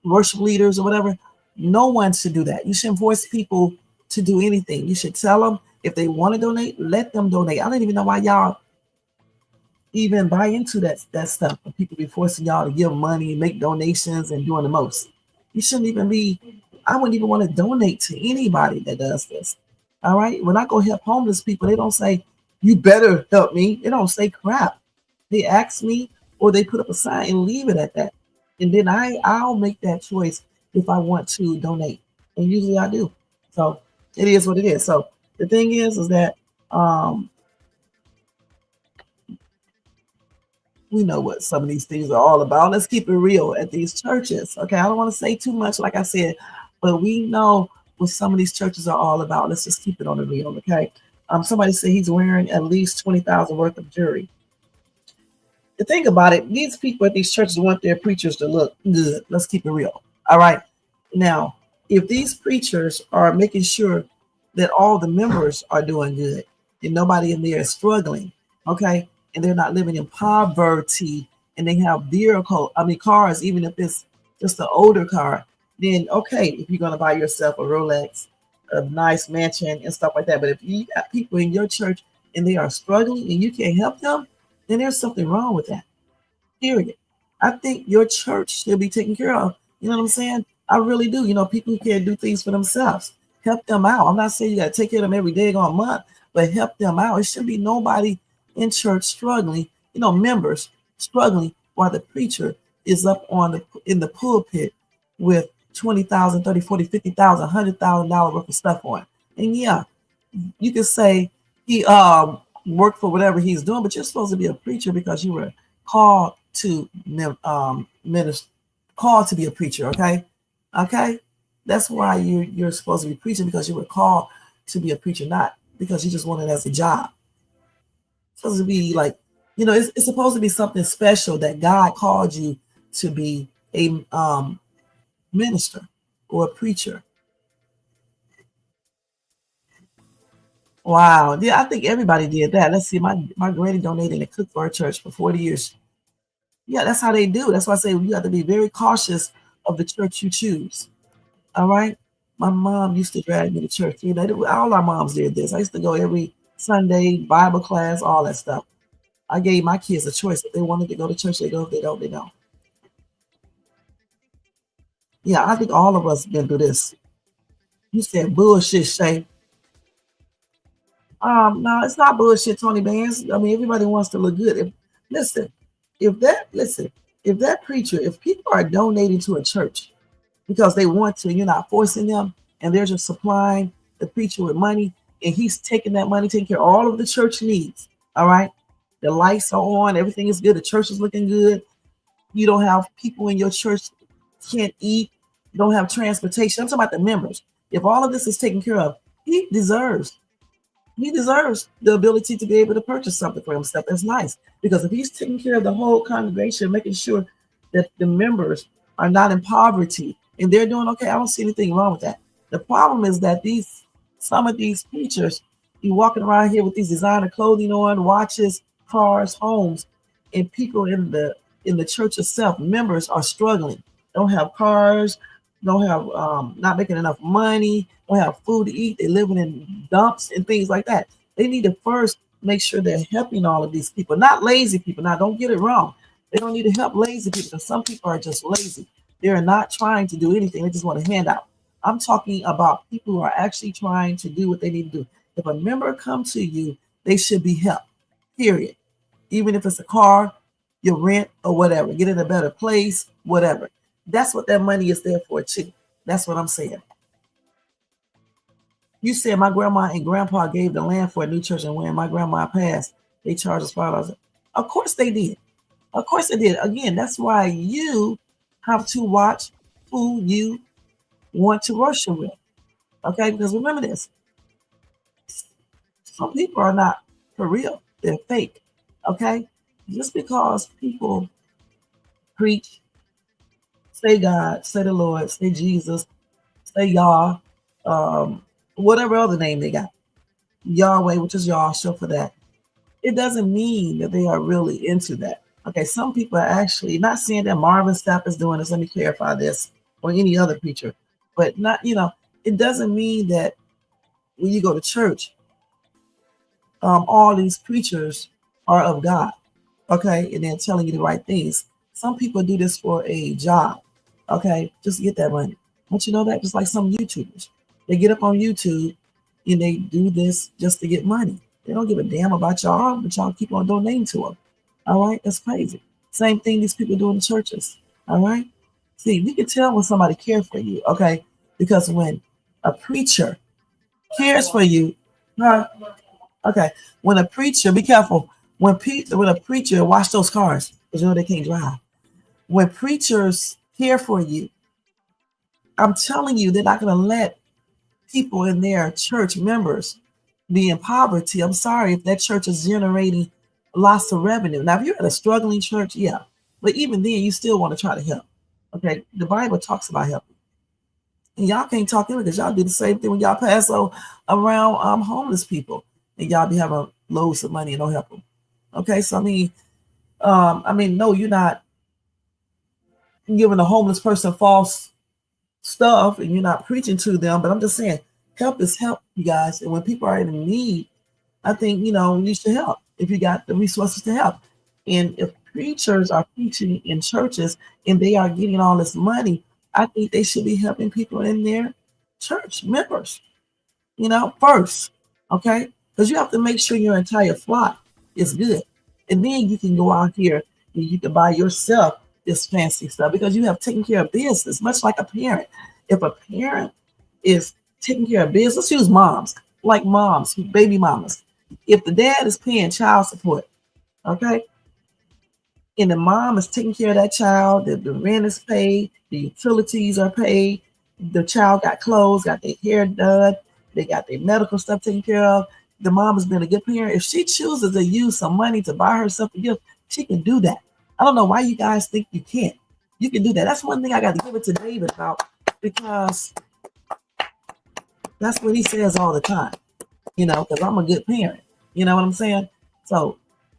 worship leaders or whatever. No one should do that. You shouldn't force people to do anything. You should tell them if they want to donate, let them donate. I don't even know why y'all even buy into that stuff. When people be forcing y'all to give money and make donations and doing the most. You shouldn't even be, I wouldn't even want to donate to anybody that does this. All right. When I go help homeless people, they don't say, you better help me. They don't say crap. They ask me or they put up a sign and leave it at that. And then I'll make that choice if I want to donate. And usually I do. So it is what it is. So the thing is that we know what some of these things are all about. Let's keep it real at these churches. Okay, I don't want to say too much, like I said, but we know what some of these churches are all about. Let's just keep it on the real, okay? Somebody said he's wearing at least 20,000 worth of jewelry. The thing about it, these people at these churches want their preachers to look good. Let's keep it real. All right. Now, if these preachers are making sure that all the members are doing good and nobody in there is struggling, okay, and they're not living in poverty and they have cars, even if it's just an older car, then okay, if you're going to buy yourself a Rolex, a nice mansion and stuff like that. But if you got people in your church and they are struggling and you can't help them, then there's something wrong with that. Period. I think your church should be taken care of. You know what I'm saying? I really do. People who can't do things for themselves, help them out. I'm not saying you got to take care of them every day or month, but help them out. It should be nobody in church struggling, members struggling while the preacher is up in the pulpit with $20,000, $30,000, $40,000, $50,000, $100,000 worth of stuff on. And yeah, you could say he worked for whatever he's doing, but you're supposed to be a preacher because you were called to minister, called to be a preacher. Okay, that's why you're supposed to be preaching, because you were called to be a preacher, not because you just want it as a job. It's supposed to be like, it's supposed to be something special that God called you to be a minister or a preacher. Wow. Yeah, I think everybody did that. Let's see. My granny donated and cooked for our church for 40 years. Yeah, that's how they do. That's why I say you have to be very cautious of the church you choose. All right. My mom used to drag me to church. You know, all our moms did this. I used to go every Sunday, Bible class, all that stuff. I gave my kids a choice. If they wanted to go to church, they go. If they don't, they don't. Yeah, I think all of us been through this. You said bullshit, Shay. No, it's not bullshit, Tony Bands. I mean, everybody wants to look good. If that preacher, if people are donating to a church because they want to, you're not forcing them, and they're just supplying the preacher with money, and he's taking that money, taking care of all of the church needs. All right, the lights are on, everything is good, the church is looking good. You don't have people in your church can't eat, you don't have transportation. I'm talking about the members. If all of this is taken care of, he deserves the ability to be able to purchase something for himself. That's nice, because if he's taking care of the whole congregation, making sure that the members are not in poverty and they're doing okay, I don't see anything wrong with that. The problem is that some of these preachers, you walking around here with these designer clothing on, watches, cars, homes, and people in the church itself, members are struggling, don't have cars, don't have not making enough money, don't have food to eat, they're living in dumps and things like that. They need to first make sure they're helping all of these people, not lazy people. Now, don't get it wrong. They don't need to help lazy people, because some people are just lazy. They're not trying to do anything. They just want a handout. I'm talking about people who are actually trying to do what they need to do. If a member comes to you, they should be helped, period. Even if it's a car, your rent, or whatever, get in a better place, whatever. That's what that money is there for, too. That's what I'm saying. You said my grandma and grandpa gave the land for a new church, and when my grandma passed, they charged us $5. Of course they did. Of course they did. Again, that's why you have to watch who you want to worship with. Okay? Because remember this. Some people are not for real. They're fake. Okay? Just because people preach, say God, say the Lord, say Jesus, say Yah, whatever other name they got, Yahweh, which is Yahshua for that, it doesn't mean that they are really into that. Okay, some people are actually not saying that Marvin Sapp is doing this. Let me clarify this, or any other preacher, but not, it doesn't mean that when you go to church, all these preachers are of God. Okay, and they're telling you the right things. Some people do this for a job. Okay, just to get that money. Don't you know that? Just like some YouTubers, they get up on YouTube and they do this just to get money. They don't give a damn about y'all, but y'all keep on donating to them. All right, that's crazy. Same thing these people do in the churches. All right, see, you can tell when somebody cares for you. Okay, because when a preacher cares for you, okay, when a preacher, be careful. When a preacher, watch those cars, because they can't drive. When preachers care for you, I'm telling you, they're not going to let people in their church members be in poverty. I'm sorry if that church is generating lots of revenue. Now, if you're at a struggling church, yeah, but even then, you still want to try to help. Okay, the Bible talks about helping, and y'all can't talk in because y'all do the same thing when y'all pass around homeless people, and y'all be having loads of money and don't help them. Okay, so no, you're not giving a homeless person false stuff, and you're not preaching to them, but I'm just saying, help is help, you guys. And when people are in need, I think, you should help if you got the resources to help. And if preachers are preaching in churches and they are getting all this money, I think they should be helping people in their church members, first. Okay? Because you have to make sure your entire flock is good. And then you can go out here and you can buy yourself this fancy stuff, because you have taken care of business, much like a parent. If a parent is taking care of business, let's use moms, like moms, baby mamas. If the dad is paying child support, okay, and the mom is taking care of that child, the rent is paid, the utilities are paid, the child got clothes, got their hair done, they got their medical stuff taken care of, the mom has been a good parent. If she chooses to use some money to buy herself a gift, she can do that. I don't know why you guys think you can't. You can do that. That's one thing I got to give it to David about, because that's what he says all the time, because I'm a good parent. You know what I'm saying? So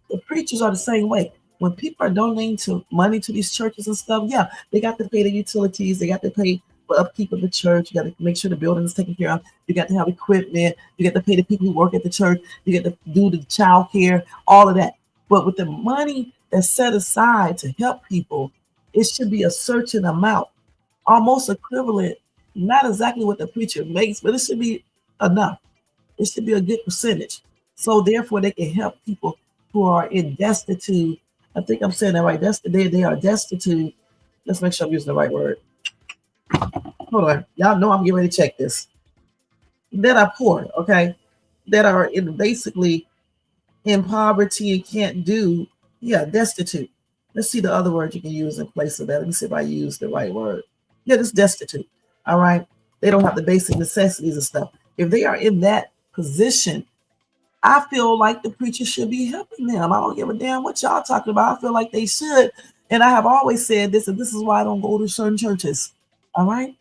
the preachers are the same way. When people are donating money to these churches and stuff, yeah, they got to pay the utilities. They got to pay for upkeep of the church. You got to make sure the building is taken care of. You got to have equipment. You got to pay the people who work at the church. You got to do the child care, all of that. But with the money that's set aside to help people, it should be a certain amount, almost equivalent, not exactly what the preacher makes, but it should be enough. It should be a good percentage. So therefore, they can help people who are in destitute. I think I'm saying that right. They are destitute. Let's make sure I'm using the right word. Hold on. Y'all know I'm getting ready to check this. That are poor, okay? That are basically in poverty and can't do, destitute. Let's see the other word you can use in place of that. Let me see if I use the right word. Yeah, it's destitute. All right. They don't have the basic necessities and stuff. If they are in that position, I feel like the preacher should be helping them. I don't give a damn what y'all talking about. I feel like they should. And I have always said this, and this is why I don't go to certain churches. All right.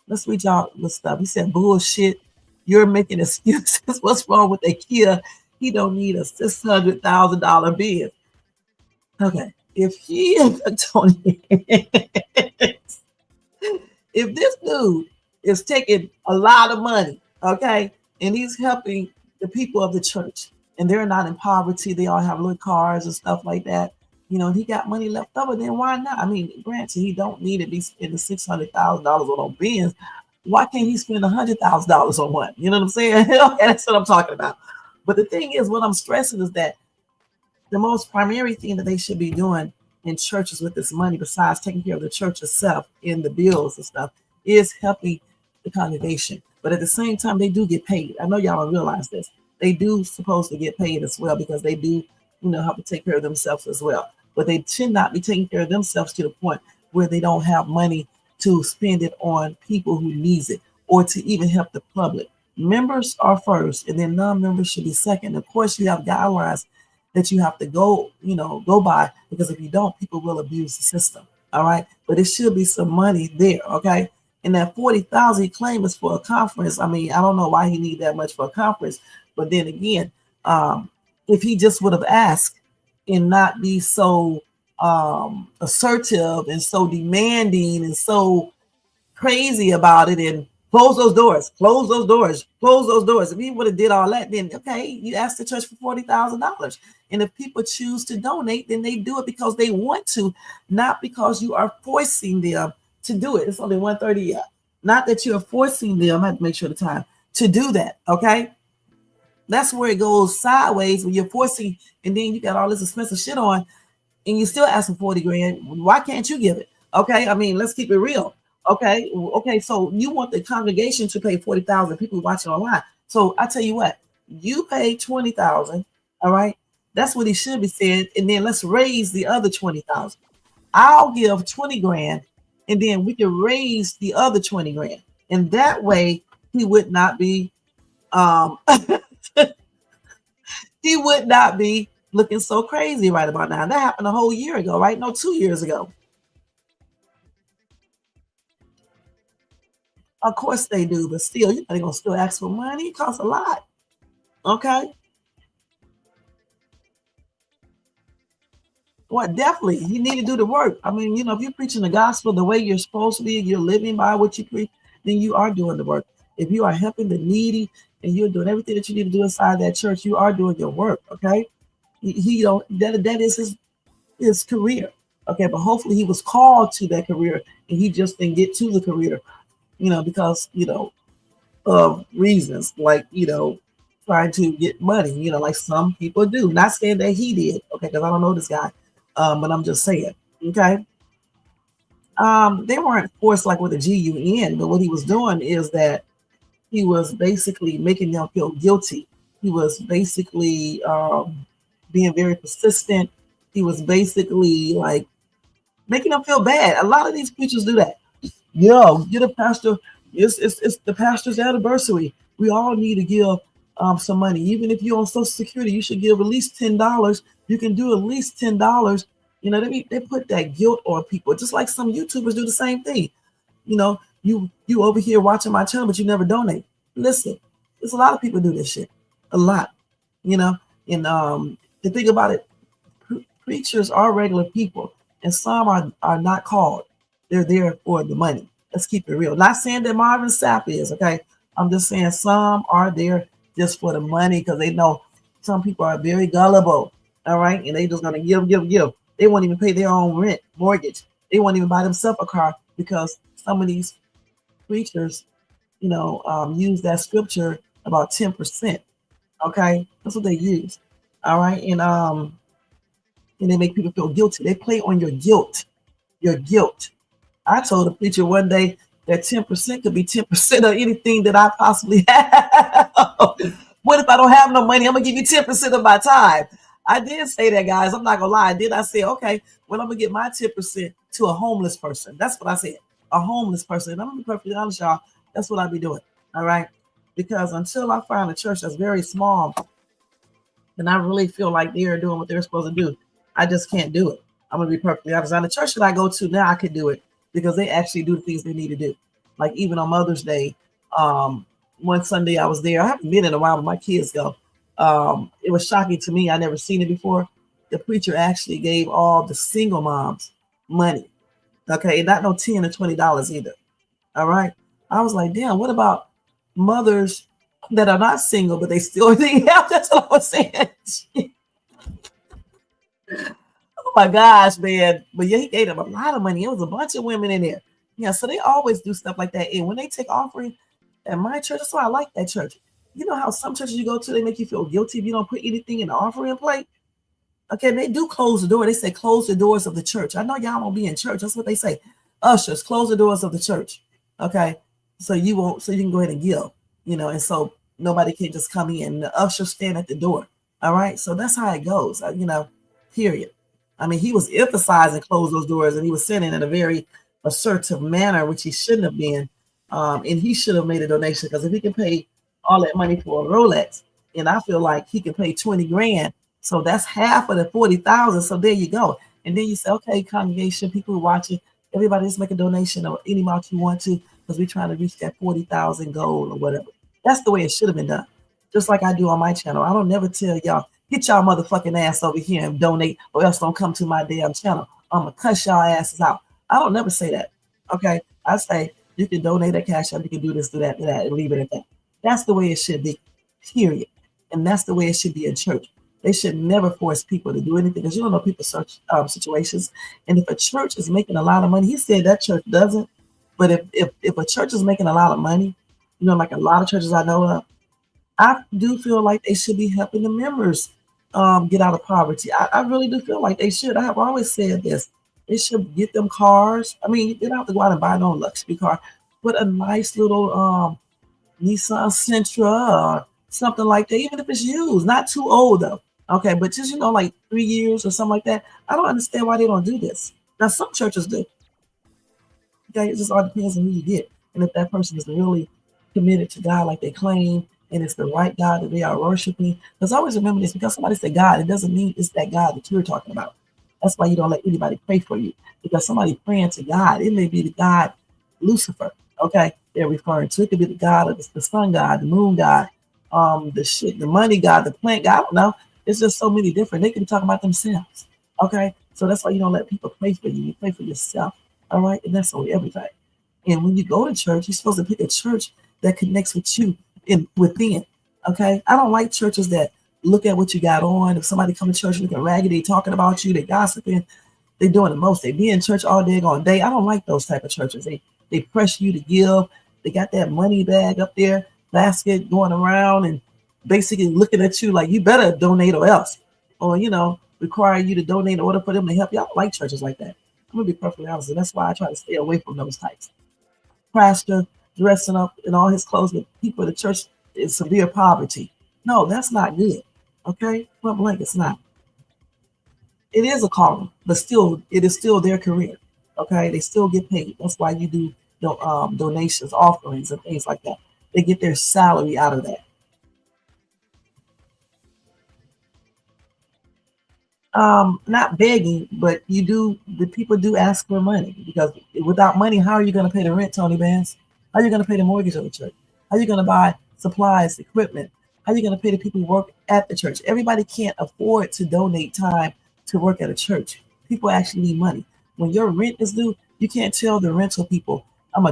Let's read y'all the stuff. He said, bullshit. You're making excuses. What's wrong with a kid? He don't need a $600,000 bill. Okay. If he Tony, if this dude is taking a lot of money, okay, and he's helping the people of the church, and they're not in poverty, they all have little cars and stuff like that, and he got money left over, then why not? I mean, granted, he don't need to be spending $600,000 on bins. Why can't he spend $100,000 on one? You know what I'm saying? Okay, that's what I'm talking about. But the thing is, what I'm stressing is that the most primary thing that they should be doing in churches with this money, besides taking care of the church itself in the bills and stuff, is helping the congregation. But at the same time, they do get paid. I know y'all don't realize this. They do supposed to get paid as well, because they do, have to take care of themselves as well. But they should not be taking care of themselves to the point where they don't have money to spend it on people who needs it, or to even help the public. Members are first, and then non-members should be second. Of course, you have guidelines that you have to go by, because if you don't, people will abuse the system. All right. But it should be some money there. Okay. And that 40,000 he claimed is for a conference. I mean, I don't know why he need that much for a conference. But then again, if he just would have asked and not be so assertive and so demanding and so crazy about it, and close those doors. If he would have did all that, then okay, you asked the church for $40,000. And if people choose to donate, then they do it because they want to, not because you are forcing them to do it. It's only 1:30 yet. Not that you're forcing them, I have to make sure the time, to do that. Okay. That's where it goes sideways, when you're forcing, and then you got all this expensive shit on, and you still asking 40 grand. Why can't you give it? Okay. I mean, let's keep it real. Okay. So you want the congregation to pay 40,000 people watching online. So I tell you what, you pay 20,000. All right. That's what he should be saying. And then let's raise the other 20,000. I'll give 20 grand, and then we can raise the other 20 grand. And that way he would not be, he would not be looking so crazy right about now. That happened a whole year ago, right? No, 2 years ago. Of course they do, but still, they're going to still ask for money. It costs a lot. Okay. Well, definitely, you need to do the work. I mean, if you're preaching the gospel the way you're supposed to be, you're living by what you preach, then you are doing the work. If you are helping the needy and you're doing everything that you need to do inside that church, you are doing your work. Okay. That is his career. Okay. But hopefully he was called to that career, and he just didn't get to the career, because, of reasons like, trying to get money, like some people do. Not saying that he did. Okay. Because I don't know this guy. But I'm just saying. Okay. They weren't forced like with a GUN, but what he was doing is that he was basically making them feel guilty. He was basically being very persistent. He was basically like making them feel bad. A lot of these preachers do that. Get a pastor. It's the pastor's anniversary. We all need to give some money. Even if you're on Social Security, you should give at least $10. You can do at least $10. They put that guilt on people, just like some YouTubers do the same thing. You over here watching my channel, but you never donate. Listen, there's a lot of people do this shit. A lot. And to think about it, preachers are regular people, and some are not called. They're there for the money. Let's keep it real. Not saying that Marvin Sapp is, okay? I'm just saying some are there just for the money because they know some people are very gullible, all right? And they just gonna give. They won't even pay their own rent, mortgage. They won't even buy themselves a car because some of these preachers, use that scripture about 10%. Okay, that's what they use. All right, and they make people feel guilty. They play on your guilt. Your guilt. I told a preacher one day that 10% could be 10% of anything that I possibly have. What if I don't have no money? I'm gonna give you 10% of my time. I did say that, guys. I'm not gonna lie. Then I said, okay, well, I'm gonna get my 10% to a homeless person. That's what I said. A homeless person. And I'm gonna be perfectly honest, y'all. That's what I'll be doing. All right. Because until I find a church that's very small, and I really feel like they're doing what they're supposed to do, I just can't do it. I'm gonna be perfectly honest. On the church that I go to now, I can do it because they actually do the things they need to do. Like even on Mother's Day, one Sunday I was there. I haven't been in a while, but my kids go. It was shocking to me. I never seen it before. The preacher actually gave all the single moms money. Okay, not no $10 or $20 either. All right. I was like, damn, what about mothers that are not single, but they still need help? That's what I was saying. Oh my gosh, man. But yeah, he gave them a lot of money. It was a bunch of women in there. Yeah, so they always do stuff like that. And when they take offering at my church, that's why I like that church. You know how some churches you go to, they make you feel guilty if you don't put anything in the offering plate? Okay, they do close the door. They say close the doors of the church. I know y'all won't be in church. That's what they say. Ushers, close the doors of the church. Okay, so you can go ahead and give, and so nobody can just come in. The usher stand at the door. All right, so that's how it goes. Period. I mean, he was emphasizing close those doors, and he was saying it in a very assertive manner, which he shouldn't have been. And he should have made a donation because if he can pay all that money for a Rolex, and I feel like he can pay 20 grand, so that's half of the 40,000. So there you go. And then you say, okay, congregation, people who are watching, everybody just make a donation of any amount you want to because we're trying to reach that 40,000 goal or whatever. That's the way it should have been done. Just like I do on my channel. I don't never tell y'all, get y'all motherfucking ass over here and donate or else don't come to my damn channel. I'm going to cuss y'all asses out. I don't never say that. Okay? I say, you can donate a cash app, you can do this, do that, and leave it at that. That's the way it should be, period. And that's the way it should be in church. They should never force people to do anything because you don't know people's situations. And if a church is making a lot of money, he said that church doesn't. But if a church is making a lot of money, like a lot of churches I know of, I do feel like they should be helping the members get out of poverty. I really do feel like they should. I have always said this. They should get them cars. I mean, you don't have to go out and buy no luxury car. Put a nice little Nissan Sentra or something like that, even if it's used, not too old though. Okay, but just like 3 years or something like that. I don't understand why they don't do this. Now some churches do. Okay, it just all depends on who you get. And if that person is really committed to God like they claim, and it's the right God that they are worshiping. Because always remember this, because somebody said God, it doesn't mean it's that God that you're talking about. That's why you don't let anybody pray for you. Because somebody praying to God, it may be the God Lucifer, okay, they're referring to. It could be the God of the sun God, the moon God, the money God, the plant God. I don't know. It's just so many different. They can talk about themselves. Okay. So that's why you don't let people pray for you. You pray for yourself. All right. And that's on everything. And when you go to church, you're supposed to pick a church that connects with you within. Okay. I don't like churches that look at what you got on. If somebody come to church looking raggedy, talking about you, they gossiping, they doing the most. They be in church all day on day. I don't like those type of churches. They press you to give. They got that money bag up there, basket going around and basically looking at you like you better donate or else. Or, require you to donate in order for them to help you. I don't like churches like that. I'm going to be perfectly honest. And that's why I try to stay away from those types. Pastor dressing up in all his clothes with people in the church in severe poverty. No, that's not good. Okay? Point blank, it's not. It is a calling, but still, it is still their career. Okay? They still get paid. That's why you do donations, offerings, and things like that. They get their salary out of that. Not begging, but the people do ask for money because without money, how are you going to pay the rent, Tony Vance? How are you going to pay the mortgage of the church? How are you going to buy supplies, equipment? How are you going to pay the people who work at the church? Everybody can't afford to donate time to work at a church. People actually need money. When your rent is due, you can't tell the rental people, I'm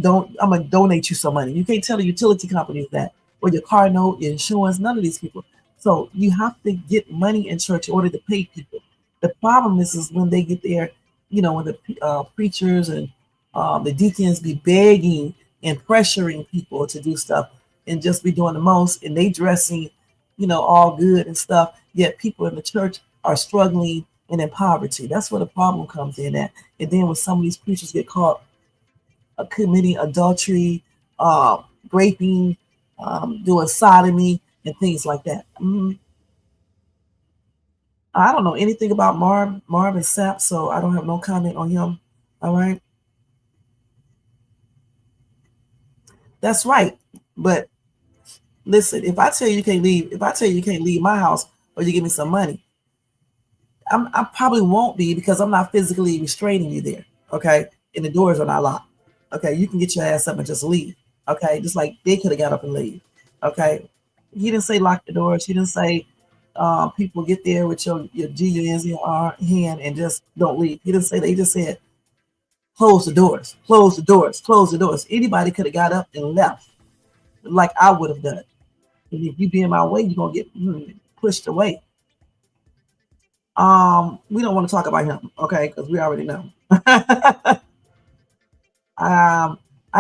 gonna donate you some money. You can't tell the utility companies that, or your car note, your insurance, none of these people. So you have to get money in church in order to pay people. The problem is when they get there, when the preachers and the deacons be begging and pressuring people to do stuff and just be doing the most, and they dressing, all good and stuff. Yet people in the church are struggling and in poverty. That's where the problem comes in at. And then when some of these preachers get caught committing adultery, raping, doing sodomy, and things like that. I don't know anything about Marvin Sapp, so I don't have no comment on him. All right. That's right. But listen, if I tell you can't leave my house or you give me some money, I probably won't be, because I'm not physically restraining you there. Okay. And the doors are not locked. Okay. You can get your ass up and just leave. Okay. Just like they could have got up and leave. Okay. He didn't say lock the doors. He didn't say people get there with your GUNs in your hand and just don't leave. He didn't say that. He just said close the doors, close the doors, close the doors. Anybody could have got up and left like I would have done. And if you be in my way, you're going to get pushed away. We don't want to talk about him, okay, because we already know. I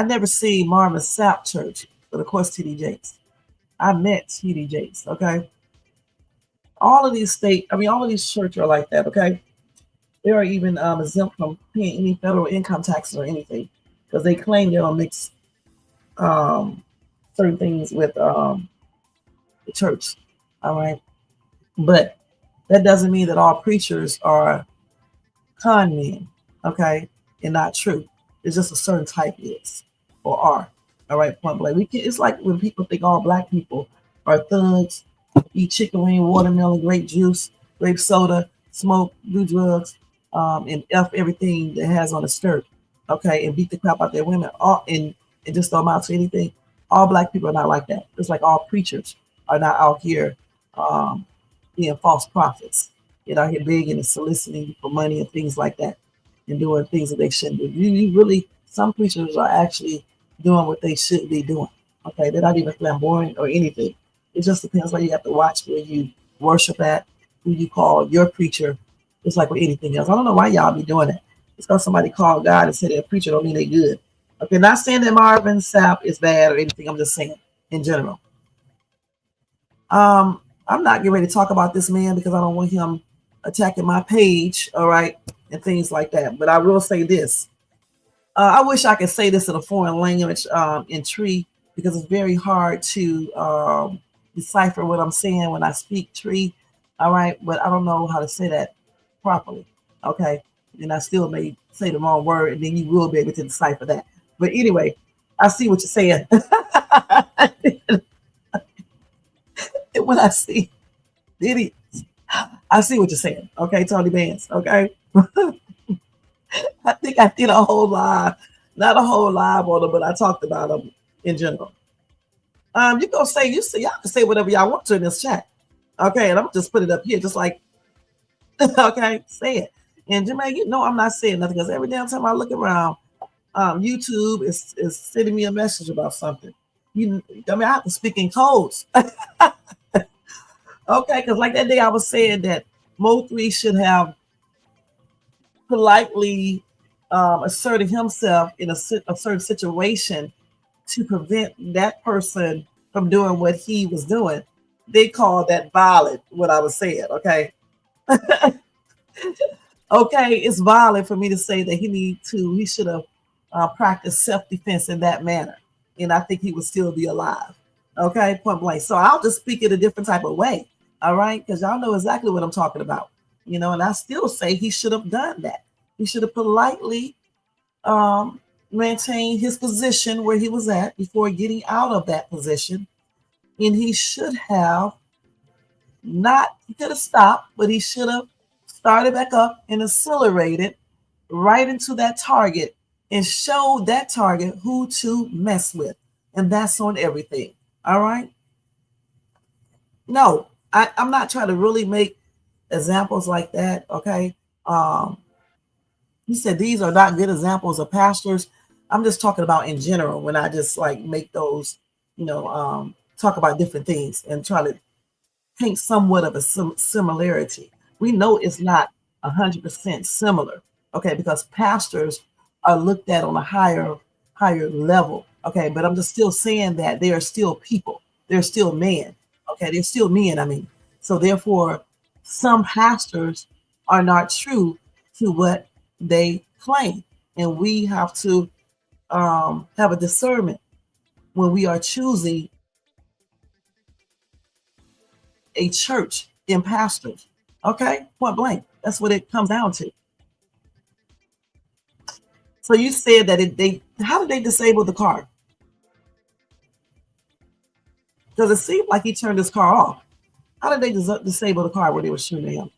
never see Marvin Sapp church, but of course TD Jakes. I met TD Jakes, okay? All of these churches are like that, okay? They are even exempt from paying any federal income taxes or anything, because they claim they don't mix certain things with the church, all right? But that doesn't mean that all preachers are con men, okay, and not true. It's just a certain type is or are, all right, point blank. It's like when people think all black people are thugs, eat chicken wing, watermelon, grape juice, grape soda, smoke, do drugs, and F everything that has on a skirt, okay, and beat the crap out their women, and just don't amount to anything. All black people are not like that. It's like all preachers are not out here being false prophets, out here begging and soliciting for money and things like that, and doing things that they shouldn't do. You really, some preachers are actually doing what they should be doing. Okay, they're not even flamboyant or anything. It just depends on you have to watch where you worship at, who you call your preacher. It's like with anything else. I don't know why y'all be doing that. It's because somebody called God and said they're a preacher don't mean they good. Okay, not saying that Marvin Sapp is bad or anything. I'm just saying in general. I'm not getting ready to talk about this man because I don't want him attacking my page, all right, and things like that. But I will say this. I wish I could say this in a foreign language in Tree, because it's very hard to decipher what I'm saying when I speak Tree, all right? But I don't know how to say that properly, okay? And I still may say the wrong word, and then you will be able to decipher that. But anyway, I see what you're saying. When I see Diddy, I see what you're saying. Okay, Tony Bands. Okay. I think I did a whole live, not a whole live on him, but I talked about him in general. You gonna say y'all can say whatever y'all want to in this chat. Okay, and I'm just put it up here, just like okay, say it. And Jermaine, I'm not saying nothing, because every damn time I look around, YouTube is sending me a message about something. I have to speak in codes. Okay, because like that day I was saying that Mo3 should have politely asserted himself in a certain situation to prevent that person from doing what he was doing. They called that violent, what I was saying, okay? Okay, it's violent for me to say that he should have practiced self-defense in that manner. And I think he would still be alive. Okay, point blank. So I'll just speak in a different type of way. All right, because y'all know exactly what I'm talking about. And I still say he should have done that. He should have politely maintained his position where he was at before getting out of that position. And he should have he could have stopped, but he should have started back up and accelerated right into that target and showed that target who to mess with. And that's on everything. All right. No, I'm not trying to really make examples like that. Okay. He said these are not good examples of pastors. I'm just talking about in general when I just like make those, talk about different things and try to paint somewhat of a similarity. We know it's not 100% similar, okay, because pastors are looked at on a higher level, okay, but I'm just still saying that they are still people. They're still men, okay, they're still men, I mean. So therefore, some pastors are not true to what they claim. And we have to have a discernment when we are choosing a church in pastors. Okay, point blank. That's what it comes down to. So you said that how did they disable the car? Because it seemed like he turned his car off. How did they disable the car when they were shooting him?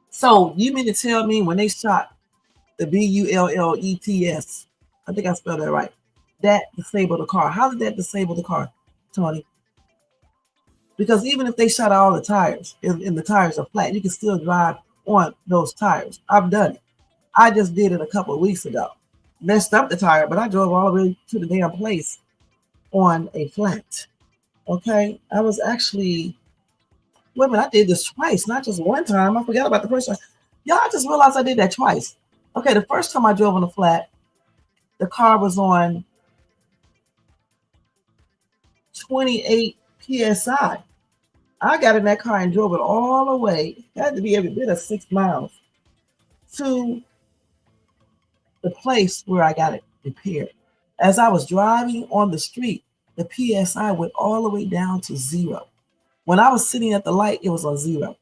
So you mean to tell me when they shot the BULLETS, I think I spelled that right, that disabled the car? How did that disable the car, Tony? Because even if they shot all the tires and the tires are flat, you can still drive on those tires. I've done it. I just did it a couple of weeks ago. Messed up the tire, but I drove all the way to the damn place on a flat. Okay, I was actually, wait a minute, I did this twice, not just one time. I forgot about the first time. Y'all, I just realized I did that twice. Okay, the first time I drove on a flat, the car was on 28 PSI. I got in that car and drove it all the way. It had to be every bit of 6 miles to the place where I got it repaired. As I was driving on the street, the PSI went all the way down to 0. When I was sitting at the light, it was on 0.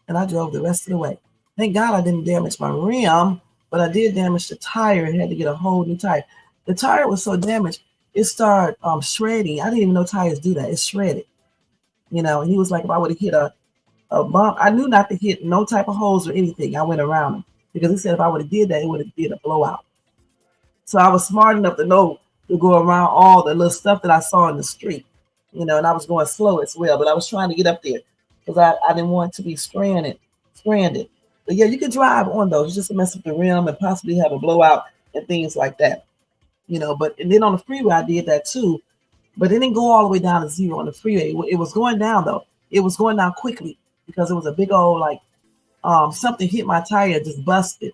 And I drove the rest of the way. Thank God I didn't damage my rim, but I did damage the tire and had to get a whole new tire. The tire was so damaged, it started shredding. I didn't even know tires do that. It shredded. And he was like, if I would have hit a bump, I knew not to hit no type of holes or anything. I went around him because he said if I would have did that, it would have did a blowout. So I was smart enough to know to go around all the little stuff that I saw in the street, and I was going slow as well, but I was trying to get up there because I didn't want to be stranded. But yeah, you can drive on those, just to mess up the rim and possibly have a blowout and things like that, and then on the freeway, I did that too. But it didn't go all the way down to 0 on the freeway. It was going down though. It was going down quickly because it was a big old something hit my tire, just busted,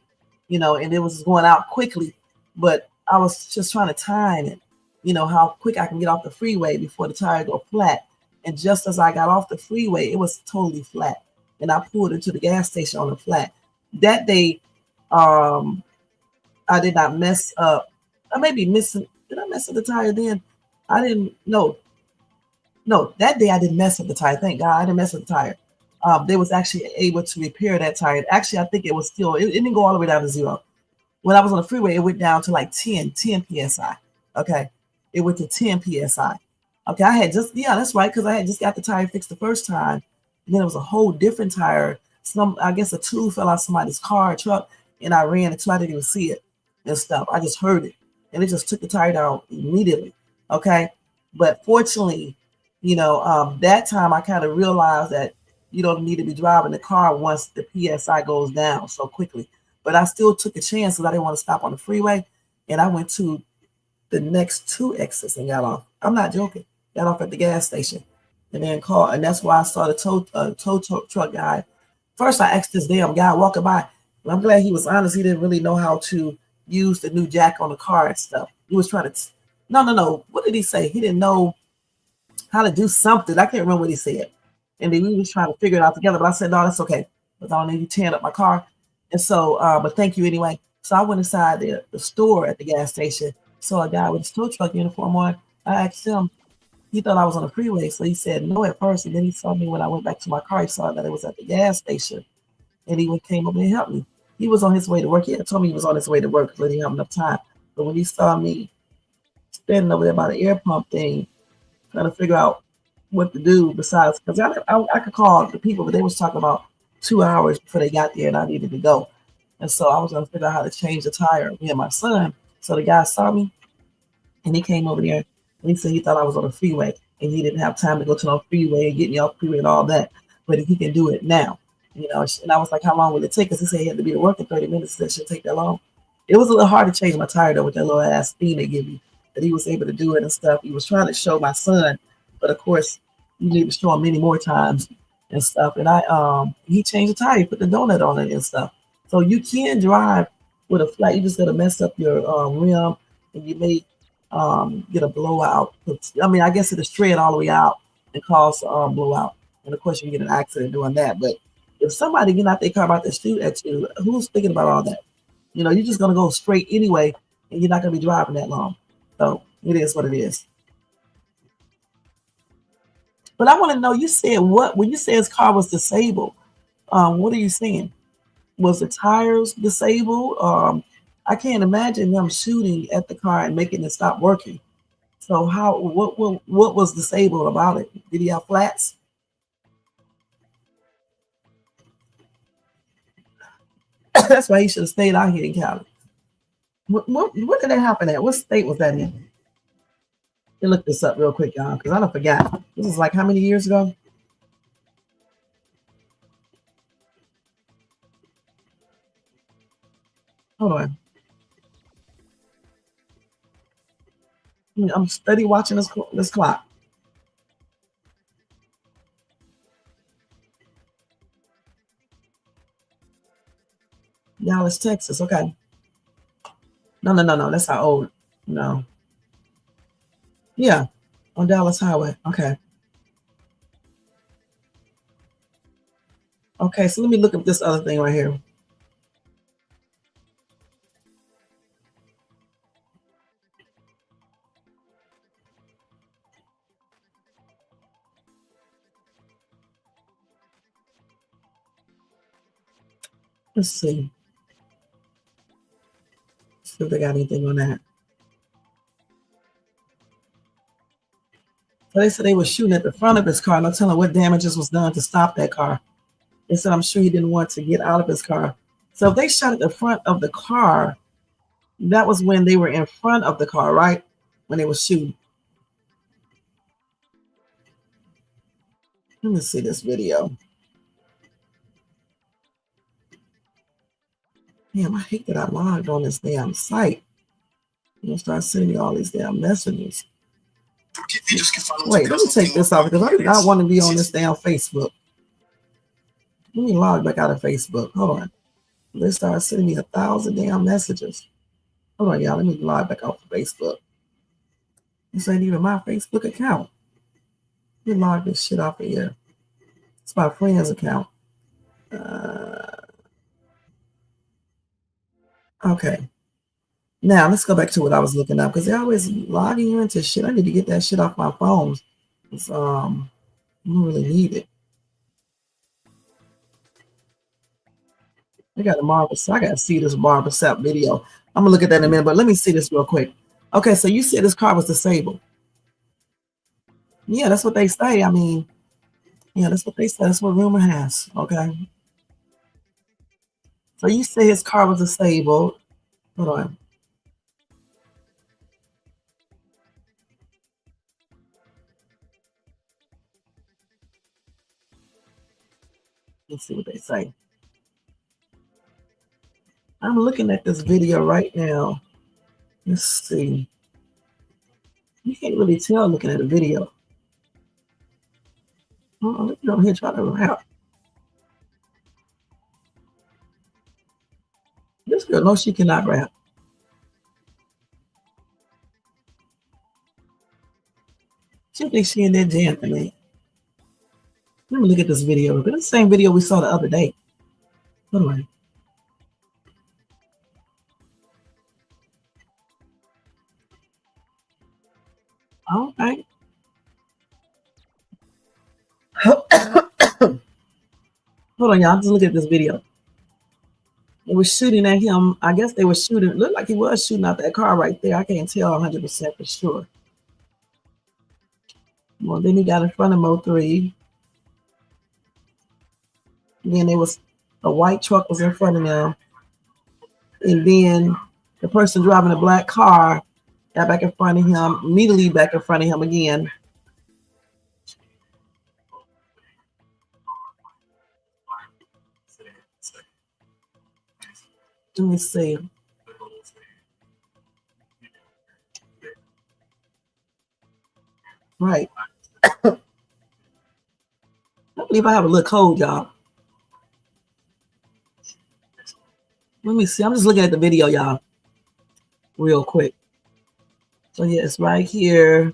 and it was going out quickly. But I was just trying to time it, how quick I can get off the freeway before the tire go flat. And just as I got off the freeway, it was totally flat, and I pulled into the gas station on the flat. That day, I did not mess up. I may be missing. Did I mess up the tire then? I didn't know. No, that day I didn't mess up the tire. Thank God I didn't mess up the tire. They was actually able to repair that tire. Actually, I think it was still, it didn't go all the way down to 0. When I was on the freeway, it went down to like 10 PSI. Okay. It went to 10 PSI. Okay. I had just, yeah, that's right. Cause I had just got the tire fixed the first time. And then it was a whole different tire. I guess a tube fell out somebody's car, truck, and I ran into it. I didn't even see it and stuff. I just heard it. And it just took the tire down immediately. Okay. But fortunately, that time I kind of realized that you don't need to be driving the car once the PSI goes down so quickly. But I still took a chance because I didn't want to stop on the freeway. And I went to the next 2 exits and got off. I'm not joking. Got off at the gas station and then called. And that's why I saw the tow truck guy. First, I asked this damn guy walking by. And I'm glad he was honest. He didn't really know how to use the new jack on the car and stuff. He was trying to, no. What did he say? He didn't know how to do something. I can't remember what he said. And then we was trying to figure it out together. But I said, no, that's okay. Because I don't need you tearing up my car. And so, but thank you anyway. So I went inside the store at the gas station. Saw a guy with a tow truck uniform on. I asked him, he thought I was on the freeway. So he said no at first. And then he saw me when I went back to my car. He saw that it was at the gas station. And he came over and helped me. He was on his way to work. He had told me he was on his way to work because he didn't have enough time. But when he saw me standing over there by the air pump thing, trying to figure out what to do besides, because I could call the people, but they was talking about 2 hours before they got there and I needed to go. And so I was going to figure out how to change the tire, me and my son. So the guy saw me and he came over there and he said he thought I was on the freeway. And and he didn't have time to go to no freeway and get me off freeway and all that. But he can do it now, you know. And I was like, how long will it take? Because he said he had to be to work in 30 minutes. That shouldn't take that long. It was a little hard to change my tire though with that little ass thing they give you. That he was able to do it and stuff. He was trying to show my son, but of course, you need to show him many more times and stuff. And he changed the tire, he put the donut on it and stuff. So you can drive with a flat. You just gotta mess up your rim, and you may get a blowout. I mean, I guess it'll shred all the way out and cause blowout. And of course, you get an accident doing that. But if somebody get out their car about to shoot at you, who's thinking about all that? You know, you're just gonna go straight anyway, and you're not gonna be driving that long. So it is what it is. But I want to know, you said what when you said his car was disabled? What are you saying? Was the tires disabled? I can't imagine them shooting at the car and making it stop working. So what was disabled about it? Did he have flats? That's why he should have stayed out here in Cali. What did that happen at? What state was that in? Let me look this up real quick, y'all, because I don't forgot. This is like how many years ago? Hold on. I'm steady watching this clock. Dallas, Texas. Okay. No. That's how old. No. Yeah, on Dallas Highway. Okay. Okay, so let me look at this other thing right here. Let's see. See if they got anything on that. So they said they were shooting at the front of his car. No telling what damages was done to stop that car. They said, I'm sure he didn't want to get out of his car. So if they shot at the front of the car, that was when they were in front of the car, right? When they were shooting. Let me see this video. Damn, I hate that I logged on this damn site. You're gonna start sending me all these damn messages. Wait, let me take this off because I do not want to be on this damn Facebook. Let me log back out of Facebook. Hold on. They start sending me 1,000 damn messages. Hold on, y'all. Let me log back off of Facebook. This ain't even my Facebook account. Let me log this shit off of here. It's my friend's account. Okay. Now let's go back to what I was looking up because they're always logging you into shit. I need to get that shit off my phone. It's, I don't really need it. I got a Marvin. So I got to see this marvinsapp video. I'm gonna look at that in a minute, but let me see this real quick. Okay, so you said this car was disabled. Yeah, that's what they say. I mean, yeah, that's what they say. That's what rumor has. Okay. So you say his car was disabled. Hold on. Let's see what they say. I'm looking at this video right now. Let's see. You can't really tell looking at a video. Oh, let's go here try to rap. This girl knows she cannot rap. She thinks she in that jam for me. Let me look at this video. It's the same video we saw the other day. Hold on. All right. Hold on, y'all. Just look at this video. They were shooting at him. I guess they were shooting. It looked like he was shooting out that car right there. I can't tell 100% for sure. Well, then he got in front of Mo3. Then there was a white truck was in front of them. And then the person driving a black car got back in front of him, immediately back in front of him again. Let me see. Right. I believe I have a little cold, y'all. Let me see. I'm just looking at the video, y'all, real quick. So yeah, it's right here.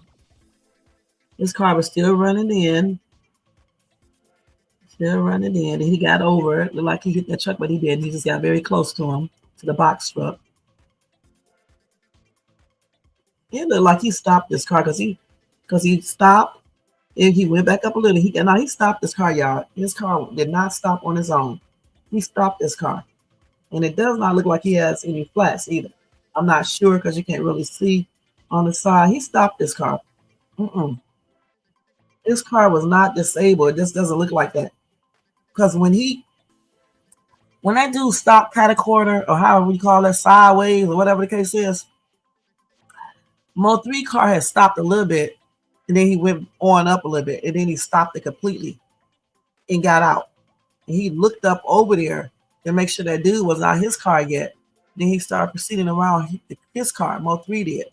This car was still running in. Still running in. And he got over it. Looked like he hit that truck, but he didn't. He just got very close to him, to the box truck. It looked like he stopped this car because he stopped and he went back up a little. He stopped this car, y'all. His car did not stop on his own. He stopped this car. And it does not look like he has any flats either. I'm not sure because you can't really see on the side. He stopped this car. This car was not disabled. It just doesn't look like that. Because when that dude stopped cat a quarter, or however you call it, sideways, or whatever the case is, Mo 3 car had stopped a little bit, and then he went on up a little bit, and then he stopped it completely and got out. And he looked up over there to make sure that dude was not his car yet. Then he started proceeding around his car. Mo 3 did.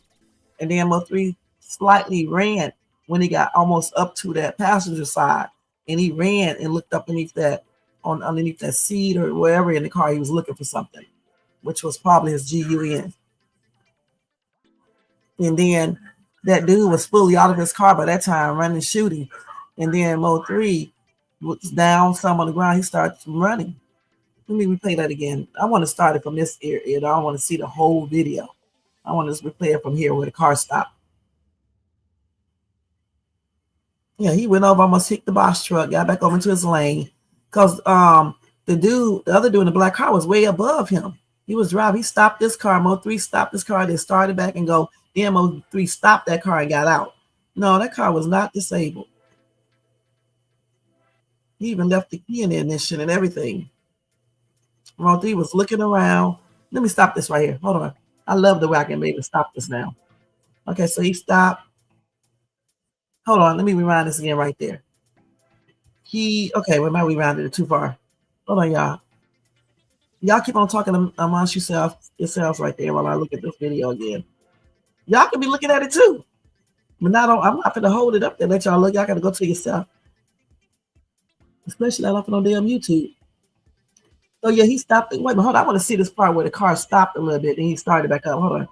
And then Mo 3 slightly ran when he got almost up to that passenger side. And he ran and looked up underneath that seat or wherever in the car. He was looking for something, which was probably his GUN. And then that dude was fully out of his car by that time, running, shooting. And then Mo 3 was down some on the ground. He started running. Let me replay that again. I want to start it from this area. I don't want to see the whole video. I want to replay it from here where the car stopped. Yeah, he went over, almost hit the box truck, got back over into his lane. Because the other dude in the black car was way above him. He was driving. He stopped this car. Mo 3 stopped this car. They started back and go. Then Mo 3 stopped that car and got out. No, that car was not disabled. He even left the key in the ignition and everything. Mo 3 was looking around. Let me stop this right here. Hold on. I love the way I can maybe stop this now. Okay, so he stopped. Hold on. Let me rewind this again right there. Okay, we might rewind it too far. Hold on, y'all. Y'all keep on talking amongst yourselves right there while I look at this video again. Y'all can be looking at it too. But I'm not going to hold it up there. Let y'all look. Y'all got to go to yourself. Especially that up on damn YouTube. So yeah, he stopped. Wait a minute, hold on. I want to see this part where the car stopped a little bit and he started back up. Hold on.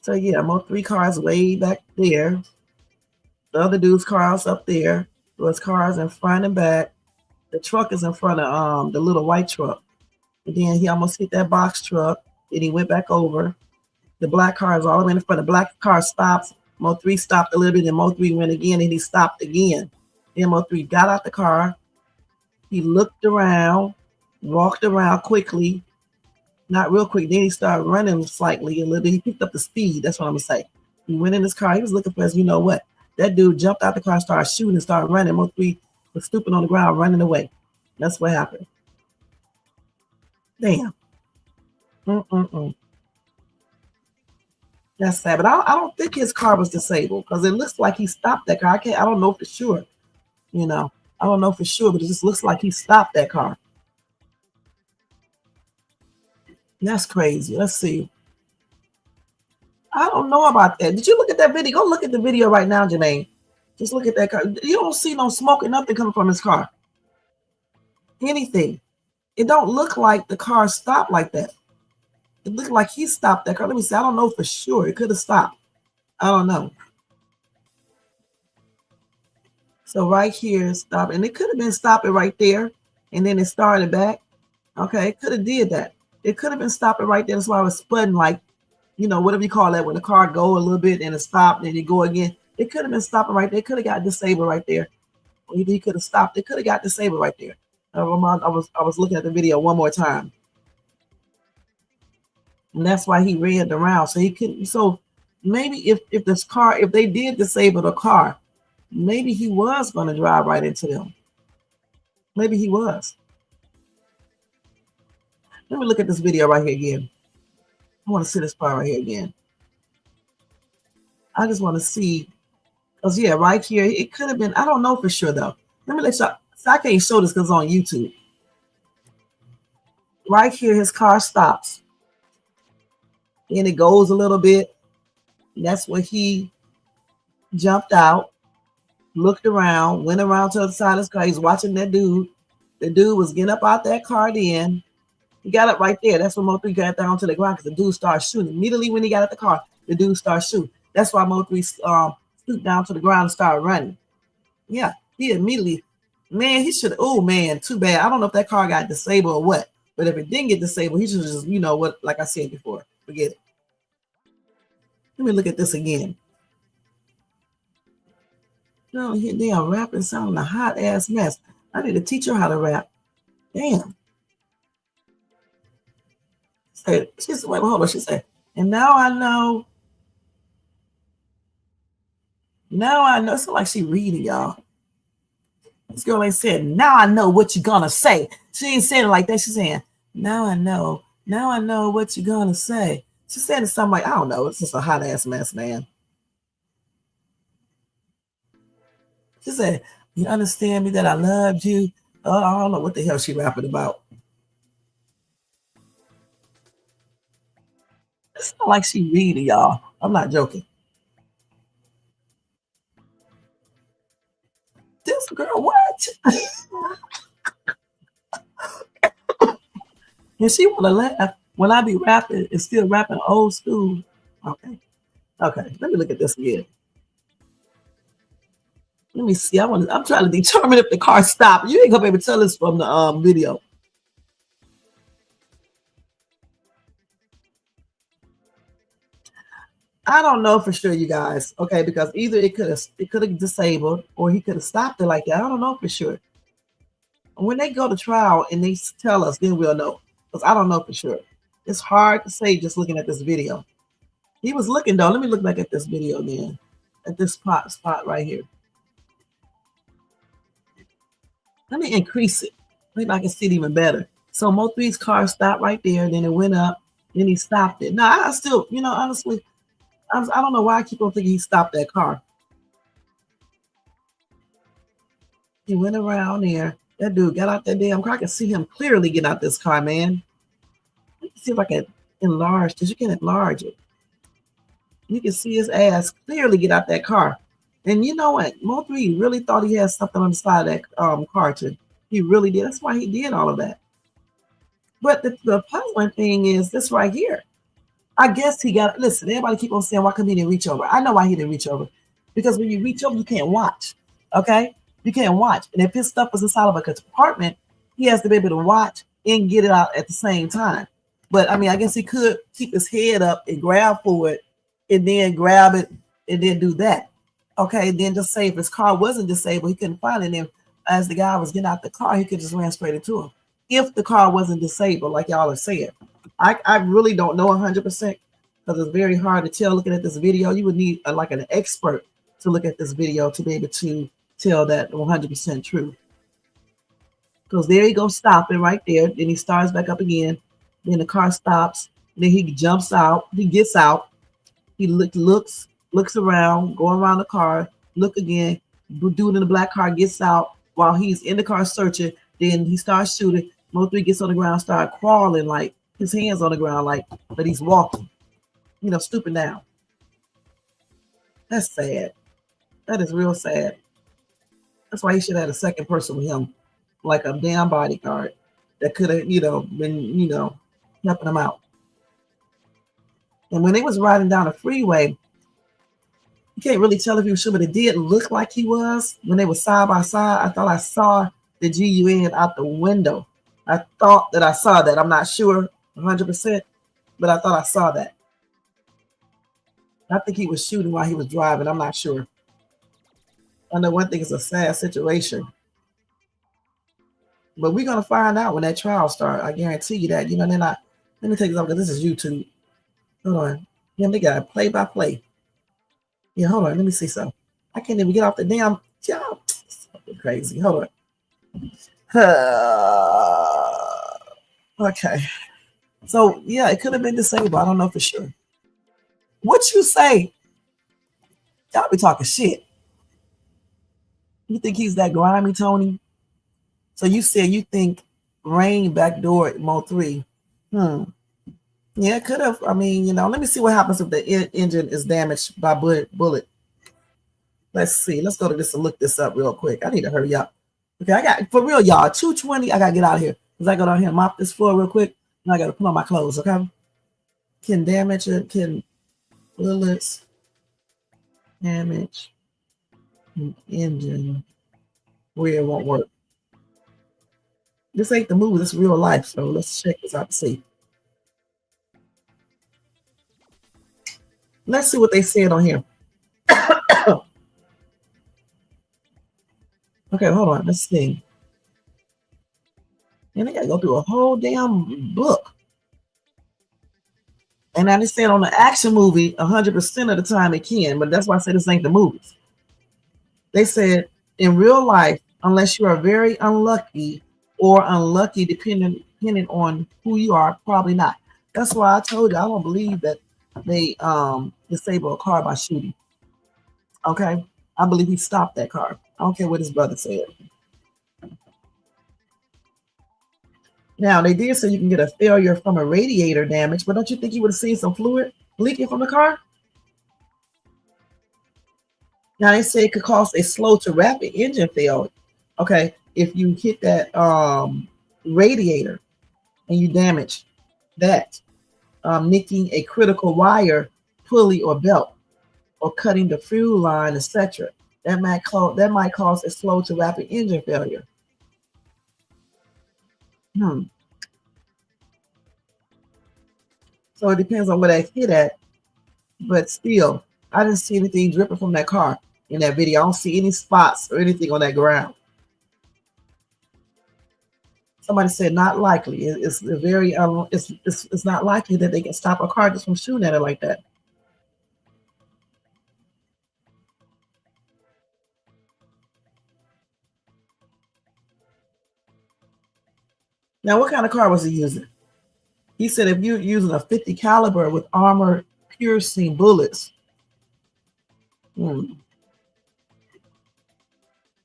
So yeah, Mo 3 cars way back there. The other dude's car's up there. So his cars in front and back. The truck is in front of the little white truck. And then he almost hit that box truck. Then he went back over. The black car is all the way in front. The black car stops. Mo 3 stopped a little bit, and Mo 3 went again, and he stopped again. Then Mo 3 got out the car. He looked around, walked around quickly, not real quick. Then he started running slightly a little bit. He picked up the speed. That's what I'm gonna say. He went in his car. He was looking for us. You know what? That dude jumped out the car, started shooting, and started running. Mo 3 was stooping on the ground, running away. That's what happened. Damn. That's sad, but I don't think his car was disabled because it looks like he stopped that car. I don't know for sure. I don't know for sure, but it just looks like he stopped that car. That's crazy. Let's see. I don't know about that. Did you look at that video? Go look at the video right now, Janae. Just look at that car. You don't see no smoke or nothing coming from his car. Anything. It don't look like the car stopped like that. It looked like he stopped that car. Let me see. I don't know for sure. It could have stopped. I don't know. So right here, stop. And it could have been stopping right there. And then it started back. Okay, it could have did that. It could have been stopping right there. That's why I was spudding, like, whatever you call that, when the car go a little bit and it stopped and you go again. It could have been stopping right there. It could have got disabled right there. He could have stopped. It could have got disabled right there. I was looking at the video one more time. And that's why he ran around. So he couldn't. So maybe if they did disable the car, maybe he was going to drive right into them. Maybe he was. Let me look at this video right here again. I want to see this part right here again. I just want to see. Because, yeah, right here, it could have been. I don't know for sure, though. Let me let y'all. So I can't show this because it's on YouTube. Right here, his car stops. And it goes a little bit. And that's when he jumped out, looked around, went around to the other side of his car. He's watching that dude. The dude was getting up out that car then. He got up right there. That's when Mo3 got down to the ground because the dude started shooting. Immediately when he got out the car, the dude started shooting. That's why Mo3 stooped down to the ground and started running. Yeah, he immediately, man, he should, oh man, too bad. I don't know if that car got disabled or what, but if it didn't get disabled, he should just, you know what, like I said before, forget it. Let me look at this again. No, damn, rapping sounding a hot ass mess. I need to teach her how to rap. Damn. She said, wait, hold on. She said, and now I know. Now I know. It's like she reading, y'all. This girl ain't said, now I know what you're gonna say. She ain't saying it like that. She's saying, now I know what you're gonna say. She said something like, I don't know. It's just a hot ass mess, man. She said, you understand me that I loved you? Oh, I don't know what the hell she rapping about. It's not like she reading, y'all. I'm not joking. This girl, what? And she want to laugh when I be rapping and still rapping old school. Okay. Let me look at this again. Let me see. I'm trying to determine if the car stopped. You ain't gonna be able to tell this from the video. I don't know for sure, you guys. Okay, because either it could have disabled or he could have stopped it like that. I don't know for sure. When they go to trial and they tell us, then we'll know. Because I don't know for sure. It's hard to say just looking at this video. He was looking though. Let me look back at this video then. At this spot right here. Let me increase it. Maybe I can see it even better. So Mo3's car stopped right there, then it went up, then he stopped it. Now I still, honestly, I don't know why I keep on thinking he stopped that car. He went around there. That dude got out that damn car. I can see him clearly get out this car, man. Let me see if I can enlarge this. You can enlarge it. You can see his ass clearly get out that car. And you know what? Mo3 really thought he had something on the side of that car too. He really did. That's why he did all of that. But the puzzling thing is this right here. I guess he got, listen, everybody keep on saying, why couldn't he didn't reach over? I know why he didn't reach over. Because when you reach over, you can't watch. Okay? You can't watch. And if his stuff was inside of a compartment, he has to be able to watch and get it out at the same time. But I mean, I guess he could keep his head up and grab for it and then grab it and then do that. Okay, then just say if his car wasn't disabled, he couldn't find it. And then as the guy was getting out the car, he could just ran straight into him. If the car wasn't disabled, like y'all are saying. I really don't know 100% because it's very hard to tell looking at this video. You would need like an expert to look at this video to be able to tell that 100% true. Because there he goes stopping right there. Then he starts back up again. Then the car stops. Then he jumps out. He gets out. He looks around, go around the car, look again. Dude in the black car gets out while he's in the car searching. Then he starts shooting. Mo3 gets on the ground, start crawling, like his hands on the ground, like, but he's walking, stooping down. That's sad. That is real sad. That's why he should have had a second person with him, like a damn bodyguard that could have, been, helping him out. And when they was riding down the freeway, you can't really tell if he was sure, but it did look like he was. When they were side by side, I thought I saw the GUN out the window. I thought that I saw that. I'm not sure 100%, but I thought I saw that. I think he was shooting while he was driving. I'm not sure. I know one thing is a sad situation. But we're going to find out when that trial starts. I guarantee you that. They're not. Let me take this off because this is YouTube. Hold on. Yeah, they got a play-by-play. Yeah, hold on. Let me see something. I can't even get off the damn job. Something crazy. Hold on. Okay. So, yeah, it could have been disabled. I don't know for sure. What you say? Y'all be talking shit. You think he's that grimy, Tony? So you said you think rain backdoor Mo 3. Yeah, it could have. I mean, let me see what happens if the engine is damaged by bullet. Let's see. Let's go to this and look this up real quick. I need to hurry up. Okay, I got, for real, y'all, 2:20. I got to get out of here because I go down here and mop this floor real quick. And I got to put on my clothes, okay? Can damage it? Can bullets damage an engine where it won't work? This ain't the movie. This is real life. So let's check this out and see. Let's see what they said on here. Okay, hold on. Let's see. And I got to go through a whole damn book. And I understand on the action movie, 100% of the time it can, but that's why I said this ain't the movies. They said in real life, unless you are very unlucky or unlucky, depending on who you are, probably not. That's why I told you I don't believe that they disable a car by shooting. Okay, I believe he stopped that car. I don't care what his brother said. Now, they did say you can get a failure from a radiator damage, but don't you think you would have seen some fluid leaking from the car? Now, they say it could cause a slow to rapid engine failure. Okay, if you hit that radiator and you damage that, nicking a critical wire, pulley, or belt, or cutting the fuel line, etc. That might cause a slow to rapid engine failure. So it depends on where they hit at, but still, I didn't see anything dripping from that car in that video. I don't see any spots or anything on that ground. Somebody said not likely. It's very it's not likely that they can stop a car just from shooting at it like that. Now, what kind of car was he using? He said if you're using a 50 caliber with armor piercing bullets.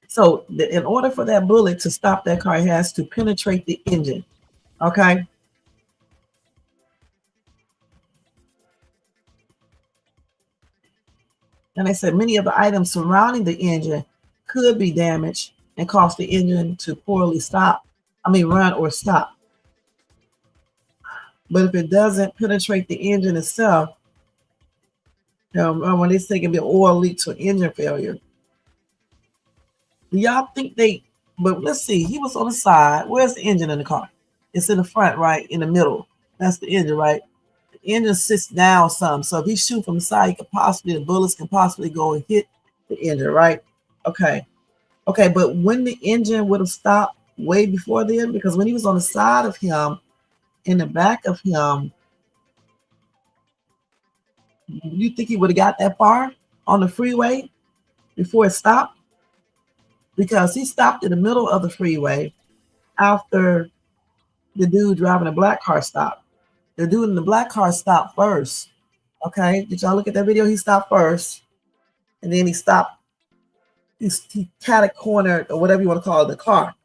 So in order for that bullet to stop that car, it has to penetrate the engine. Okay. And they said many of the items surrounding the engine could be damaged and cause the engine to poorly run or stop. But if it doesn't penetrate the engine itself, when they say it can be oil leak to engine failure. Do y'all think but let's see, he was on the side. Where's the engine in the car? It's in the front, right? In the middle. That's the engine, right? The engine sits down some. So if he shoot from the side, the bullets can possibly go and hit the engine, right? Okay. Okay, but when the engine would have stopped way before then, because when he was on the side of him, in the back of him, you think he would have got that far on the freeway before it stopped? Because he stopped in the middle of the freeway after the dude driving the black car stopped. The dude in the black car stopped first. Okay, did y'all look at that video? He stopped first, and then he stopped. He cat-cornered, or whatever you want to call it, the car.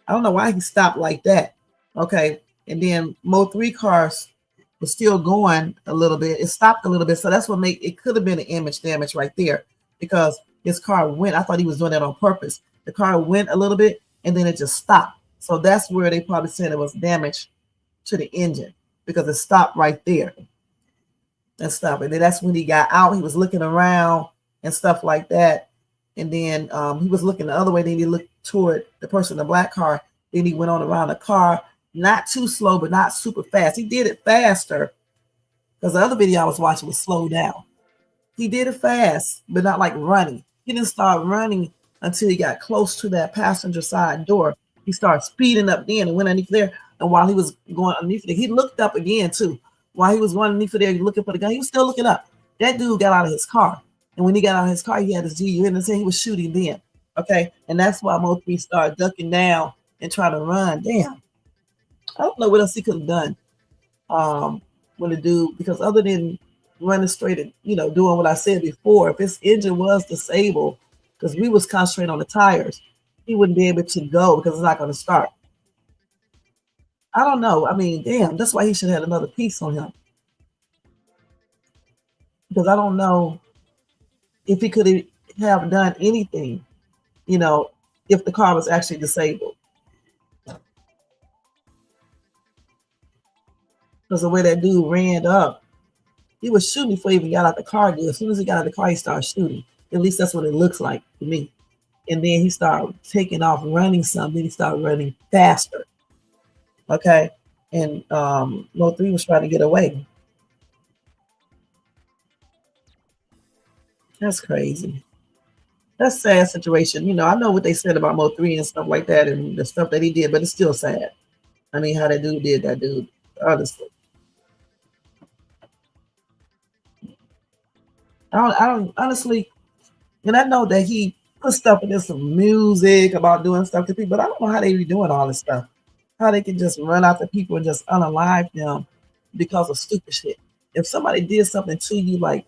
I don't know why he stopped like that. Okay, and then Mo 3 cars was still going a little bit. It stopped a little bit, so that's what made it could have been an image damage right there, because his car went. I thought he was doing that on purpose. The car went a little bit, and then it just stopped. So that's where they probably said it was damage to the engine, because it stopped right there. And stuff. And then that's when he got out. He was looking around and stuff like that. And then he was looking the other way. Then he looked toward the person in the black car. Then he went on around the car, not too slow, but not super fast. He did it faster, because the other video I was watching was slowed down. He did it fast, but not like running. He didn't start running until he got close to that passenger side door. He started speeding up then and went underneath there. And while he was going underneath there, he looked up again too. While he was going underneath there looking for the gun, he was still looking up. That dude got out of his car. And when he got out of his car, he had his GU in and said he was shooting then. Okay. And that's why Mo 3 started ducking down and trying to run. Damn. I don't know what else he could have done when the dude, because other than running straight and, doing what I said before, if his engine was disabled, because we was concentrating on the tires, he wouldn't be able to go because it's not going to start. I don't know. I mean, damn, that's why he should have had another piece on him. Because I don't know if he could have done anything, you know, if the car was actually disabled. Because the way that dude ran up, he was shooting before he even got out the car. As soon as he got out the car, he started shooting. At least that's what it looks like to me. And then he started taking off, running something. He started running faster. Okay. And Mo3 was trying to get away. That's crazy. That's a sad situation. You know, I know what they said about Mo3 and stuff like that and the stuff that he did, but it's still sad. I mean, how that dude did that dude, honestly. I don't honestly, and I know that he put stuff in some music about doing stuff to people, but I don't know how they be doing all this stuff. How they can just run after people and just unalive them because of stupid shit. If somebody did something to you, like,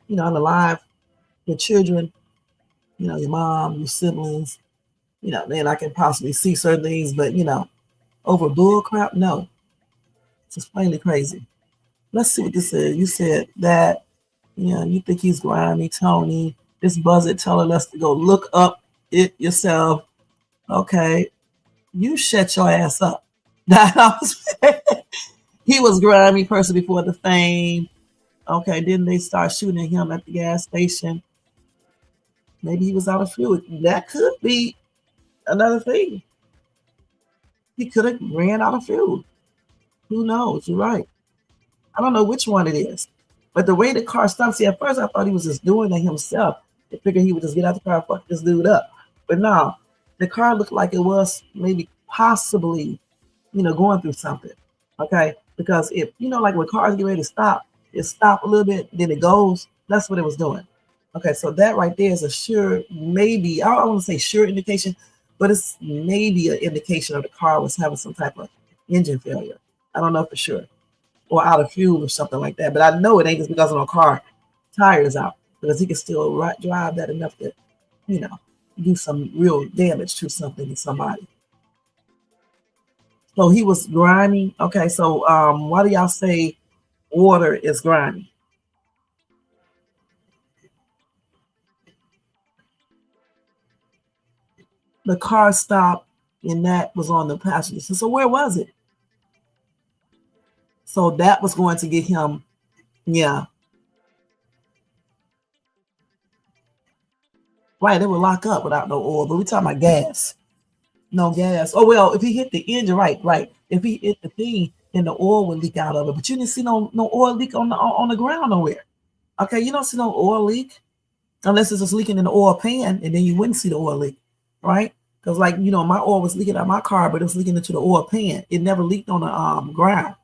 you know, unalive your children, you know, your mom, your siblings, you know, then I can possibly see certain things, but, you know, over bull crap, no. It's just plainly crazy. Let's see what this is. You said that, you know, you think he's grimy, Tony. This buzzard telling us to go look up it yourself. Okay. You shut your ass up. He was grimy person before the fame. Okay, then they start shooting at him at the gas station. Maybe he was out of fuel. That could be another thing. He could have ran out of fuel. Who knows? You're right. I don't know which one it is. But the way the car stopped, see, at first I thought he was just doing it himself. I figured he would just get out the car and fuck this dude up. But no, the car looked like it was maybe possibly, you know, going through something. Okay? Because if, you know, like when cars get ready to stop, it stops a little bit, then it goes. That's what it was doing. Okay, so that right there is a sure, maybe, I don't want to say sure indication, but it's maybe an indication of the car was having some type of engine failure. I don't know for sure. Or out of fuel or something like that. But I know it ain't just because of no car tire is out, because he can still drive that enough to, you know, do some real damage to something to somebody. So he was grimy. Okay, so why do y'all say water is grimy? The car stopped and that was on the passenger. So where was it? So that was going to get him, yeah. Right, they would lock up without no oil, but we're talking about gas. No gas. Oh, well, if he hit the engine, right. If he hit the thing, then the oil would leak out of it. But you didn't see no oil leak on the ground nowhere. Okay, you don't see no oil leak unless it's just leaking in the oil pan, and then you wouldn't see the oil leak, right? Because, like, you know, my oil was leaking out of my car, but it was leaking into the oil pan. It never leaked on the ground.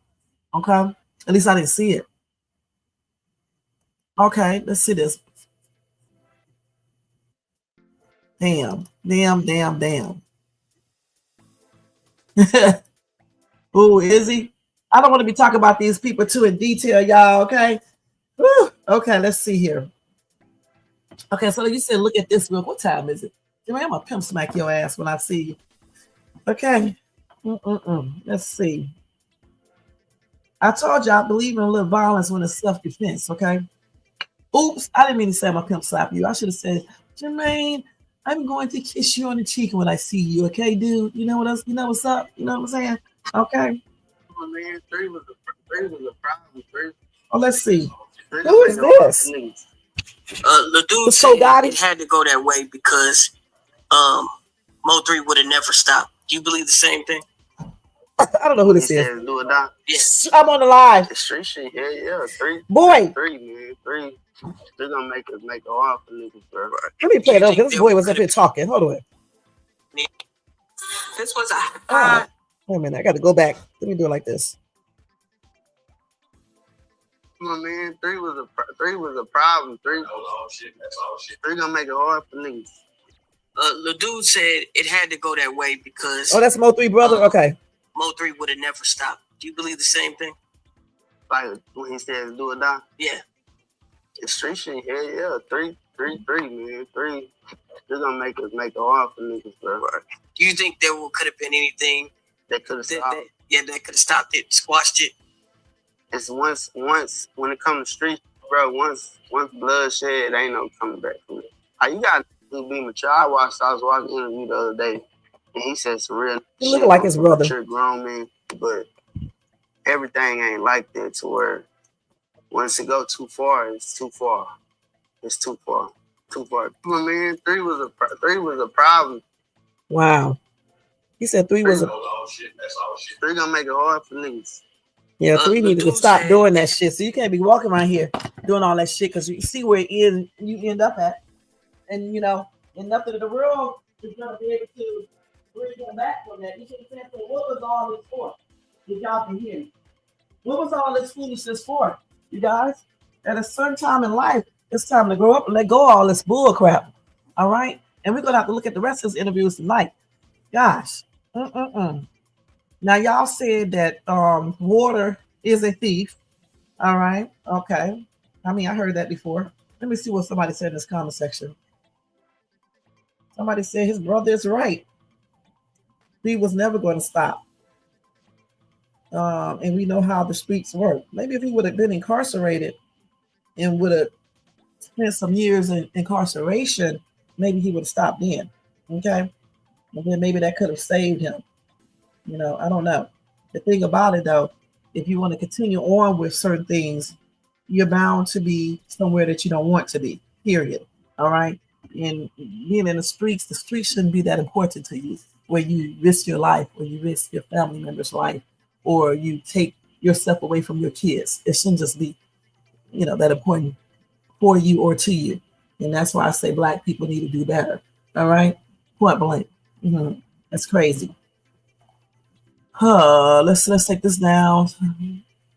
Okay, at least I didn't see it. Okay, let's see this. Damn. Who is he? I don't want to be talking about these people too in detail, y'all. Okay. Whew. Okay, let's see here. Okay, so you said look at this real. What time is it? I'm gonna pimp smack your ass when I see you. Okay. Let's see. I told you I believe in a little violence when it's self-defense. Okay. Oops, I didn't mean to say I'm gonna pimp slap you. I should have said, Jermaine, I'm going to kiss you on the cheek when I see you. Okay, dude. You know what else? You know what's up? You know what I'm saying? Okay. Oh, man, three was a problem. Oh, let's see. Who is this? The dude said it had to go that way because Mo3 would have never stopped. Do you believe the same thing? I don't know who this is. Do it now. Yes. I'm on the live. The street shit, yeah. Three. Boy. Three, man. Three. They're gonna make it hard for niggas, bro. Let me play it up because this boy was up here talking. Hold on. This was a wait a minute. I got to go back. Let me do it like this. Come on, man. Three was a problem. Three gonna make it hard for niggas. The dude said it had to go that way because. Oh, that's Mo3 brother. Okay. Mo3 would have never stopped. Do you believe the same thing? Like when he said do it now. Yeah. The street shit, yeah. Three, man. Three. They're gonna make it hard for niggas, bro. Do you think there could have been anything that could have stopped? That could have stopped it, squashed it? It's once when it comes to streets, bro. Once bloodshed, ain't no coming back from it. You got to be mature. I was watching an interview the other day, and he said some real he look like his brother. Mature grown man, but everything ain't like that. To where once it go too far, it's too far. It's too far. Too far. Man, 3 was a problem. Wow. He said 3 was a. All shit. That's all shit. 3 gonna make it hard for niggas. Yeah, 3 needed to stop doing that shit. So you can't be walking around here doing all that shit because you see where it is you end up at. And you know, and nothing in the world is gonna be able to bring him back from that. You should have said, so what was all this for? If y'all can hear me. What was all this foolishness for? You guys? At a certain time in life, it's time to grow up and let go of all this bull crap. All right? And we're gonna have to look at the rest of his interviews tonight. Gosh. Now y'all said that water is a thief. All right. Okay. I mean, I heard that before. Let me see what somebody said in this comment section. Somebody said his brother is right. He was never going to stop. And we know how the streets work. Maybe if he would have been incarcerated and would have spent some years in incarceration, maybe he would have stopped then. Okay. And then maybe that could have saved him. You know, I don't know. The thing about it, though, if you want to continue on with certain things, you're bound to be somewhere that you don't want to be, period. All right. And being in the streets shouldn't be that important to you, where you risk your life, or you risk your family member's life, or you take yourself away from your kids. It shouldn't just be, you know, that important for you or to you. And that's why I say Black people need to do better. All right. Point blank. That's crazy. Let's take this down.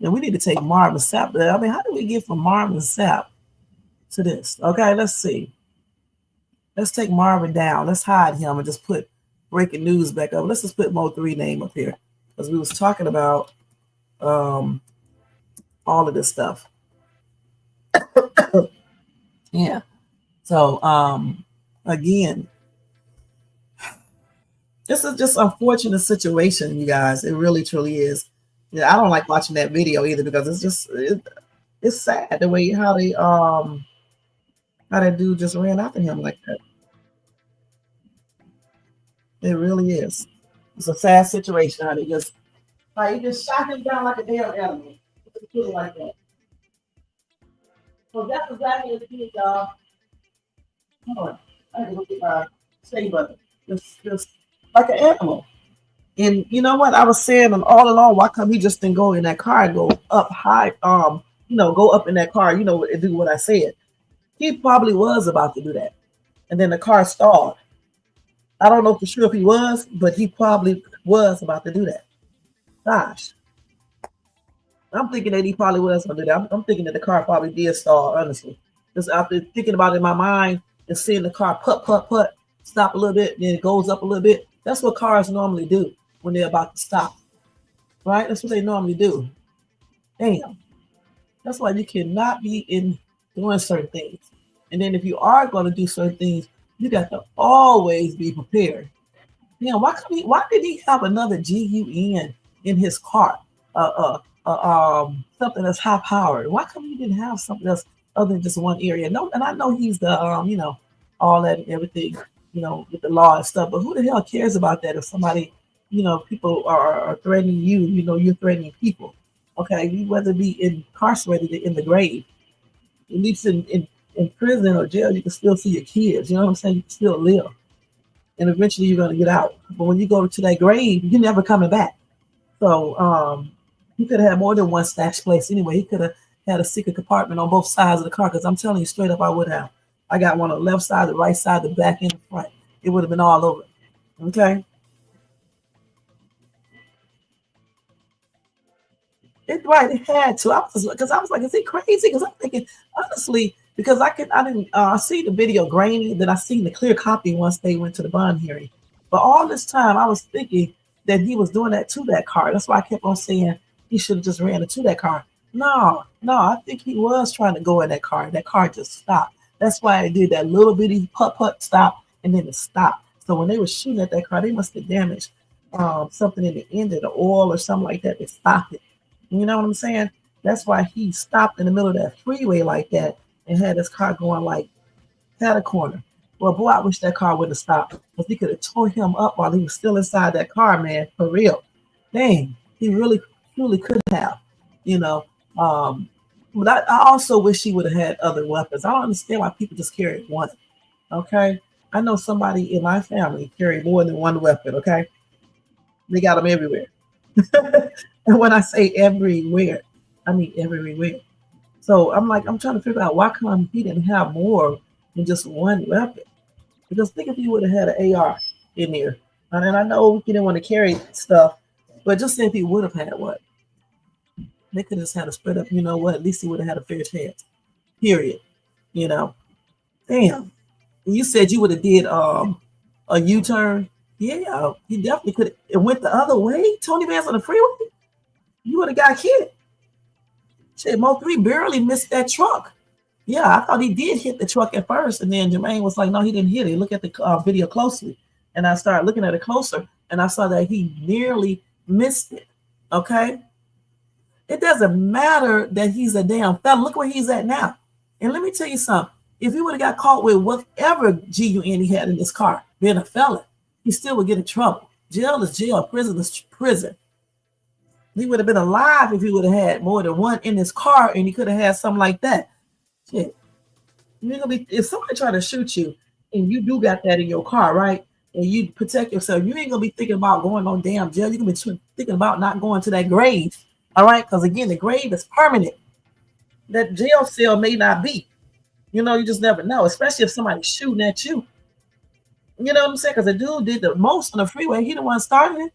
And we need to take Marvin Sapp. I mean, how do we get from Marvin Sapp to this? Okay, let's see. Let's take Marvin down. Let's hide him and just put breaking news back up. Let's just put Mo3 name up here, because we was talking about all of this stuff. Yeah. So again, this is just an unfortunate situation, you guys. It really, truly is. Yeah, I don't like watching that video either, because it's sad the way how that dude just ran after him like that. It really is. It's a sad situation how he just shot him down like a damn animal. Like that. So that's exactly what it is, y'all. Hold on. I have to go get my say button. Just like an animal. And you know what? I was saying all along, why come he just didn't go in that car and go up high, go up in that car, and do what I said. He probably was about to do that. And then the car stalled. I don't know for sure if he was, but he probably was about to do that. Gosh. I'm thinking that he probably was going to do that. I'm thinking that the car probably did stall, honestly. Just after thinking about it in my mind and seeing the car put, stop a little bit, then it goes up a little bit. That's what cars normally do when they're about to stop. Right? That's what they normally do. Damn. That's why you cannot be doing certain things. And then if you are going to do certain things, you got to always be prepared. Damn, why did he have another GUN in his car? Something that's high powered. Why come he didn't have something else other than just one area? No, and I know he's the all that and everything, with the law and stuff, but who the hell cares about that if somebody, people are threatening you, you're threatening people. Okay, you whether be incarcerated in the grave, at least in prison or jail, you can still see your kids. You know what I'm saying? You can still live. And eventually you're gonna get out. But when you go to that grave, you're never coming back. So he could have had more than one stash place anyway. He could have had a secret compartment on both sides of the car, because I'm telling you straight up, I would have. I got one on the left side, the right side, the back, and the front. It would have been all over. Okay. It had to. I was like, is he crazy? Because I'm thinking, honestly, because I see the video grainy, then I seen the clear copy once they went to the bond hearing. But all this time I was thinking that he was doing that to that car. That's why I kept on saying he should have just ran into that car. No, I think he was trying to go in that car. That car just stopped. That's why I did that little bitty putt stop, and then it stopped. So when they were shooting at that car, they must have damaged something in the end of the oil or something like that to stop it. You know what I'm saying? That's why he stopped in the middle of that freeway like that and had his car going like at a corner. Well, boy, I wish that car would have stopped because he could have tore him up while he was still inside that car, man, for real. Dang, he really, truly could have, you know. But I also wish he would have had other weapons. I don't understand why people just carry one, okay? I know somebody in my family carry more than one weapon, okay? They got them everywhere. And when I say everywhere, I mean everywhere. So I'm trying to figure out why come he didn't have more than just one weapon. Because think if he would have had an AR in there. And I know he didn't want to carry stuff, but just say if he would have had one. They could have just had a spread up, you know what? At least he would have had a fair chance. Period. You know. Damn. You said you would have did a U-turn. Yeah, he definitely could have went the other way. Tony Vance on the freeway. You would have got hit. Shit, Mo3 barely missed that truck. Yeah, I thought he did hit the truck at first, and then Jermaine was like, no, he didn't hit it. Look at the video closely. And I started looking at it closer, and I saw that he nearly missed it, okay? It doesn't matter that he's a damn felon. Look where he's at now. And let me tell you something. If he would have got caught with whatever GUN he had in his car, being a felon, he still would get in trouble. Jail is jail, prison is prison. He would have been alive if he would have had more than one in his car, and he could have had something like that. Shit. You're gonna be, if somebody try to shoot you and you do got that in your car, right? And you protect yourself, you ain't gonna be thinking about going on damn jail. You're gonna be thinking about not going to that grave. All right, because again, the grave is permanent. That jail cell may not be. You know, you just never know, especially if somebody's shooting at you. You know what I'm saying? Because the dude did the most on the freeway. He the one started it.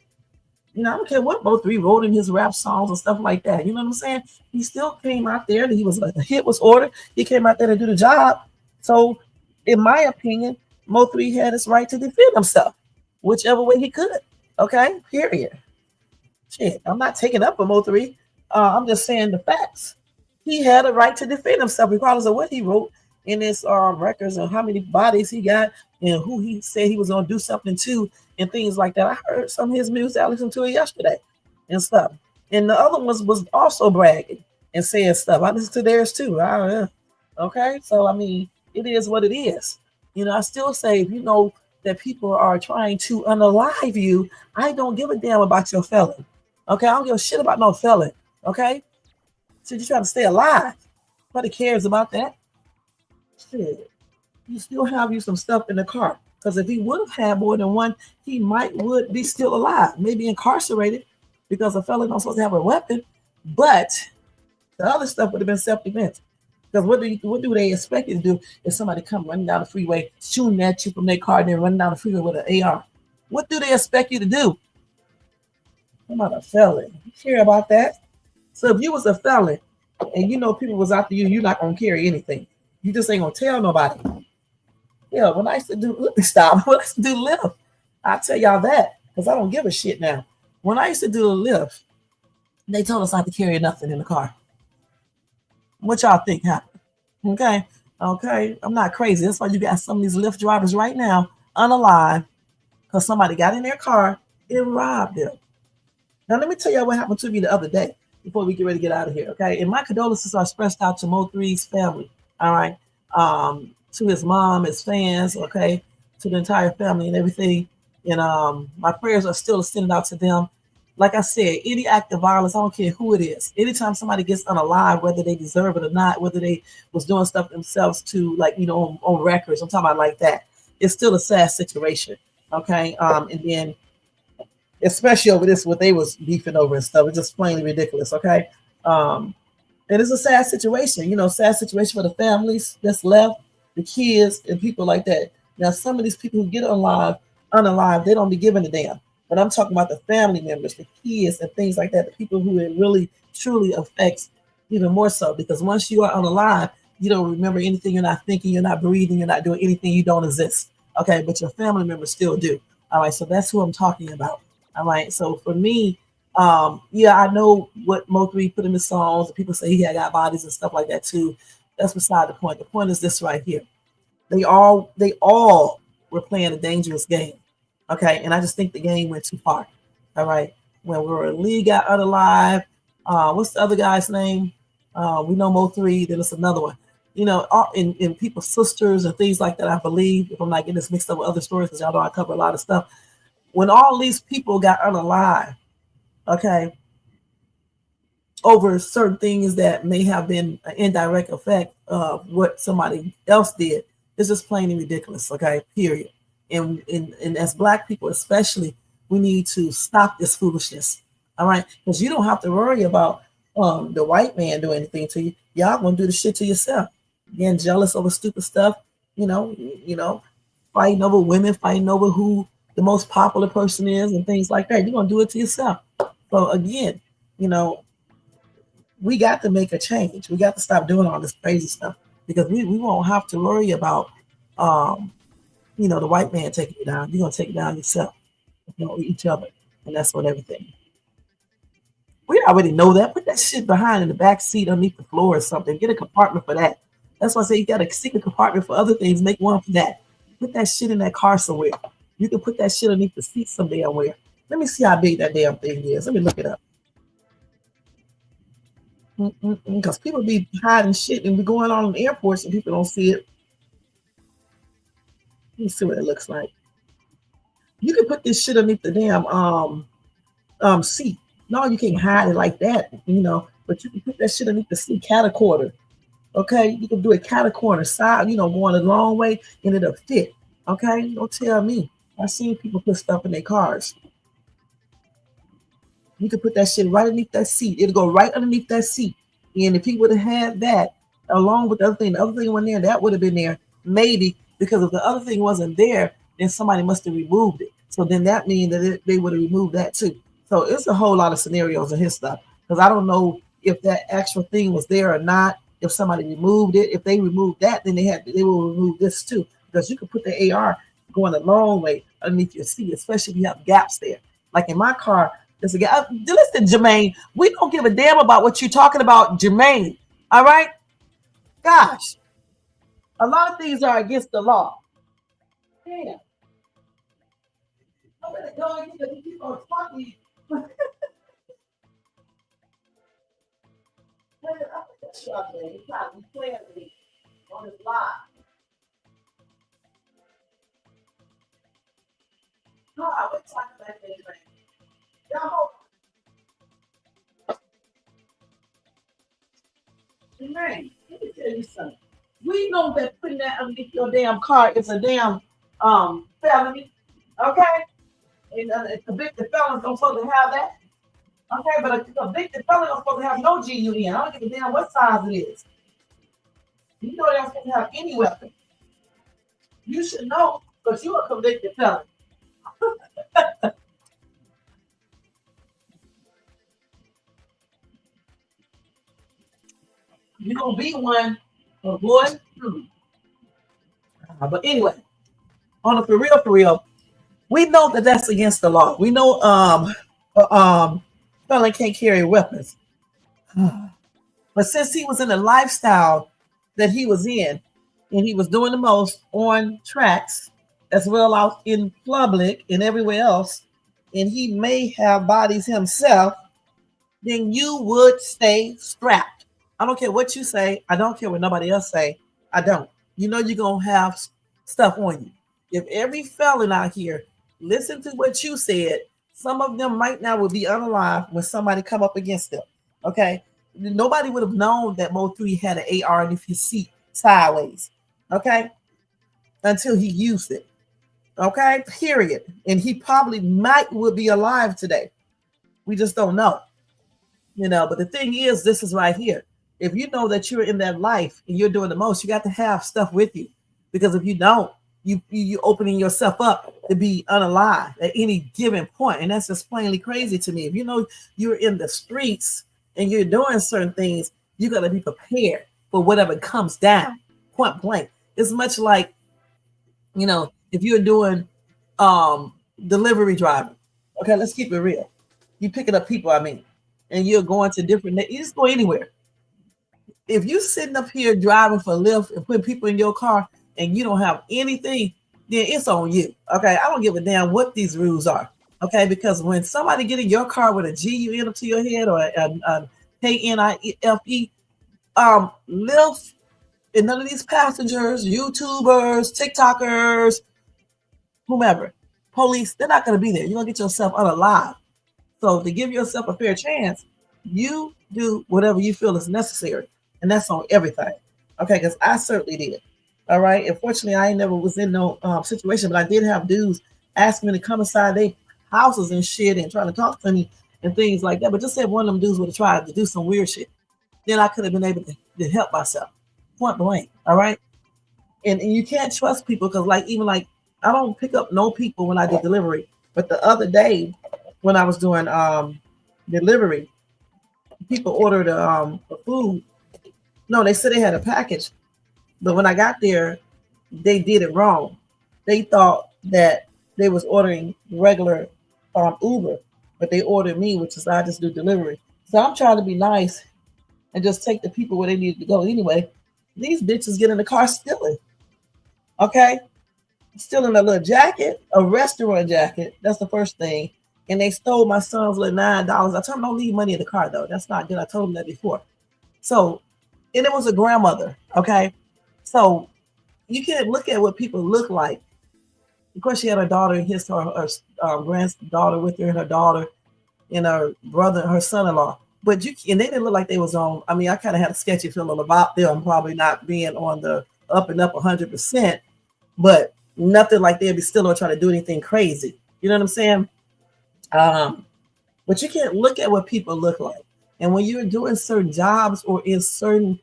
You know, I don't care what Mo3 wrote in his rap songs and stuff like that. You know what I'm saying? He still came out there. He was a hit was ordered. He came out there to do the job. So, in my opinion, Mo3 had his right to defend himself, whichever way he could. Okay, period. Shit, I'm not taking up for Mo3. I'm just saying the facts. He had a right to defend himself, regardless of what he wrote in his records and how many bodies he got and who he said he was going to do something to and things like that. I heard some of his music. I listened to it yesterday and stuff. And the other ones was also bragging and saying stuff. I listened to theirs too. Okay, so I mean, it is what it is. You know, I still say, if you know that people are trying to unalive you, I don't give a damn about your felon. Okay, I don't give a shit about no felon. Okay, so you're trying to stay alive. Nobody cares about that. Shit, you still have you some stuff in the car. Because if he would have had more than one, he would be still alive, maybe incarcerated, because a felon not supposed to have a weapon. But the other stuff would have been self-defense. Because what do they expect you to do if somebody come running down the freeway, shooting at you from their car, and then running down the freeway with an AR? What do they expect you to do? I'm not a felon. You care about that? So if you was a felon and you know people was after you, you're not gonna carry anything. You just ain't gonna tell nobody. Yeah, when I used to do when I used to do Lyft, I'll tell y'all that because I don't give a shit now. When I used to do the Lyft, they told us not to carry nothing in the car. What y'all think happened? Okay, I'm not crazy. That's why you got some of these Lyft drivers right now unalive because somebody got in their car and robbed them. Now let me tell you what happened to me the other day before we get ready to get out of here. Okay, and my condolences are expressed out to Mo3's family. All right. To his mom, his fans, okay, to the entire family and everything. And my prayers are still extended out to them. Like I said, any act of violence, I don't care who it is. Anytime somebody gets unalive, whether they deserve it or not, whether they was doing stuff themselves to, like, you know, on records, I'm talking about like that, it's still a sad situation, okay? And then, especially over this, what they was beefing over and stuff, it's just plainly ridiculous, okay? And it's a sad situation, you know, sad situation for the families that's left, the kids and people like that. Now, some of these people who get unalive, they don't be giving a damn. But I'm talking about the family members, the kids and things like that, the people who it really, truly affects even more so. Because once you are unalive, you don't remember anything, you're not thinking, you're not breathing, you're not doing anything, you don't exist. Okay, but your family members still do. All right, so that's who I'm talking about. All right, so for me, yeah, I know what Mo3 put in his songs. People say he had got bodies and stuff like that too. That's beside the point. The point is this right here. They all we're playing a dangerous game. Okay, and I just think the game went too far. All right, when Lee got unalive, what's the other guy's name? We know Mo3, then it's another one. You know, in people's sisters and things like that, I believe, if I'm not getting this mixed up with other stories, because y'all know I cover a lot of stuff. When all these people got unalive, okay, over certain things that may have been an indirect effect of what somebody else did, it's just plain and ridiculous, okay, period. And as Black people especially, we need to stop this foolishness, all right? Because you don't have to worry about the white man doing anything to you. Y'all gonna do the shit to yourself. Getting jealous over stupid stuff, you know, fighting over women, fighting over who the most popular person is and things like that. You're gonna do it to yourself. So again, you know, we got to make a change. We got to stop doing all this crazy stuff, because we won't have to worry about you know, the white man taking you down. You're gonna take it down yourself, you know, each other. And that's what everything. We already know that. Put that shit behind in the back seat underneath the floor or something. Get a compartment for that. That's why I say you got a secret compartment for other things. Make one for that. Put that shit in that car somewhere. You can put that shit underneath the seat some damn where. Let me see how big that damn thing is. Let me look it up. Because people be hiding shit and be going on in airports and people don't see it. Let me see what it looks like. You can put this shit underneath the damn seat. No, you can't hide it like that, you know, but you can put that shit underneath the seat, catacorder. Okay, you can do a catacorder side, you know, going a long way and it'll fit. Okay, don't tell me. I've seen people put stuff in their cars. You can put that shit right underneath that seat. It'll go right underneath that seat. And if he would have had that along with the other thing went there, that would have been there. Maybe, because if the other thing wasn't there, then somebody must have removed it. So then that means that they would have removed that too. So it's a whole lot of scenarios in his stuff, because I don't know if that actual thing was there or not. If somebody removed it, if they removed that, then they will remove this too, because you can put the AR going a long way underneath your seat, especially if you have gaps there. Like in my car, there's a gap. Listen, Jermaine, we don't give a damn about what you're talking about, Jermaine. All right? Gosh, a lot of things are against the law. Damn. I'm gonna go and get the people talking. On his live. No, I would talk about that. Y'all, Jermaine, let me tell you something. We know that putting that underneath your damn car is a damn felony, okay? And convicted felons don't supposed to have that. Okay, but a convicted felon don't supposed to have no GUN. I don't give a damn what size it is. You know they're not supposed to have any weapon. You should know, because you're a convicted felon. You're gonna be one, oh boy. But anyway, on the for real, we know that that's against the law. We know felon can't carry weapons. But since he was in the lifestyle that he was in, and he was doing the most on tracks as well out in public and everywhere else, and he may have bodies himself, then you would stay strapped. I don't care what you say. I don't care what nobody else say. I don't. You know you're going to have stuff on you. If every felon out here listen to what you said, some of them right now will be unalive when somebody come up against them. Okay? Nobody would have known that Mo3 had an AR in his seat sideways. Okay? Until he used it. Okay? Period. And he probably would be alive today. We just don't know. You know, but the thing is, this is right here. If you know that you're in that life and you're doing the most, you got to have stuff with you. Because if you don't, you opening yourself up to be unalive at any given point. And that's just plainly crazy to me. If you know you're in the streets and you're doing certain things, you got to be prepared for whatever comes down, point blank. It's much like, you know, if you're doing delivery driving. Okay, let's keep it real. You picking up people, and you're going to different, you just go anywhere. If you're sitting up here driving for Lyft and putting people in your car and you don't have anything, then it's on you. Okay, I don't give a damn what these rules are. Okay, because when somebody get in your car with a GUN to your head or a KNIFE, live, and none of these passengers, YouTubers, TikTokers, whomever, police, they're not going to be there. You're going to get yourself unalive. So to give yourself a fair chance, you do whatever you feel is necessary. And that's on everything. Okay, because I certainly did. All right. Unfortunately, I ain't never was in no situation, but I did have dudes ask me to come inside their houses and shit and trying to talk to me and things like that. But just say one of them dudes would have tried to do some weird shit, then I could have been able to help myself. Point blank. All right. And you can't trust people because even I don't pick up no people when I do delivery. But the other day when I was doing delivery, people ordered a food. No, they said they had a package. But when I got there, they did it wrong. They thought that they was ordering regular Uber, but they ordered me, which is I just do delivery. So I'm trying to be nice and just take the people where they needed to go anyway. These bitches get in the car stealing. Okay? Stealing a little jacket, a restaurant jacket. That's the first thing. And they stole my son's little $9. I told them don't leave money in the car though. That's not good. I told them that before. So, and it was a grandmother. Okay? So you can't look at what people look like. Of course, she had her daughter and her granddaughter with her, and her daughter and her brother, her son-in-law. But and they didn't look like they was on. I mean, I kind of had a sketchy feeling about them probably not being on the up and up 100%, but nothing like they'd be still trying to do anything crazy. You know what I'm saying? But you can't look at what people look like. And when you're doing certain jobs or in certain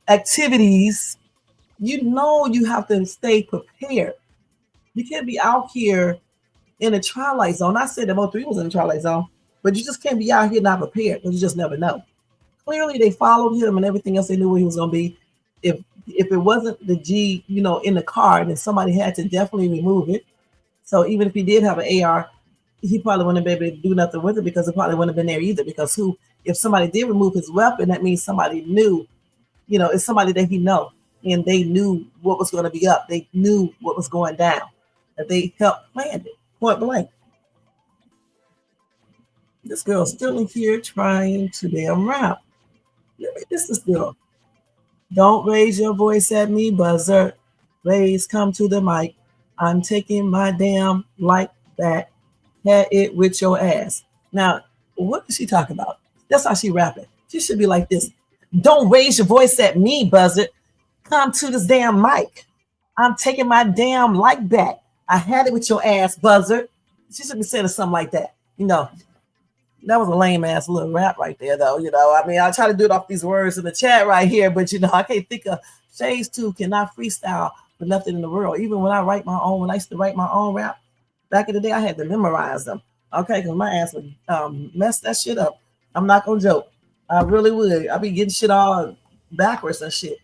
activities, you have to stay prepared. You can't be out here in a twilight zone. I said that Mo3 was in the twilight zone, but you just can't be out here not prepared because you just never know. Clearly, they followed him and everything else. They knew where he was going to be. If it wasn't the G, in the car, then somebody had to definitely remove it. So even if he did have an AR, he probably wouldn't be able to do nothing with it because it probably wouldn't have been there either. Because if somebody did remove his weapon, that means somebody knew, it's somebody that he know. And they knew what was going to be up. They knew what was going down. That they helped plan it. Point blank. This girl's still in here trying to damn rap. This is girl. Don't raise your voice at me, buzzer. Please come to the mic. I'm taking my damn like that. Had it with your ass. Now, what is she talking about? That's how she rapping. She should be like this. Don't raise your voice at me, buzzer. Come to this damn mic. I'm taking my damn like back. I had it with your ass, buzzard. She should be saying something like that. That was a lame ass little rap right there, though. I mean, I try to do it off these words in the chat right here, but I can't think of Shades 2 cannot freestyle for nothing in the world. Even when I used to write my own rap back in the day, I had to memorize them. Okay, because my ass would mess that shit up. I'm not gonna joke. I really would. I'd be getting shit all backwards and shit.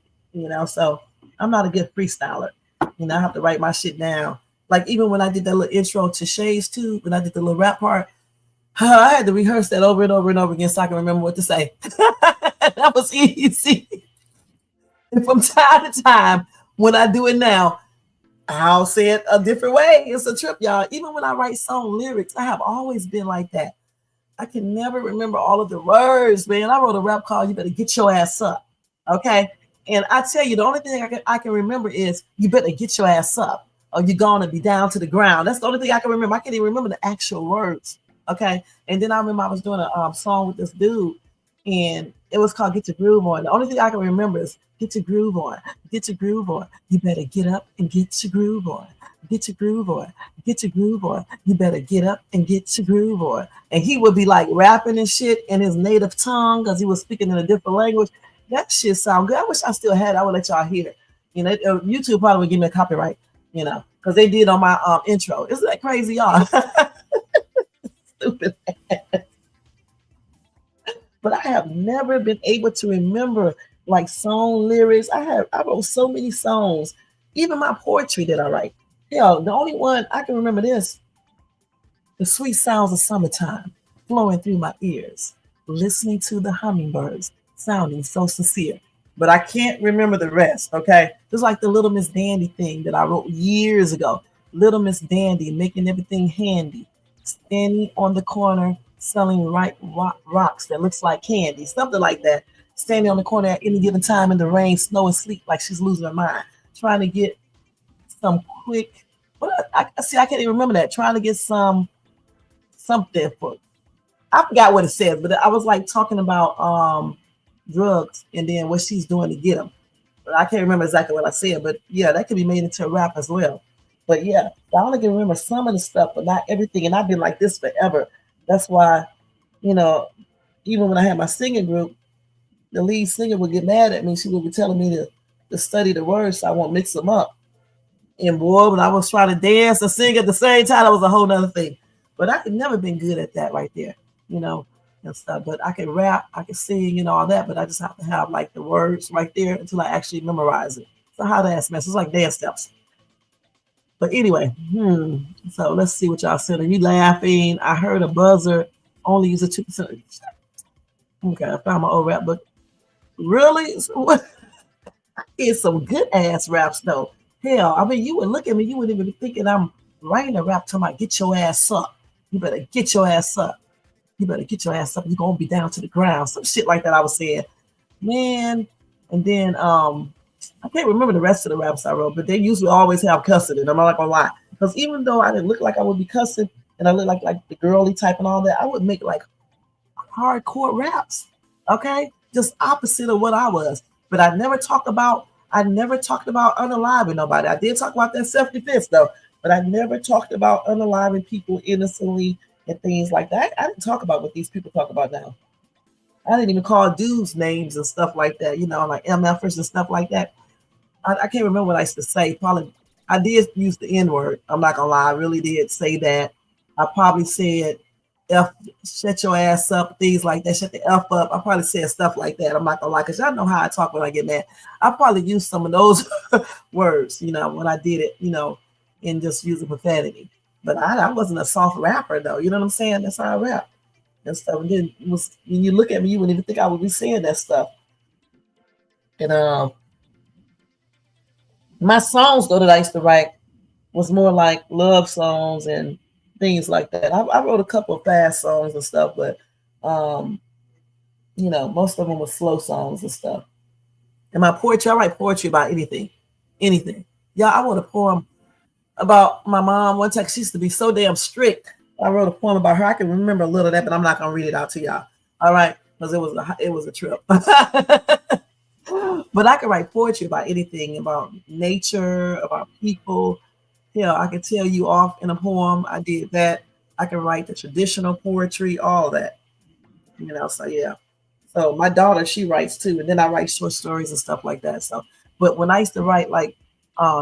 So I'm not a good freestyler. I have to write my shit down. Like even when I did that little intro to Shades 2, when I did the little rap part, I had to rehearse that over and over and over again so I can remember what to say. That was easy. And from time to time, when I do it now, I'll say it a different way. It's a trip, y'all. Even when I write song lyrics, I have always been like that. I can never remember all of the words, man. I wrote a rap called You Better Get Your Ass Up. Okay? And I tell you, the only thing I can remember is you better get your ass up or you're going to be down to the ground. That's the only thing I can remember. I can't even remember the actual words. Okay. And then I remember I was doing a song with this dude and it was called Get Your Groove On. The only thing I can remember is get your groove on, get your groove on. You better get up and get your groove on, get your groove on, get your groove on. You better get up and get your groove on. And he would be like rapping and shit in his native tongue because he was speaking in a different language. That shit sound good. I wish I still had it. I would let y'all hear it. YouTube probably would give me a copyright, because they did on my intro. Isn't that crazy, y'all? Stupid ass. But I have never been able to remember like song lyrics. I wrote so many songs, even my poetry that I write. Hell, the only one I can remember this: the sweet sounds of summertime flowing through my ears, listening to the hummingbirds sounding so sincere. but I can't remember the rest. Okay, just like the Little Miss Dandy thing that I wrote years ago. Little Miss Dandy, making everything handy, standing on the corner selling rocks that looks like candy, something like that. Standing on the corner at any given time in the rain, snow, and sleet, like she's losing her mind, trying to get some quick. What I see, I can't even remember that. Trying to get something for. I forgot what it says, but I was like talking about drugs and then what she's doing to get them. But I can't remember exactly what I said. But yeah, that could be made into a rap as well. But yeah, I only can remember some of the stuff, but not everything. And I've been like this forever. That's why, even when I had my singing group, the lead singer would get mad at me. She would be telling me to study the words so I won't mix them up. And boy, when I was trying to dance and sing at the same time, that was a whole nother thing. But I could never been good at that right there, and stuff. But I can rap, I can sing and all that, but I just have to have like the words right there until I actually memorize it. So how to ask mess. It's like dance steps. But anyway, so let's see what y'all said. Are you laughing? I heard a buzzer only use a 2%. Okay, I found my old rap book. Really? It's some good ass raps though. Hell, I mean, you would look at me, you wouldn't even be thinking I'm writing a rap to my get your ass up. You better get your ass up. You better get your ass up. You're gonna be down to the ground. Some shit like that I was saying. Man. And then I can't remember the rest of the raps I wrote, but they usually always have cussing, and I'm not gonna lie. Because even though I didn't look like I would be cussing and I look like the girly type and all that, I would make like hardcore raps. Okay? Just opposite of what I was. But I never talked about unaliving nobody. I did talk about that self-defense though, but I never talked about unaliving people innocently and things like that. I didn't talk about what these people talk about now. I didn't even call dudes names and stuff like that, like MFers and stuff like that. I can't remember what I used to say. Probably I did use the N-word. I'm not gonna lie, I really did say that. I probably said shut your ass up, things like that, shut the F up. I probably said stuff like that. I'm not gonna lie, because y'all know how I talk when I get mad. I probably used some of those words, when I did it, and just using profanity. But I wasn't a soft rapper though, you know what I'm saying? That's how I rap and stuff. And then when you look at me, you wouldn't even think I would be saying that stuff. And my songs though that I used to write was more like love songs and things like that. I wrote a couple of fast songs and stuff, but most of them were slow songs and stuff. And my poetry, I write poetry about anything. Yeah, I wrote a poem about my mom one time. She used to be so damn strict. I wrote a poem about her. I can remember a little of that, but I'm not gonna read it out to y'all. All right, because it was a trip. But I can write poetry about anything, about nature, about people. I can tell you off in a poem. I did that. I can write the traditional poetry, all that. So yeah. So my daughter, she writes too, and then I write short stories and stuff like that. So, but when I used to write like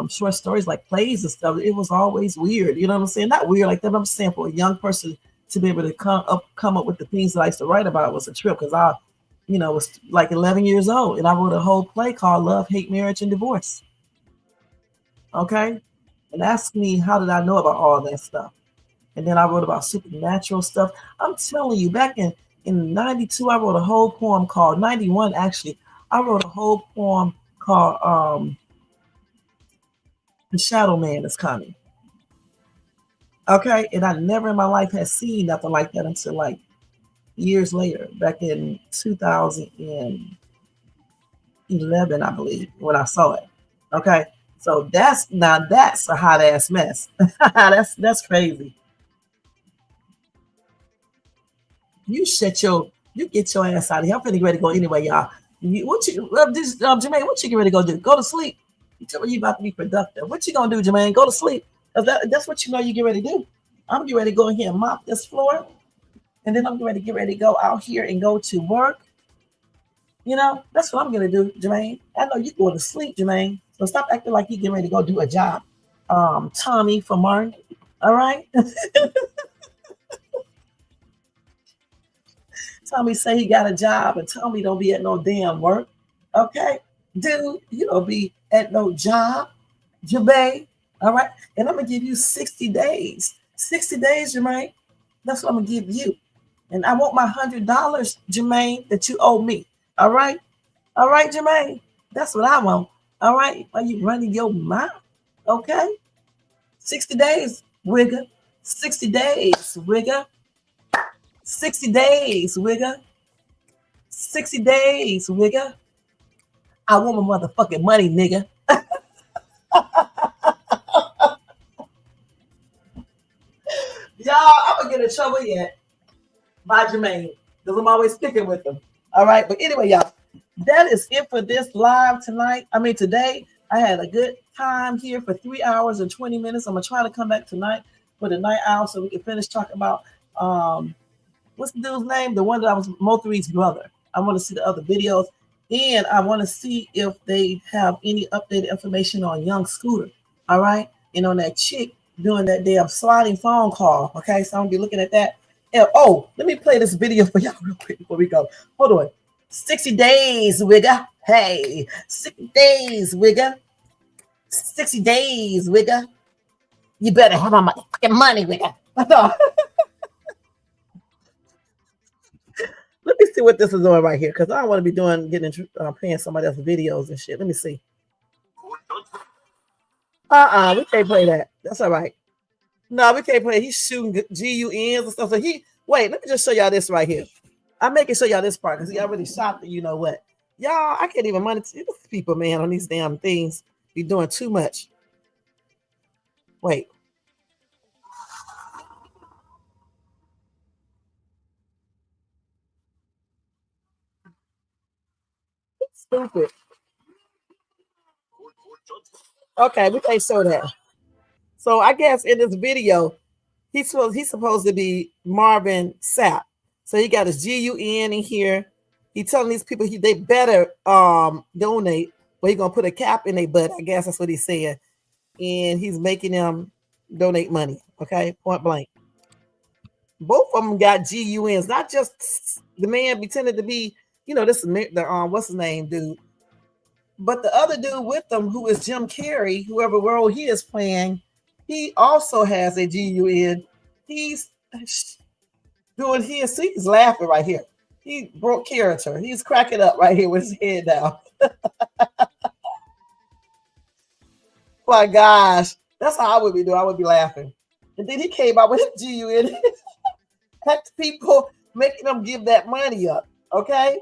short stories, like plays and stuff, it was always weird. You know what I'm saying? Not weird like that. But I'm saying for a young person to be able to come up with the things that I used to write about was a trip, because I, was like 11 years old, and I wrote a whole play called Love, Hate, Marriage, and Divorce. Okay. And ask me, how did I know about all that stuff? And then I wrote about supernatural stuff. I'm telling you, back in 92, I wrote a whole poem called 91, actually. I wrote a whole poem called The Shadow Man Is Coming. Okay, and I never in my life had seen nothing like that until like years later, back in 2011, I believe, when I saw it. Okay. So that's a hot ass mess. that's crazy. You get your ass out of here. I'm finna get ready to go anyway, y'all. Jermaine, what you get ready to go do? Go to sleep. You tell me you about to be productive. What you gonna do, Jermaine? Go to sleep. That's what you know you get ready to do. I'm getting ready to go in here and mop this floor. And then I'm going to get ready to go out here and go to work. That's what I'm going to do, Jermaine. I know you're going to sleep, Jermaine. So stop acting like you're getting ready to go do a job. Tommy for Martin. All right? Tommy say he got a job, and Tommy don't be at no damn work. Okay? Dude, you don't be at no job, Jermaine. All right? And I'm going to give you 60 days. 60 days, Jermaine. That's what I'm going to give you. And I want my $100, Jermaine, that you owe me. All right? All right, Jermaine. That's what I want. All right. Are you running your mouth? Okay. 60 days, wigger. 60 days, wigger. 60 days, wigger. 60 days, wigger. I want my motherfucking money, nigga. Y'all, I'm gonna get in trouble yet by Jermaine because I'm always sticking with him. All right, but anyway, y'all, that is it for this live tonight. I mean, today I had a good time here for 3 hours and 20 minutes. I'm gonna try to come back tonight for the night owl so we can finish talking about what's the dude's name? The one that I was Mo3's brother. I want to see the other videos, and I want to see if they have any updated information on Young Scooter. All right, and on that chick doing that damn sliding phone call. Okay, so I'm gonna be looking at that. And, oh, let me play this video for y'all real quick before we go. Hold on. 60 days, wigger. Hey, 60 days, wigger. 60 days, wigger. You better have my fucking money, wigger. Let me see what this is doing right here, because I don't want to be playing somebody else's videos and shit. Let me see. We can't play that. That's all right. No, we can't play. He's shooting GUNs and stuff. So wait, let me just show y'all this right here. I'm making show y'all this part because he already shot the, you know what. Y'all, I can't even monetize people, man, on these damn things. Be doing too much. Wait. Stupid. Okay, we can't show that. So I guess in this video, he's supposed to be Marvin Sapp. So he got his GUN in here. He telling these people they better donate, but he gonna put a cap in their butt. I guess that's what he's saying. And he's making them donate money. Okay, point blank. Both of them got GUNs, not just the man pretended to be, this is the what's his name, dude. But the other dude with them, who is Jim Carrey, whoever role he is playing, he also has a GUN. He's doing his, he's laughing right here. He broke character. He's cracking up right here with his head down. My gosh. That's how I would be doing. I would be laughing. And then he came out with his GUN. Had people making them give that money up. Okay?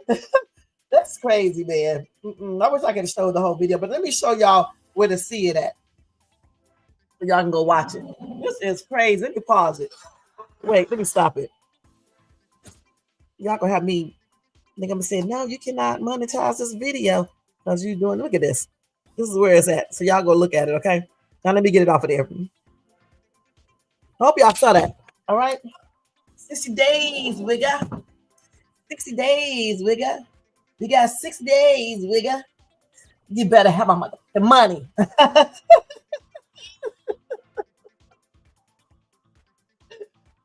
That's crazy, man. I wish I could have showed the whole video, but let me show y'all where to see it at. So y'all can go watch it. This is crazy. Let me pause it. Wait, let me stop it. Y'all gonna have me, I'm gonna say, no, you cannot monetize this video because you doing, look at this. This is where it's at. So y'all go look at it, okay? Now let me get it off of there. Hope y'all saw that. All right. 60 days, wigga. 60 days, wigga. We got 6 days, wigga. You better have my money.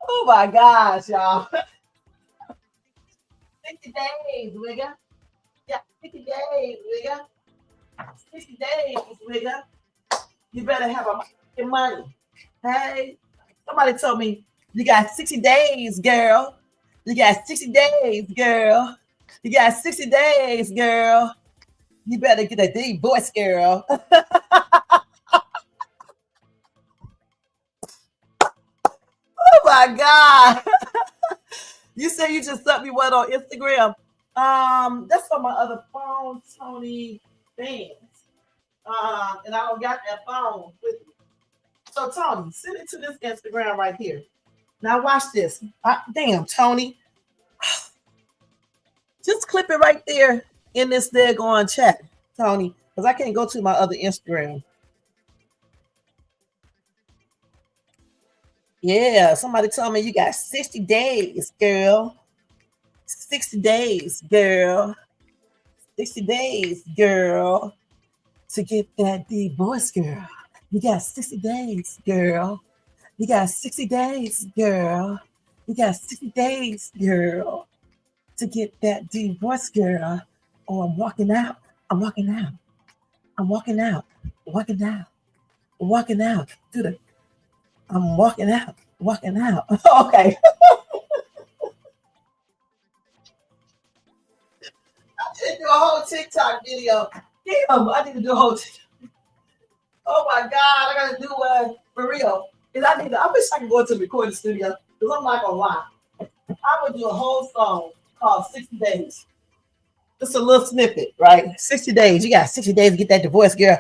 Oh my gosh, y'all. 60 days, wigga. Yeah, 60 days, wigga. 60 days, wigga. You better have my money. Hey, somebody told me you got 60 days, girl. You got 60 days, girl. You got 60 days, girl. You better get a deep voice, girl. Oh my God. You say you just sent me what on Instagram? That's on my other phone, Tony Fans. And I don't got that phone with me. So Tony, send it to this Instagram right here. Now watch this. Damn, Tony. Just clip it right there in this daggone chat, Tony, because I can't go to my other Instagram. Yeah, somebody told me you got 60 days, girl. 60 days, girl. 60 days, girl, to get that deep voice, girl. You got 60 days, girl. You got 60 days, girl. You got 60 days, girl, to get that deep voice, girl. Oh, I'm walking out. I'm walking out. I'm walking out. Walking out. Walking out. Dude, I'm walking out. Walking out. Okay. need to do a whole TikTok video. Damn, I need to do a whole TikTok. Oh my God, I gotta do one for real. I wish I could go to the recording studio because I'm not gonna lie. I would do a whole song called 60 Days. Just a little snippet, right? 60 days. You got 60 days to get that divorce, girl,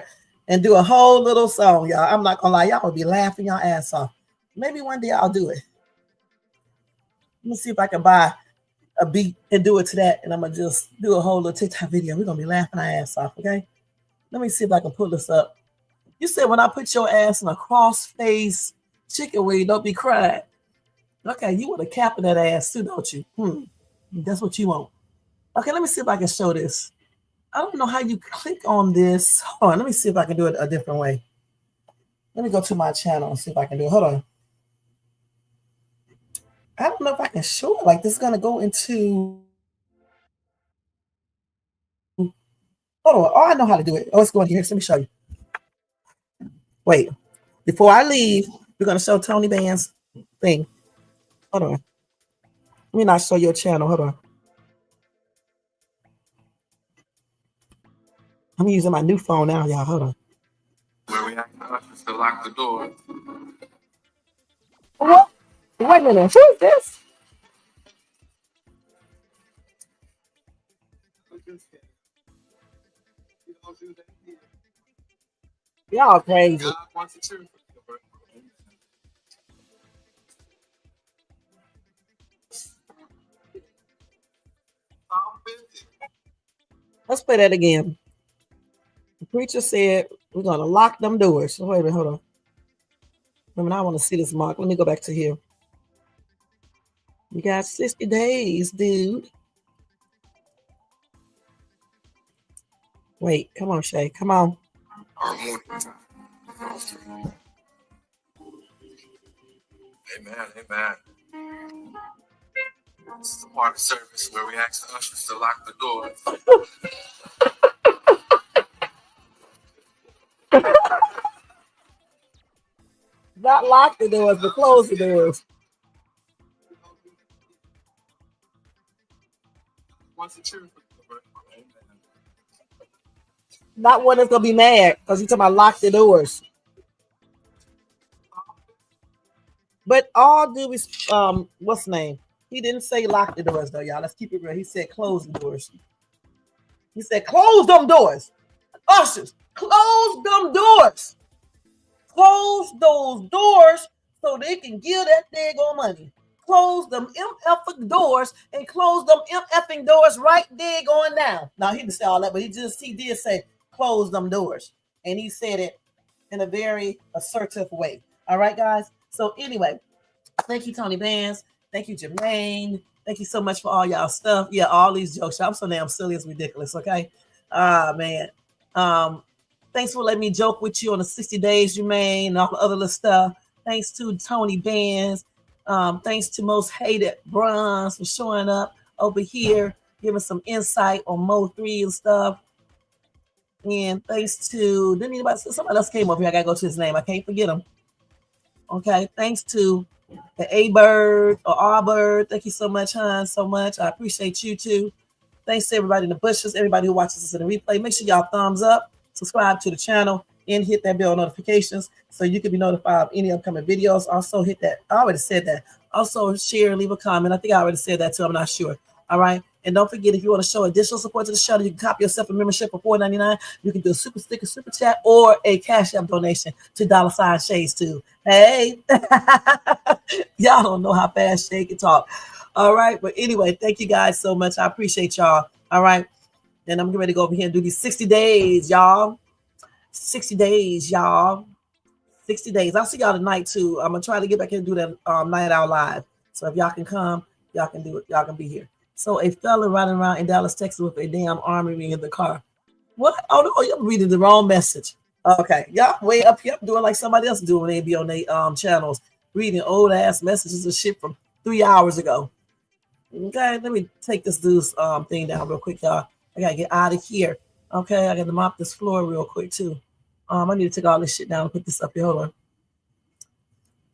and do a whole little song, y'all. I'm not gonna lie, y'all would be laughing your ass off. Maybe one day I'll do it. Let me see if I can buy a beat and do it to that, and I'm gonna just do a whole little TikTok video. We're gonna be laughing our ass off, okay? Let me see if I can pull this up. You said when I put your ass in a cross-face chicken wing, don't be crying. Okay, you want to cap in that ass too, don't you? That's what you want. Okay, let me see if I can show this. I don't know how you click on this. Hold on, let me see if I can do it a different way. Let me go to my channel and see if I can do it. Hold on. I don't know if I can show it. Like, this is going to go into... Hold on. Oh, I know how to do it. Oh, it's going here. So let me show you. Wait. Before I leave, we're going to show Tony Band's thing. Hold on. Let me not show your channel. Hold on. I'm using my new phone now, y'all. Hold on. Where we ask the ushers to lock the door. What? Wait a minute. Who is this? Y'all crazy. God wants it too. Let's play that again. The preacher said we're going to lock them doors. Wait a minute, hold on. Remember, I want to see this mark. Let me go back to here. You got 60 days, dude. Wait, come on, Shay. Come on. Amen, amen. This is the part of service where we ask the ushers to lock the doors. Not lock the doors, but close the doors. Not one that's gonna be mad because he's talking about lock the doors. But all due is what's the name? He didn't say lock the doors though, y'all. Let's keep it real. He said close the doors. He said close them doors. Ushers, close them doors. Close those doors so they can give that daggone money. Close them MF doors and close them MFing doors right daggone now. Now he didn't say all that, but he did say close them doors. And he said it in a very assertive way. All right, guys. So anyway, thank you, Tony Bands. Thank you, Jermaine. Thank you so much for all y'all stuff. Yeah, all these jokes. I'm so damn silly, it's ridiculous. Okay. Man. Thanks for letting me joke with you on the 60 days, Jermaine, and all the other little stuff. Thanks to Tony Bands. Thanks to Most Hated Bronze for showing up over here, giving some insight on Mo 3 and stuff. And thanks to somebody else came over here. I gotta go to his name. I can't forget him. Okay. Thanks to the A Bird or R Bird. Thank you so much, hon. So much. I appreciate you too. Thanks to everybody in the bushes, everybody who watches us in the replay. Make sure y'all thumbs up, subscribe to the channel, and hit that bell notifications so you can be notified of any upcoming videos. Also hit that. I already said that. Also share, leave a comment. I think I already said that too. I'm not sure. All right. And don't forget, if you want to show additional support to the channel, you can copy yourself a membership for $4.99. You can do a super sticker, super chat, or a Cash App donation to $ Shades too. Hey, y'all don't know how fast Shay can talk. All right. But anyway, thank you guys so much. I appreciate y'all. All right. Then I'm ready to go over here and do these 60 days, y'all. 60 days, y'all. 60 days. I'll see y'all tonight too. I'm gonna try to get back in and do that night out live. So if y'all can come, y'all can do it. Y'all can be here. So a fella riding around in Dallas, Texas with a damn armory in the car. What? Oh, I'm reading the wrong message. Okay, y'all way up here doing like somebody else doing when they be on their channels, reading old ass messages and shit from 3 hours ago. Okay, let me take this dude's thing down real quick, y'all. I gotta get out of here. Okay, I gotta mop this floor real quick too. I need to take all this shit down and put this up here. Hold on.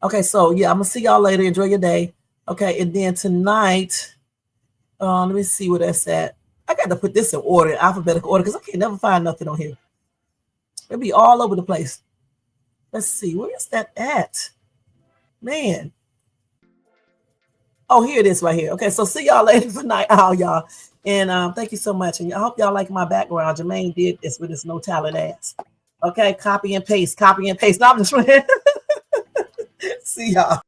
Okay, so yeah, I'm gonna see y'all later. Enjoy your day. Okay, and then tonight, let me see where that's at. I got to put this in order, alphabetical order, because I can't never find nothing on here. It'll be all over the place. Let's see. Where is that at? Man. Oh, here it is right here. Okay, so see y'all later for night owl, y'all. And thank you so much. And I hope y'all like my background. Jermaine did this with his no talent ass. Okay, copy and paste, copy and paste. No, I'm just playing. See y'all.